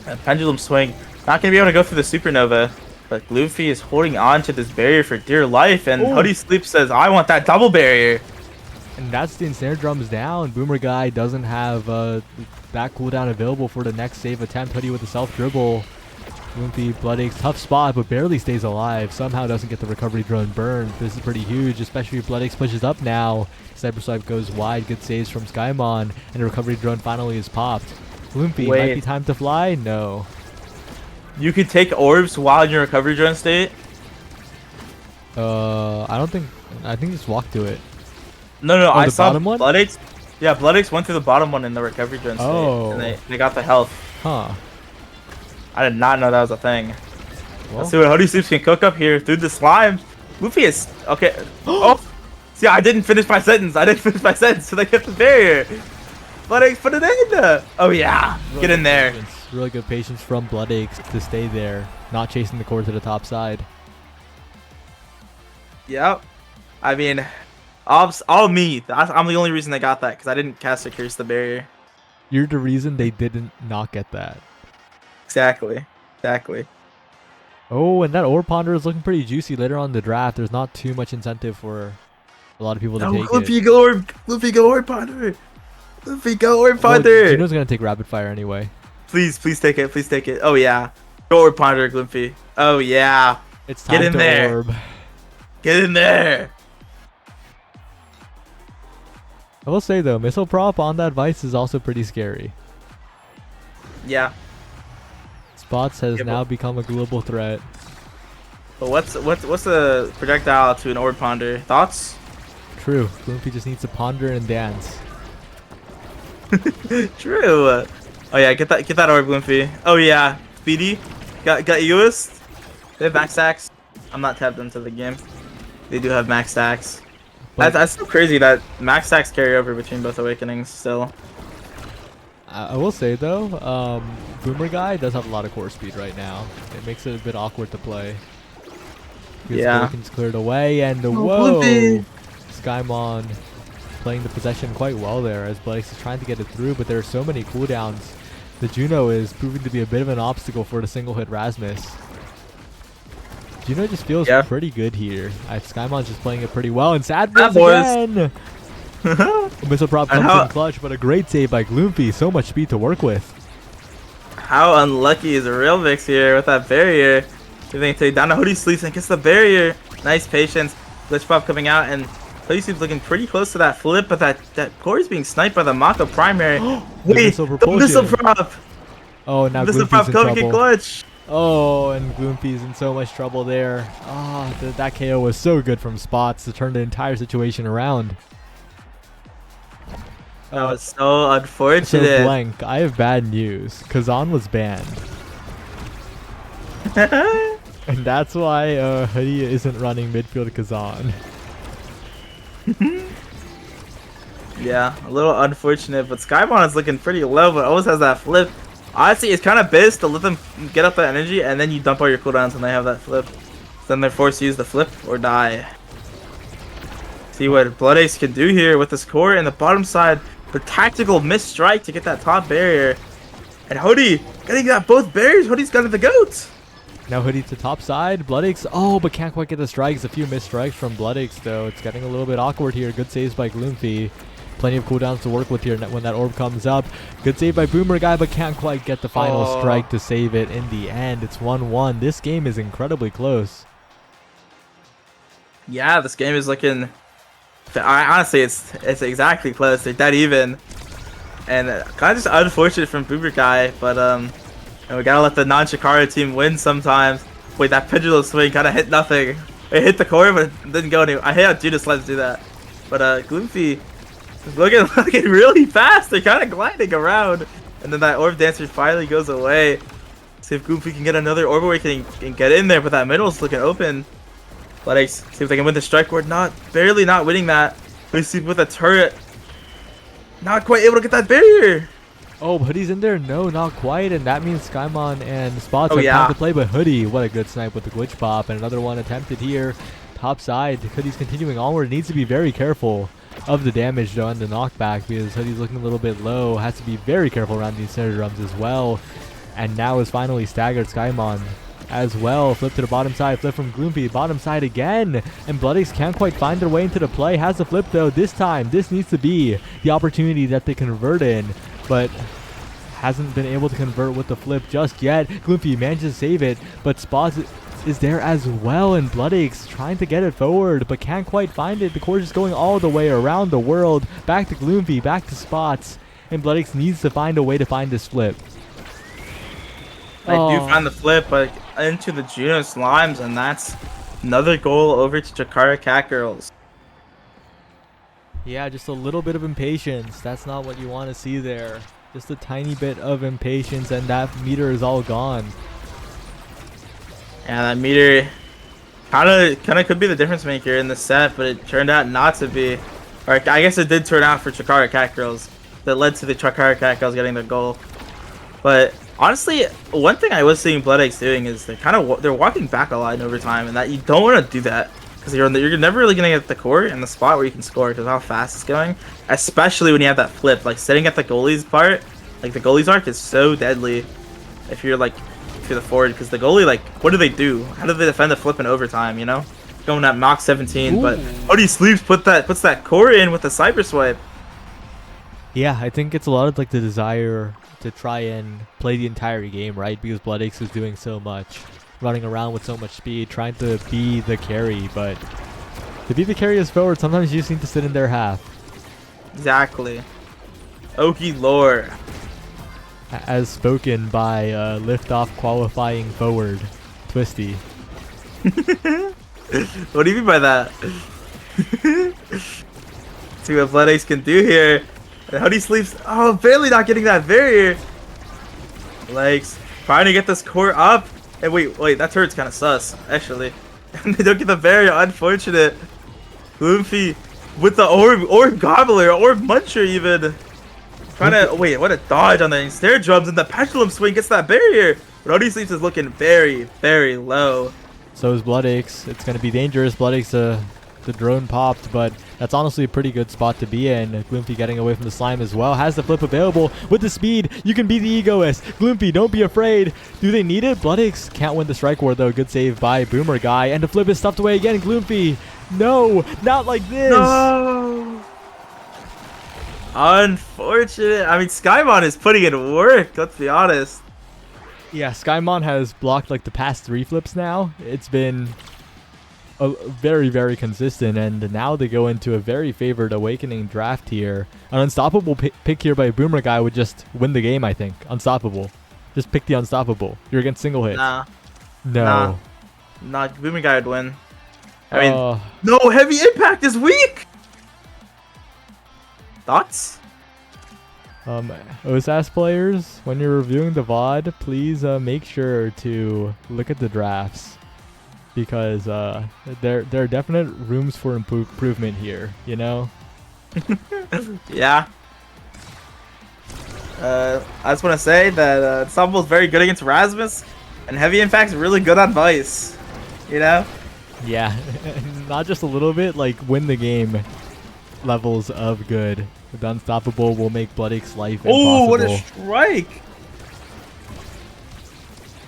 A pendulum swing, not gonna be able to go through the supernova, but Gloofy is holding on to this barrier for dear life, and Ooh. Hoodie Sleeps says, I want that double barrier. And that's the ensnare drums down. Boomer Guy doesn't have that cooldown available for the next save attempt. Hoodie with the self dribble. Wimpy, Bloodache's tough spot, but barely stays alive. Somehow doesn't get the recovery drone burned. This is pretty huge, especially if Bloodache pushes up now. Cyber Swipe goes wide. Good saves from Skymon, and the recovery drone finally is popped. Wimpy, might Wait. be time to fly? No. You can take orbs while in your recovery drone state. I don't think. I think just walk to it. No, Oh, I the saw bottom one? Bloodache. Yeah, Bloodache went through the bottom one in the recovery drone state, Oh. and they got the health. Huh. I did not know that was a thing. Well, Let's see what Hoodie Sleeps can cook up here through the slime. Luffy is okay. Oh, see, I didn't finish my sentence. So they kept the barrier. Bloodache put it in. Oh yeah, really get in good there. patience. Really good patience from Bloodache to stay there, not chasing the core to the top side. Yep. I mean, all me. I'm the only reason they got that, because I didn't cast a curse the barrier. You're the reason they didn't not get that. Exactly. Oh, and that Ore Ponder is looking pretty juicy later on in the draft. There's not too much incentive for a lot of people to No, take Luffy it. go orb. Luffy go orb ponder. Luffy go orb Well, ponder. Juno's gonna take rapid fire anyway. Please take it. Please take it. Oh yeah. Go orb ponder, Luffy. Oh yeah. It's time Get in to there. orb. Get in there. I will say though, missile prop on that Vice is also pretty scary. Yeah. Spots has Yeah, now become a global threat. But what's the projectile to an orb ponder? Thoughts? True. Gloomfy just needs to ponder and dance. True. Oh yeah, get that orb, Luffy. Oh yeah, Speedy. Got Uist. They have max stacks. I'm not tapped into the game. They do have max stacks. But That's so crazy that max stacks carry over between both awakenings still. I will say though, Boomer Guy does have a lot of core speed right now. It makes it a bit awkward to play. His Yeah. Awakens cleared away, and Oh, whoa! Bloompy. Skymon playing the possession quite well there as Bloodache is trying to get it through, but there are so many cooldowns. The Juno is proving to be a bit of an obstacle for the single hit Rasmus. Juno just feels Yeah. pretty good here. Skymon's just playing it pretty well, and Sad That wins boys. again! Missile prop And comes how- in clutch, but a great save by Gloomfy. So much speed to work with. How unlucky is Real Vix here with that barrier? You think take down the Hoodie Sleeps and gets the barrier. Nice patience. Glitch pop coming out, and Hoodie Sleeps looking pretty close to that flip, but that core is being sniped by the Mako primary. The Wait, missile the propulsion. missile prop. Oh, now Missile Gloomfy's prop in coming in trouble. clutch. Oh, and Gloomfy's in so much trouble there. Oh, that KO was so good from Spots to turn the entire situation around. That was so So unfortunate. Blank, I have bad news. Kazan was banned. And that's why Hoodie isn't running midfield Kazan. Yeah, a little unfortunate, but Skymon is looking pretty low, but always has that flip. Honestly, it's kind of biz to let them get up that energy, and then you dump all your cooldowns when they have that flip. Then they're forced to use the flip or die. See what Blood Ace can do here with this core in the bottom side. The tactical missed strike to get that top barrier. And Hoodie getting that both barriers. Hoodie's got the goat. Now Hoodie to top side. Bloodix, oh, but can't quite get the strikes. A few missed strikes from Bloodix, though. It's getting a little bit awkward here. Good saves by Gloomfy. Plenty of cooldowns to work with here when that orb comes up. Good save by Boomer Guy, but can't quite get the final strike to save it in the end. It's 1-1. This game is incredibly close. Yeah, this game is looking... honestly, it's exactly close. They're dead even. And kind of just unfortunate from Boomer Guy, but and we gotta let the non-Chikara team win sometimes. Wait, that pendulum swing kind of hit nothing. It hit the core, but it didn't go anywhere. I hate how Judas lets do that. But Gloomfy is looking really fast. They're kind of gliding around. And then that Orb Dancer finally goes away. See if Gloomfy can get another Orb Awakening and get in there, but that middle's looking open. Let's see if they can win the strike board. Barely not winning that. Let's see with a turret. Not quite able to get that barrier. Oh, Hoodie's in there? No, not quite. And that means Skymon and Spots have yeah. time to play. But Hoodie, what a good snipe with the glitch pop. And another one attempted here. Top side. Hoodie's continuing onward. Needs to be very careful of the damage, though, and the knockback, because Hoodie's looking a little bit low. Has to be very careful around these center drums as well. And now is finally staggered Skymon as well. Flip to the bottom side. Flip from Gloomfy. Bottom side again. And Bloodix can't quite find their way into the play. Has the flip, though. This time, this needs to be the opportunity that they convert in. But hasn't been able to convert with the flip just yet. Gloomfy manages to save it, but Spots is there as well, and Bloodix trying to get it forward, but can't quite find it. The core is going all the way around the world. Back to Gloomfy, back to Spots, and Bloodix needs to find a way to find this flip. I do find the flip, but into the Juno Slimes, and that's another goal over to Chikara Cat Girls. Yeah, just a little bit of impatience. That's not what you want to see there. Just a tiny bit of impatience, and that meter is all gone. Yeah, that meter kind of could be the difference maker in the set, but it turned out not to be. Or I guess it did turn out for Chikara Cat Girls. That led to the Chikara Cat Girls getting the goal. But honestly, one thing I was seeing Bloodix doing is they're walking back a lot in overtime, and that you don't want to do that because you're never really gonna get the core in the spot where you can score because how fast it's going. Especially when you have that flip, like sitting at the goalie's part, like the goalie's arc is so deadly if you're the forward, because the goalie, like, what do? How do they defend the flip in overtime? You know, going at Mach 17, Ooh. but Odie Sleeves puts that core in with the cyber swipe. Yeah, I think it's a lot of like the desire to try and play the entire game, right? Because Bloodix is doing so much, running around with so much speed, trying to be the carry, but to be the carry as forward, sometimes you just need to sit in their half. Exactly. Okie lore. As spoken by liftoff qualifying forward, Twisty. What do you mean by that? See what Blood Ace can do here. And Hoodie Sleeps. Oh, barely not getting that barrier. Legs trying to get this core up. And wait, that turret's kind of sus, actually. And they don't get the barrier. Unfortunate. Gloomfy with the orb gobbler, orb muncher even. Trying to wait, what a dodge on the snare drums, and the pendulum swing gets that barrier. But Hoodie Sleeps is looking very, very low. So is Bloodix. It's going to be dangerous. Bloodix, the drone popped, but that's honestly a pretty good spot to be in. Gloomfy getting away from the slime as well. Has the flip available with the speed. You can be the egoist. Gloomfy, don't be afraid. Do they need it? Bloodix can't win the strike war, though. Good save by Boomer Guy. And the flip is stuffed away again. Gloomfy, no, not like this. No. Unfortunate. I mean, Skymon is putting in work, let's be honest. Yeah, Skymon has blocked like the past 3 flips now. It's been very, very consistent, and now they go into a very favored Awakening draft here. An unstoppable pick here by Boomer Guy would just win the game, I think. Unstoppable. Just pick the unstoppable. You're against single hit. Nah, No. nah. Boomer guy would win. I mean, Uh, no, heavy impact is weak. Thoughts? OSAS players, when you're reviewing the VOD, please make sure to look at the drafts, because there are definite rooms for improvement here. You know. Yeah. I just want to say that Unstoppable is very good against Rasmus, and heavy impact's really good on Vice. You know. Yeah, not just a little bit. Like win the game levels of good. The unstoppable will make Bloodix life impossible. Oh, what a strike!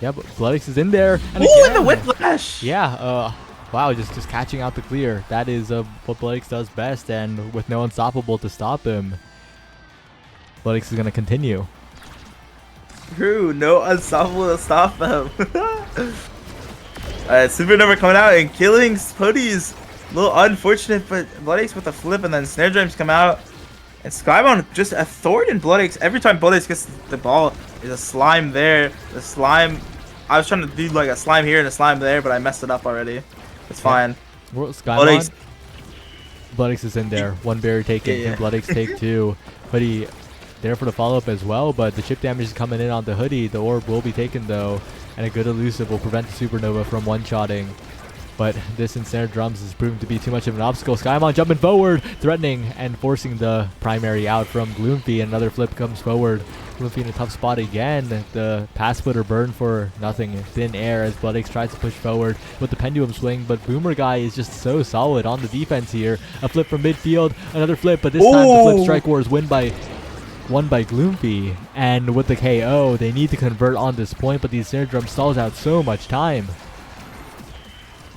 Yeah, but Bloodix is in there. And Oh, and again, the whiplash! yeah, wow, just catching out the clear. That is what Bloodix does best, and with no unstoppable to stop him, Bloodix is going to continue. True, no unstoppable to stop them. Supernova coming out and killing Putties. A little unfortunate, but Bloodix with a flip, and then Snare Drums come out. And Skybone just a thorn in Bloodix. Every time Bloodix gets the ball, there's a slime there. The slime, I was trying to do like a slime here and a slime there, but I messed it up already. It's fine. Skymon, Bloodix is in there. One barrier taken. Yeah. Can Bloodix take two? Hoodie there for the follow-up as well, but the chip damage is coming in on the Hoodie. The orb will be taken though, and a good elusive will prevent the Supernova from one-shotting. But this ensnared drums is proving to be too much of an obstacle. Skymon jumping forward, threatening and forcing the primary out from Gloomfy. Another flip comes forward. Gloomfy in a tough spot again. The pass splitter burn for nothing in thin air as Bloodix tries to push forward with the pendulum swing. But Boomer Guy is just so solid on the defense here. A flip from midfield, another flip, but this time the flip strike war is won by Gloomfy. And with the KO, they need to convert on this point, but the ensnared drum stalls out so much time.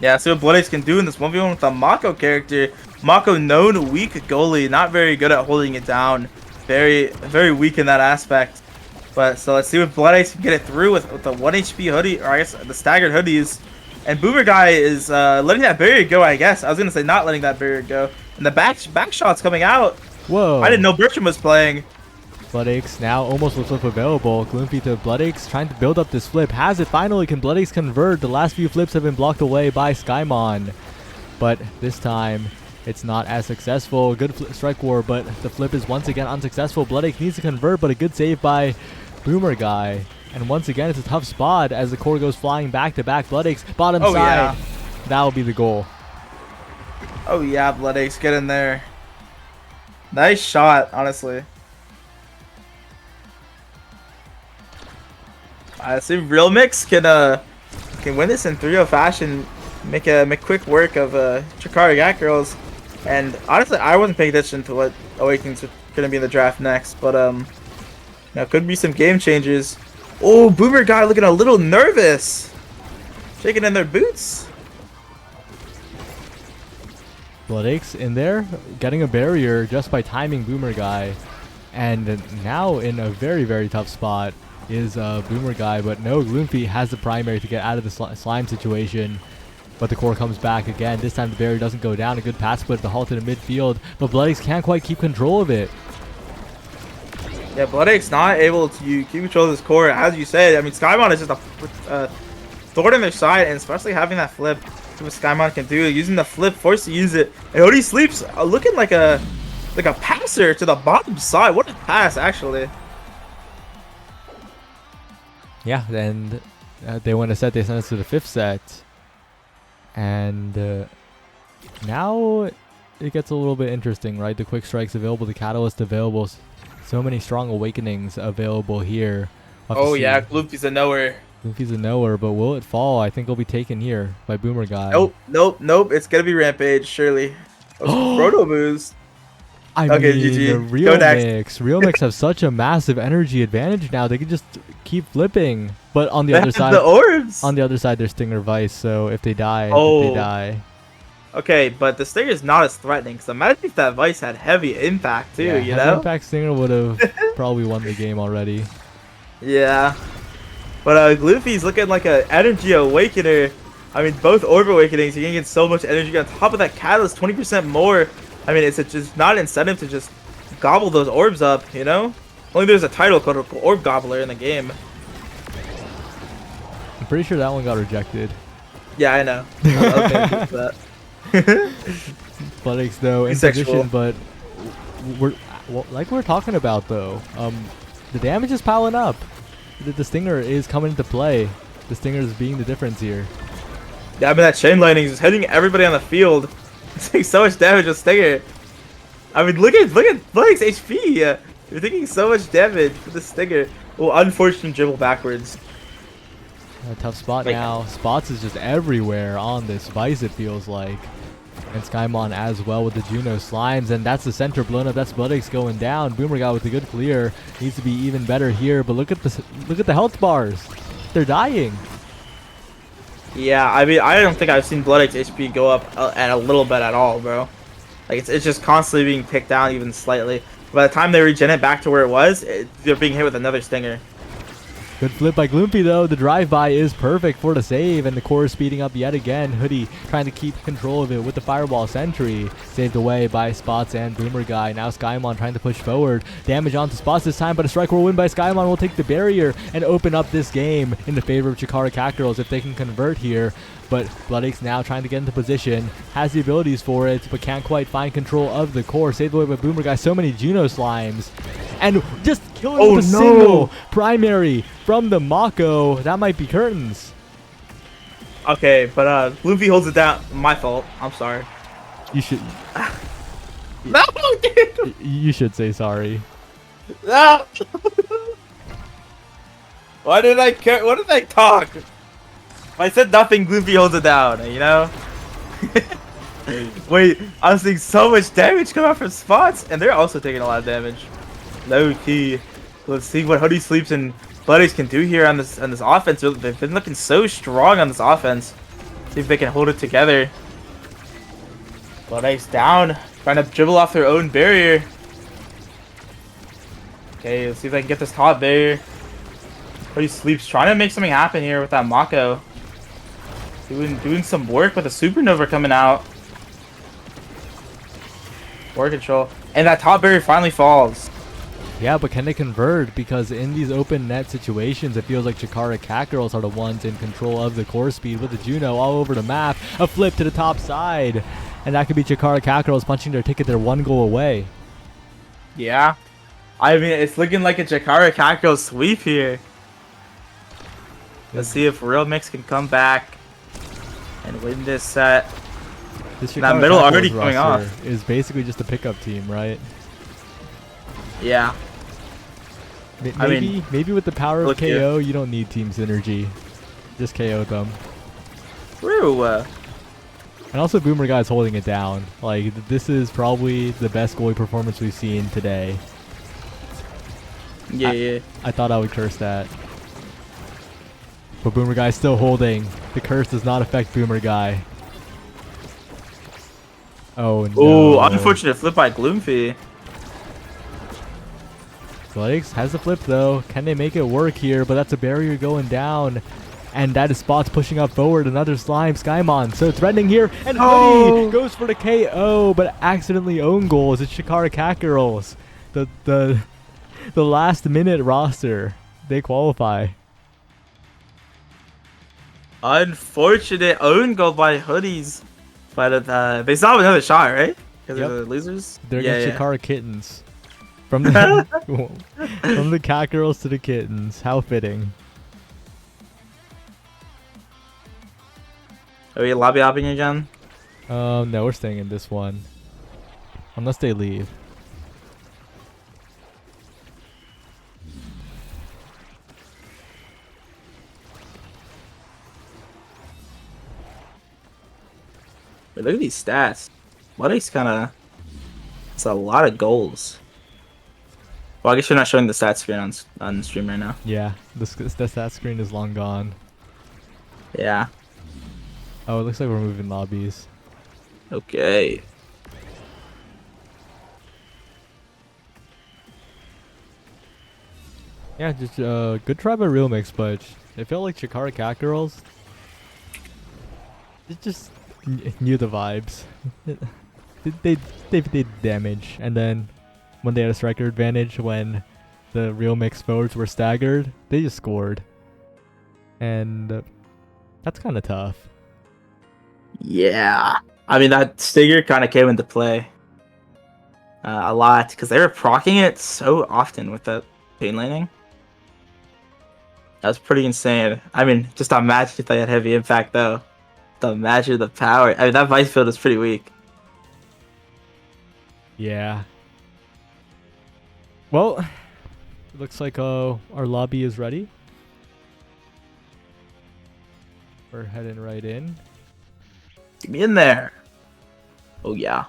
Yeah, see what Bloodix can do in this 1v1 with the Mako character. Mako, known weak goalie, not very good at holding it down. Very, very weak in that aspect. But so let's see if Bloodix can get it through with the 1 HP hoodie, or I guess the staggered hoodies. And Boomer Guy is letting that barrier go, I guess. I was going to say not letting that barrier go. And the back shot's coming out. Whoa. I didn't know Bertram was playing. Bloodix now almost with flip available. Gloomfy to Bloodix trying to build up this flip. Has it finally. Can Bloodix convert? The last few flips have been blocked away by Skymon. But this time it's not as successful. Good strike war, but the flip is once again unsuccessful. Bloodix needs to convert, but a good save by Boomer Guy. And once again it's a tough spot as the core goes flying back to back. Bloodix bottom side. Yeah. That will be the goal. Oh yeah, Bloodix, get in there. Nice shot, honestly. I see Real Mix can win this in 3-0 fashion, make quick work of Chikari Gat Girls, and honestly I wasn't paying attention to what Awakenings were gonna be in the draft next, but now could be some game changers. Oh, Boomer Guy looking a little nervous, shaking in their boots. Bloodix in there, getting a barrier just by timing Boomer Guy, and now in a very, very tough spot is Boomer Guy, but no, Gloomfy has the primary to get out of the slime situation, but the core comes back again. This time the barrier doesn't go down. A good pass split to halt in the midfield, but Bloodix can't quite keep control of it. Yeah, Bloodix not able to keep control of this core, as you said. I mean, Skymon is just a thorn in their side, and especially having that flip. See what Skymon can do, using the flip, forced to use it. And Odie Sleeps looking like a passer to the bottom side. What a pass, actually. Yeah, and they win a set. They send us to the 5th set, and now it gets a little bit interesting, right? The quick strikes available, the catalyst available, so many strong awakenings available here. Oh yeah, Gloopy's a knower. Gloopy's a knower, but will it fall? I think it'll be taken here by Boomer Guy. Nope. It's gonna be Rampage, surely. Proto moves. I okay, mean, GG. the Real Mix have such a massive energy advantage now. They can just keep flipping. But on the other side, the orbs. On the other side, there's Stinger Vice. So if they die, they die. Okay, but the Stinger is not as threatening. Because imagine if that Vice had heavy impact too. Yeah, you heavy know, impact Stinger would have probably won the game already. Yeah, but Gloopy's looking like an energy awakener. I mean, both orb awakenings, you can get so much energy on top of that catalyst, 20% more. I mean, it's just not an incentive to just gobble those orbs up, you know? Only there's a title called Orb Gobbler in the game. pretty sure that one got rejected. Yeah, I know. Okay, that. Buttix though in Asexual. position, but like we're talking about though, the damage is piling up. The Stinger is coming into play. The Stinger is being the difference here. Yeah, I mean that chain lightning is hitting everybody on the field. It's taking so much damage with Stinger. I mean, look at Blake's HP. You're taking so much damage with the Stinger. Well, unfortunate dribble backwards. A tough spot Like- now. Spots is just everywhere on this Vice, it feels like. And Skymon as well with the Juno Slimes. And that's the center blown up. That's Buttix going down. Boomer Guy with a good clear. Needs to be even better here. But look at the health bars. They're dying. Yeah, I mean, I don't think I've seen Bloodix HP go up at a little bit at all, bro. Like, it's just constantly being picked down even slightly. By the time they regen it back to where it was, they're being hit with another Stinger. Good flip by Gloomfy though. The drive-by is perfect for the save, and the core is speeding up yet again. Hoodie trying to keep control of it with the Fireball Sentry. Saved away by Spots and Boomer Guy. Now Skymon trying to push forward. Damage onto Spots this time, but a strike will win by Skymon will take the barrier and open up this game in the favor of Chikara Cacturals if they can convert here. But Bloodix now trying to get into position, has the abilities for it, but can't quite find control of the core. Saved away by Boomer Guy. So many Juno Slimes. And just killing with a single primary from the Mako. That might be curtains. Okay, but Luffy holds it down. My fault. I'm sorry. You should No, dude. you should say sorry. No. Why did I care? What did I talk? If I said nothing, Luffy holds it down. You know. Wait, I'm seeing so much damage come out from Spots, and they're also taking a lot of damage. Low key. Let's see what Hoodie Sleeps and Buddies can do here on this offense. They've been looking so strong on this offense. See if they can hold it together. Buddies down, trying to dribble off their own barrier. Okay, let's see if they can get this top barrier. Hoodie Sleeps trying to make something happen here with that Mako. Doing some work with a Supernova coming out. War control. And that top barrier finally falls. Yeah, but can they convert? Because in these open net situations, it feels like Chikara Catgirls are the ones in control of the core speed with the Juno all over the map. A flip to the top side. And that could be Chikara Catgirls punching their ticket. They're one goal away. Yeah. I mean, it's looking like a Chikara Kakko sweep here. Let's see if Real Mix can come back and win this set. This That Chikara middle Catgirls already coming roster off. is basically just a pickup team, right? Yeah. I mean, Maybe with the power of look here. KO, you don't need team synergy. Just KO them. True. And also Boomer Guy's holding it down. Like, this is probably the best goalie performance we've seen today. Yeah. I thought I would curse that. But Boomer Guy's still holding. The curse does not affect Boomer Guy. Oh no. Oh, unfortunate flip by Gloomfy. Athletics has the flip though. Can they make it work here? But that's a barrier going down. And that is Spots pushing up forward. Another slime. Skymon so threatening here. And Hoodie goes for the KO, but accidentally own goals. It's Chikara Catgirls. The last minute roster. They qualify. Unfortunate own goal by Hoodies. But they still have another shot, right? Because Yep. they're the losers. They're against Chikara Kittens. From the from the Catgirls to the Kittens. How fitting. Are we lobby hopping again? No, we're staying in this one. Unless they leave. Wait, look at these stats. Bloodix kind of... It's a lot of goals. Well, I guess you're not showing the stat screen on stream right now. Yeah, the stat screen is long gone. Yeah. Oh, it looks like we're moving lobbies. Okay. Yeah, just good try by Real Mix, but it felt like Chikara Catgirls. It just knew the vibes. they did damage, and then when they had a striker advantage, when the Real Mix forwards were staggered, they just scored. And That's kind of tough. Yeah. I mean, that Stinger kind of came into play a lot because they were proccing it so often with that chain laning. That's pretty insane. I mean, just imagine if they had heavy impact though. Imagine the power. I mean, that Vice field is pretty weak. Yeah. Well, it looks like our lobby is ready. We're heading right in. Get me in there. Oh yeah.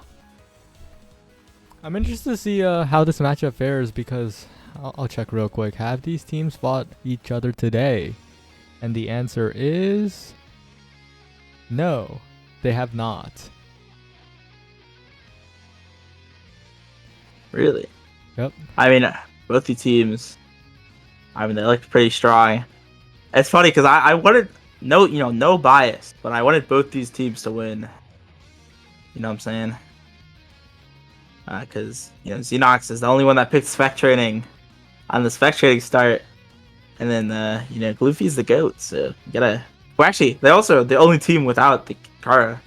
I'm interested to see how this matchup fares because I'll check real quick. Have these teams fought each other today? And the answer is no, they have not. Really? Yep. I mean, both the teams. I mean, they looked pretty strong. It's funny because I wanted no bias, but I wanted both these teams to win. You know what I'm saying? Because Xenox is the only one that picked spec training on the spec training start, and then Gloofy's the goat. So you gotta. Well, actually, they also the only team without the Kara.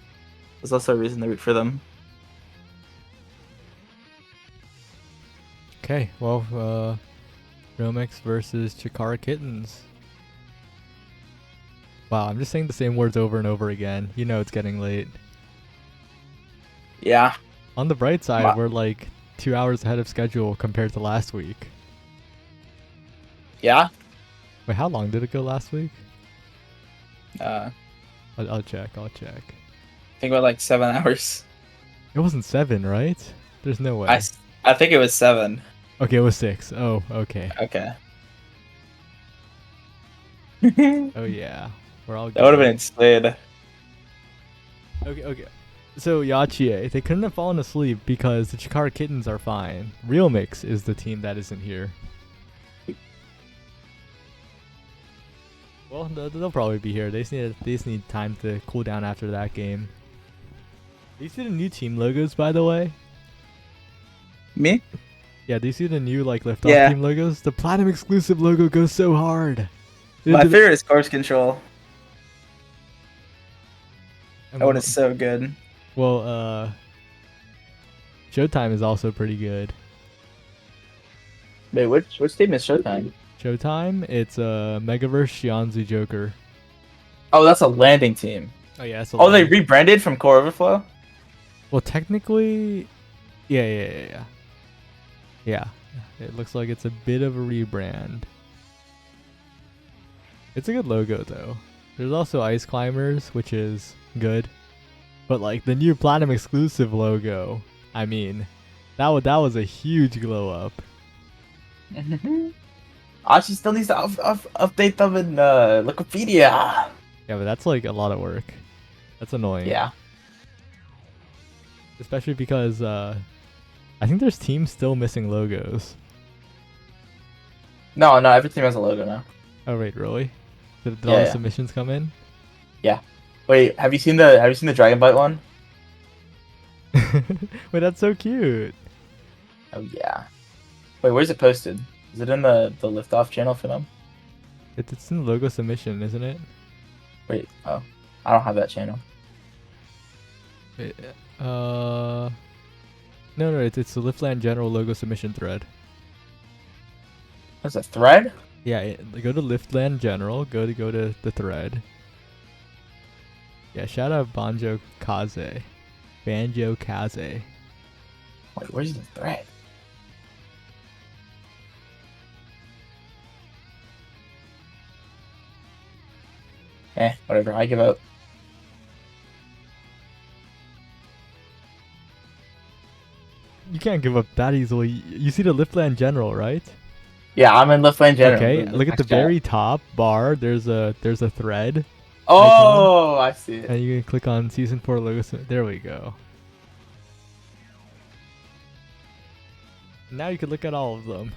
There's also a reason to root for them. Okay, well, Romix versus Chikara Kittens. Wow, I'm just saying the same words over and over again. You know it's getting late. Yeah. On the bright side, we're like 2 hours ahead of schedule compared to last week. Yeah. Wait, how long did it go last week? I I'll check. think about like 7 hours. It wasn't 7, right? There's no way. I think it was 7. Okay, it was 6. Oh, okay. Okay. Oh yeah, we're all good. That would have been insane. Okay. So Yachie, they couldn't have fallen asleep because the Chikara Kittens are fine. Real Mix is the team that isn't here. Well, they'll probably be here. They just need time to cool down after that game. Do you see the new team logos, by the way? Me? Yeah, do you see the new liftoff team logos? The Platinum exclusive logo goes so hard. My favorite is Corpse Control. And That one is so good. Well, Showtime is also pretty good. Wait, which team is Showtime? Showtime, it's Megaverse Shianzu Joker. Oh, that's a landing team. Oh yeah, that's a they rebranded from Core Overflow? Well, technically, yeah. It looks like it's a bit of a rebrand. It's a good logo though. There's also Ice Climbers, which is good, but like the new Platinum exclusive logo, I mean, that was a huge glow up. She still needs to update them in Wikipedia. Yeah, but that's like a lot of work. That's annoying. Yeah. Especially because I think there's teams still missing logos. No, every team has a logo now. Oh wait, really? Did all the submissions come in? Yeah. Wait, have you seen the Dragon Bite one? Wait, that's so cute. Oh yeah. Wait, where's it posted? Is it in the liftoff channel for them? It's in the logo submission, isn't it? Wait, oh, I don't have that channel. Wait, no, it's the Liftland General logo submission thread. That's a thread? Yeah, go to Liftland General, go to the thread. Yeah, shout out Banjo Kaze. Wait, where's the thread? Whatever, I give up. You can't give up that easily. You see the Liftland General, right? Yeah, I'm in Liftland General. Okay, look at the very top bar. There's a thread. Oh, icon. I see it. And you can click on Season 4 logo. There we go. Now you can look at all of them.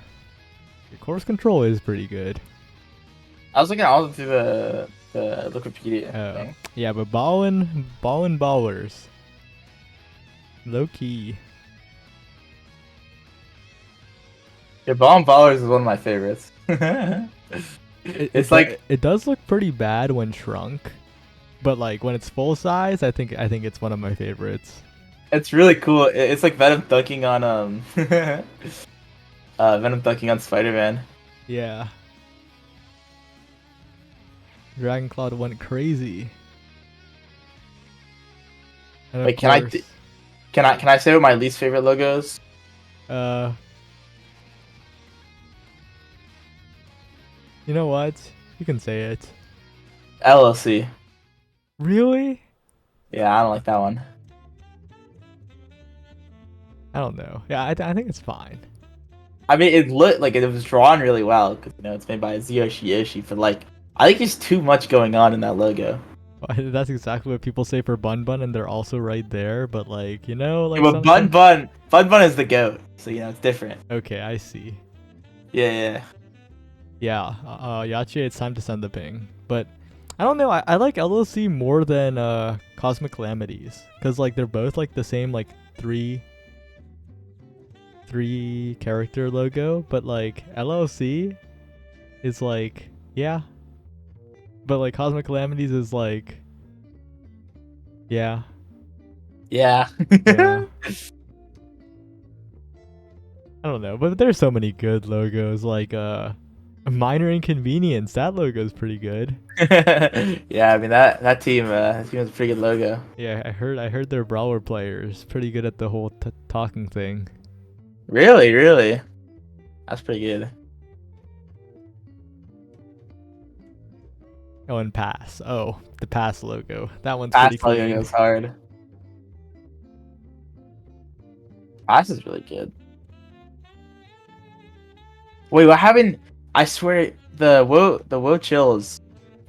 Your course control is pretty good. I was looking at all of them through the Wikipedia thing. Yeah, but ballin' ballers. Low key. Yeah, Ballin' Ballers is one of my favorites. It does look pretty bad when shrunk, but like when it's full size, I think it's one of my favorites. It's really cool. It's like Venom dunking on Venom dunking on Spider-Man. Yeah. Dragon Claw went crazy. And of Wait, course, can I say what my least favorite logo is? uh, you know what? You can say it. LLC. Really? Yeah, I don't like that one. I don't know. Yeah, I think it's fine. I mean, it looked like it was drawn really well because it's made by Tsuyoshi Yoshi, but like I think there's too much going on in that logo. That's exactly what people say for Bun Bun, and they're also right there. But like, like Yeah, but Bun Bun is the goat, so it's different. Okay, I see. Yeah. Yeah, Yachi, it's time to send the ping. But I don't know. I like LOC more than Cosmic Calamities, cause like they're both like the same like three character logo, but like LLC is like yeah, but like Cosmic Calamities is like yeah. Yeah. Yeah. I don't know, but there's so many good logos like Minor Inconvenience. That logo is pretty good. Yeah, I mean that team has a pretty good logo. Yeah, I heard their brawler players pretty good at the whole talking thing. Really, that's pretty good. Oh, and pass. Oh, the pass logo. That one's Pass pretty logo clean. goes hard. Pass is really good. Wait, what happened? I swear the Woe Chills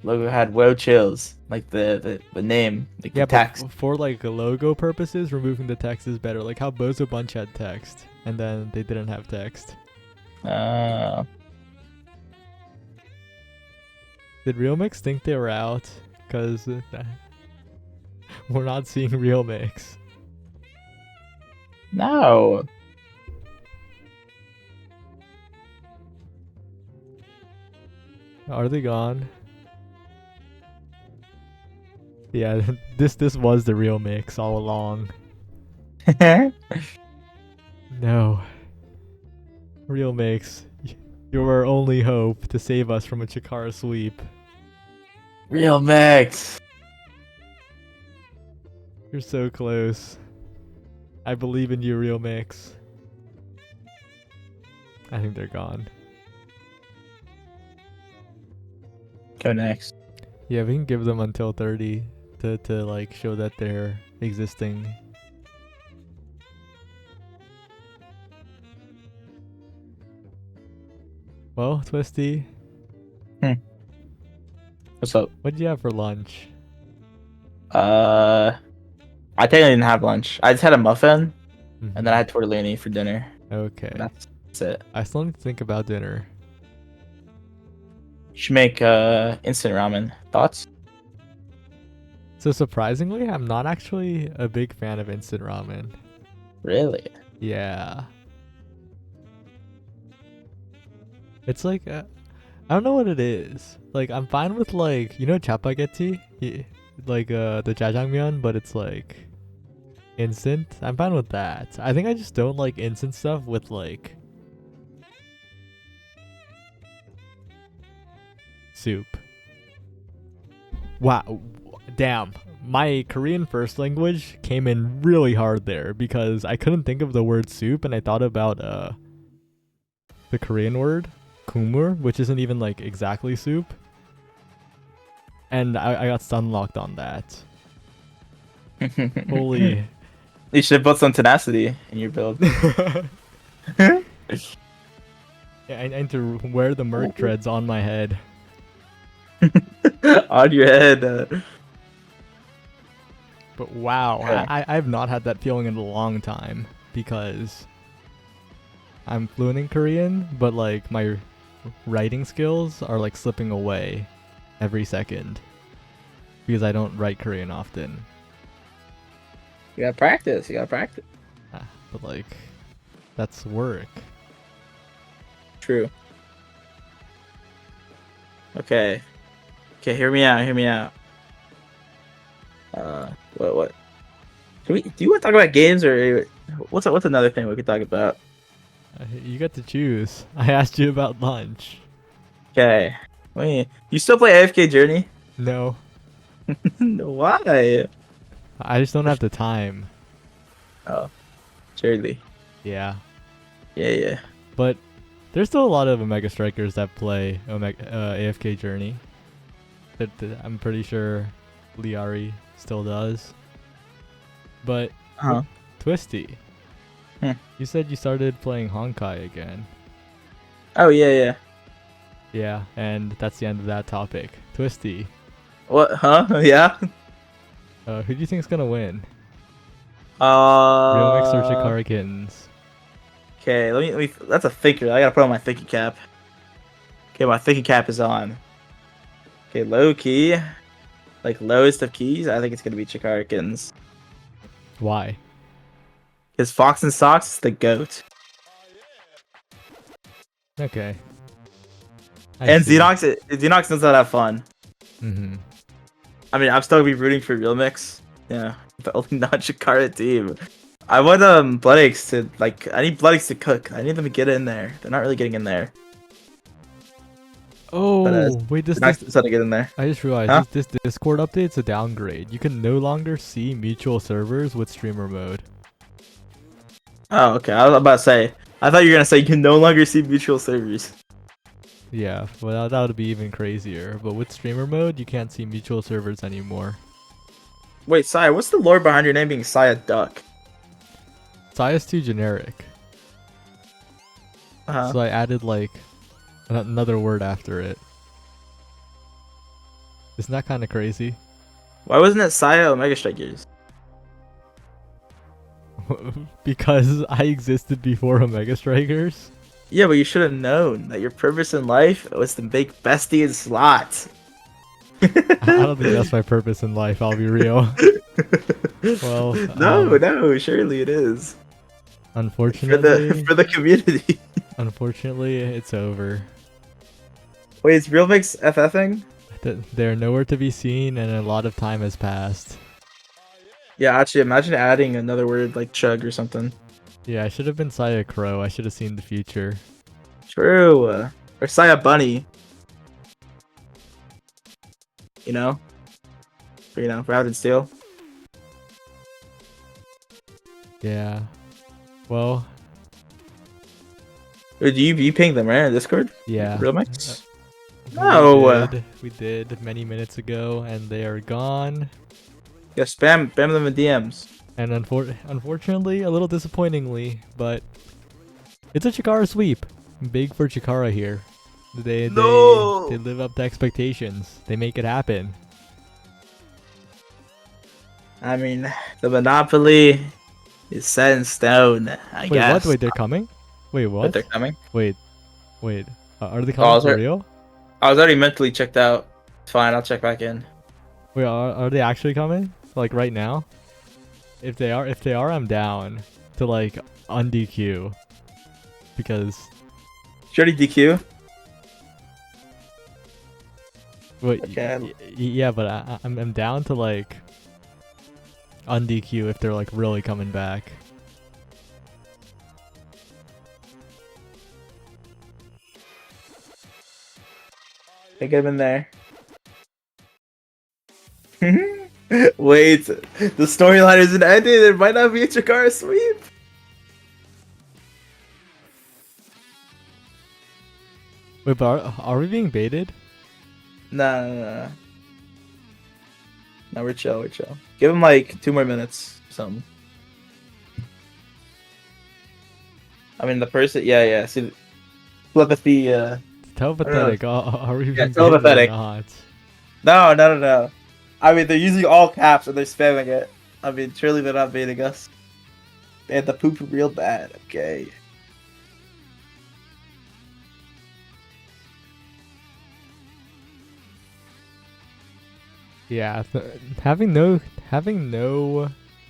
logo had Woe Chills, like the name, like Yeah, the text. but for like logo purposes, removing the text is better. Like how Bozo Bunch had text, and then they didn't have text. Did Real Mix think they were out? Cause we're not seeing Real Mix. No. Are they gone? Yeah, this was the Real Mix all along. No. Real Mix, you're our only hope to save us from a Chikara sweep. Real Mix. You're so close. I believe in you, Real Mix. I think they're gone. Go next. Yeah, we can give them until 30 to like show that they're existing. Well, Twisty, What's up? what did you have for lunch? I think I didn't have lunch. I just had a muffin, Mhm. and then I had tortellini for dinner. Okay. That's it. I still need to think about dinner. You should make instant ramen. Thoughts? So surprisingly, I'm not actually a big fan of instant ramen. Really? Yeah. It's like I don't know what it is. Like I'm fine with like chapaghetti, like the jjajangmyeon, but it's like instant. I'm fine with that. I think I just don't like instant stuff with like soup. Wow, damn. My Korean first language came in really hard there because I couldn't think of the word soup and I thought about the Korean word kumur, which isn't even like exactly soup. And I got stun locked on that. Holy. You should have built some tenacity in your build. Yeah, I need to wear the merc dreads on my head. On your head. But wow, Yeah. I've not had that feeling in a long time because I'm fluent in Korean, but like my writing skills are like slipping away every second because I don't write Korean often. You gotta practice. You gotta practice. But like, that's work. True. Okay. Okay, hear me out. Hear me out. What? Do you want to talk about games or what's another thing we could talk about? You get to choose. I asked you about lunch. Okay. Wait, you still play AFK Journey? No, Why? I just don't have the time. Oh, Journey. Yeah, Yeah. but there's still a lot of Omega Strikers that play AFK Journey. I'm pretty sure Liari still does. But Uh-huh. Twisty, Hmm. you said you started playing Honkai again. Oh yeah. Yeah, and that's the end of that topic. Twisty, What? Huh? Yeah. who do you think's gonna win? Real Mix or Uh. Chikara Kittens? Okay. Let me. That's a thinker. I gotta put on my thinking cap. Okay, my thinking cap is on. Okay, low key, like lowest of keys. I think it's gonna be Chikarkins. Why? Because Fox and Socks is the goat, Okay. and Xenox knows how to have fun. Mm-hmm. I mean, I'm still gonna be rooting for Real Mix. Yeah, the only non-Chikara team. I want Blood Eggs to like. I need Blood Eggs to cook. I need them to get in there. They're not really getting in there. Oh, wait, They're not trying to get in there. I just realized Huh? this Discord update's a downgrade. You can no longer see mutual servers with streamer mode. Oh, okay. I was about to say. I thought you were gonna say you can no longer see mutual servers. Yeah, well that would be even crazier. But with streamer mode, you can't see mutual servers anymore. Wait, Saya, what's the lore behind your name being Saya Duck? Saya's too generic, Uh-huh. so I added like another word after it. Isn't that kind of crazy? Why wasn't it Saya Omega Strikers? Because I existed before Omega Strikers. Yeah, but you should have known that your purpose in life was to make BestieInSlot. I don't think that's my purpose in life. I'll be real. Well, no, surely it is. Unfortunately, For the community. unfortunately, it's over. Wait, is Real Mix FFing? They're nowhere to be seen, and a lot of time has passed. Yeah, actually, imagine adding another word like chug or something. Yeah, I should have been Saya Crow. I should have seen the future. True. Or Saya Bunny. You know? For Out and Steel. Yeah. Well, Or do you ping them, right? On Discord? yeah. Real Mix? No. We did many minutes ago, and they are gone. Yeah, spam them in DMs. And unfortunately, a little disappointingly, but it's a Chikara sweep. Big for Chikara here. They live up to expectations. They make it happen. I mean, the monopoly is set in stone, I Wait, guess. what? Wait, they're coming? Wait, what? But they're coming? Wait. Are they coming for real? I was already mentally checked out. Fine, I'll check back in. Wait, are they actually coming? Like right now? If they are, I'm down to like un-DQ. Because Shorty DQ? wait, Okay. yeah, but I'm down to like un-DQ if they're like really coming back. I get him in there. Wait, the storyline isn't ended. It might not be a Chikara sweep. Wait, but are we being baited? No. No, we're chill. Give him like 2 more minutes. Something. I mean, the person. Yeah. See, telepathy. Telepathetic. Are we being baited telepathetic. or not? No. I mean, they're using all caps and they're spamming it. I mean, surely they're not baiting us. They had the poop real bad. Okay. Yeah, having no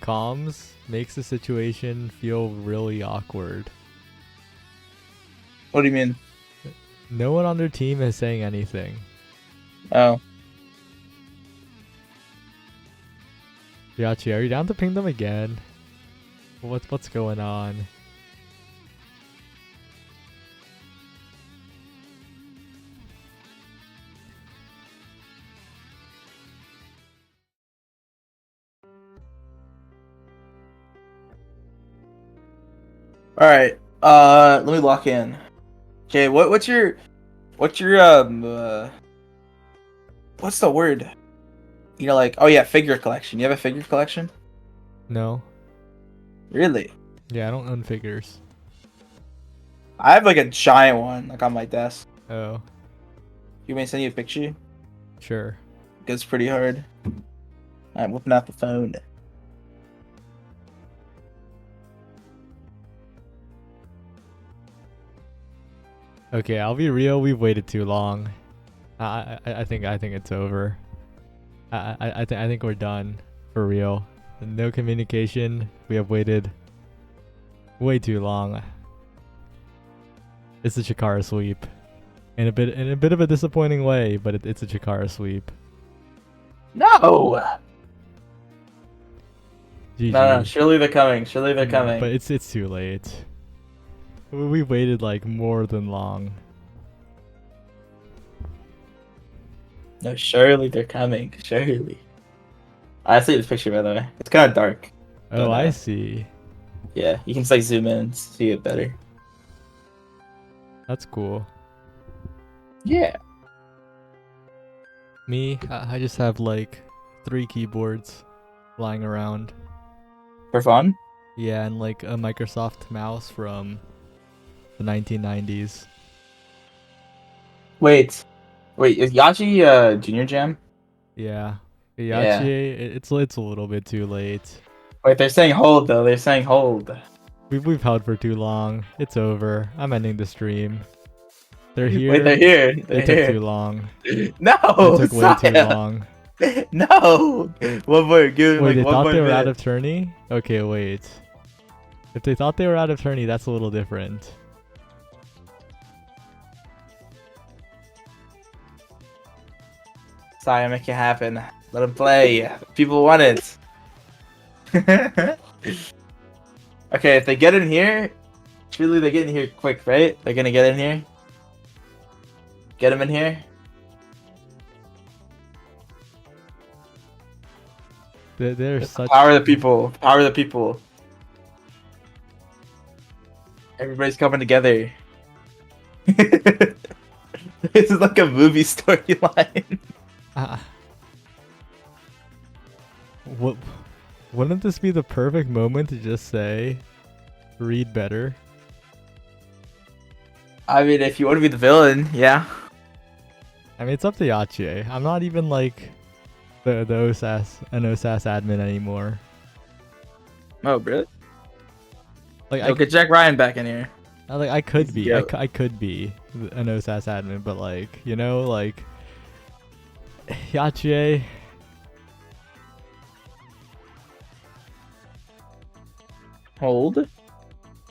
comms makes the situation feel really awkward. What do you mean? No one on their team is saying anything. Oh. Yachi, are you down to ping them again? What's going on? All right. Let me lock in. Okay. What's your what's the word? You know, like, oh yeah, figure collection. You have a figure collection? No. Really? Yeah, I don't own figures. I have like a giant one, like on my desk. Oh, You may send you a picture? sure. It's pretty hard. I'm whipping out the phone. Okay, I'll be real. We've waited too long. I think it's over. I think we're done for real. No communication. We have waited way too long. It's a Chikara sweep, in a bit of a disappointing way, but it's a Chikara sweep. No! GG. No, surely they're coming. Surely they're coming. But it's too late. We waited like more than long. No, surely they're coming. Surely. I see this picture, by the way. It's kind of dark. Oh, But, I see. Yeah, you can just, like, zoom in and see it better. That's cool. Yeah. Me, I just have like 3 keyboards lying around. For fun? Yeah, and like a Microsoft mouse from the 1990s. Wait, is Yachi Junior Jam? Yeah. Yeah. Yachi, it's a little bit too late. Wait, they're saying hold though. They're saying hold. We've held for too long. It's over. I'm ending the stream. They're here. Wait, they're here. They They're took here. too long. No, They took way too long. No. One more. Give it Wait, like they one thought more they were minute. out of tourney? Okay, wait. If they thought they were out of tourney, that's a little different. Sorry, make it happen. Let them play. People want it. Okay, if they get in here, surely they get in here quick, right? They're gonna get in here. Get them in here. They're It's the such power of the people. Power of the people. Everybody's coming together. This is like a movie storyline. What? Wouldn't this be the perfect moment to just say, read better? I mean, if you want to be the villain, yeah. I mean, it's up to Yachi. I'm not even like the OSAS admin anymore. Oh, really? Like Yo, get Jack Ryan back in here. I could be. Yeah. I could be an OSAS admin, but like, you know, like Yachi. Hold.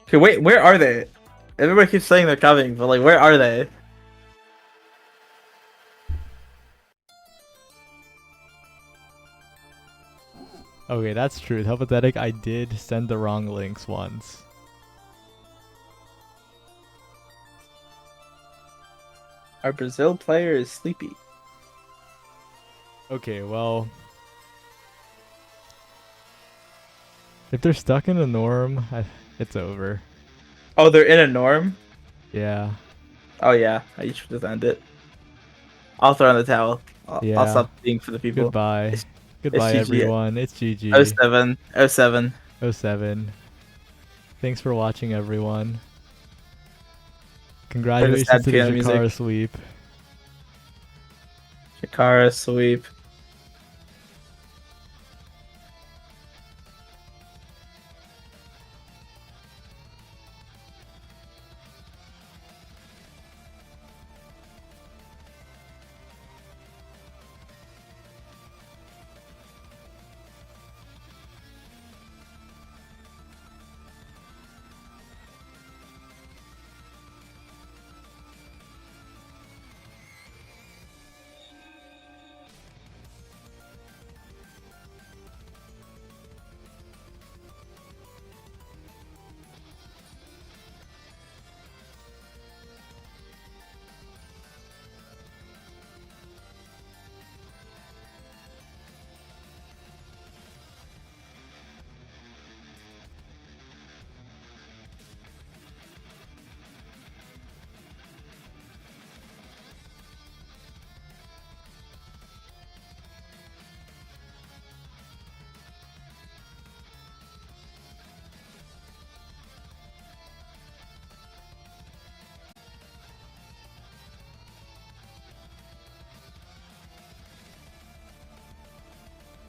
Okay, wait, where are they? Everybody keeps saying they're coming, but like, where are they? Okay, that's true. Hypothetic, I did send the wrong links once. Our Brazil player is sleepy. Okay, well, if they're stuck in a norm, it's over. Oh, they're in a norm? Yeah. Oh, yeah. You should just end it. I'll throw in the towel. I'll Yeah. stop being for the people. Goodbye. It's Goodbye, GG. everyone. It's GG. 07. 07. 07. Thanks for watching, everyone. Congratulations sad to the piano music. Chikara sweep. Chikara sweep.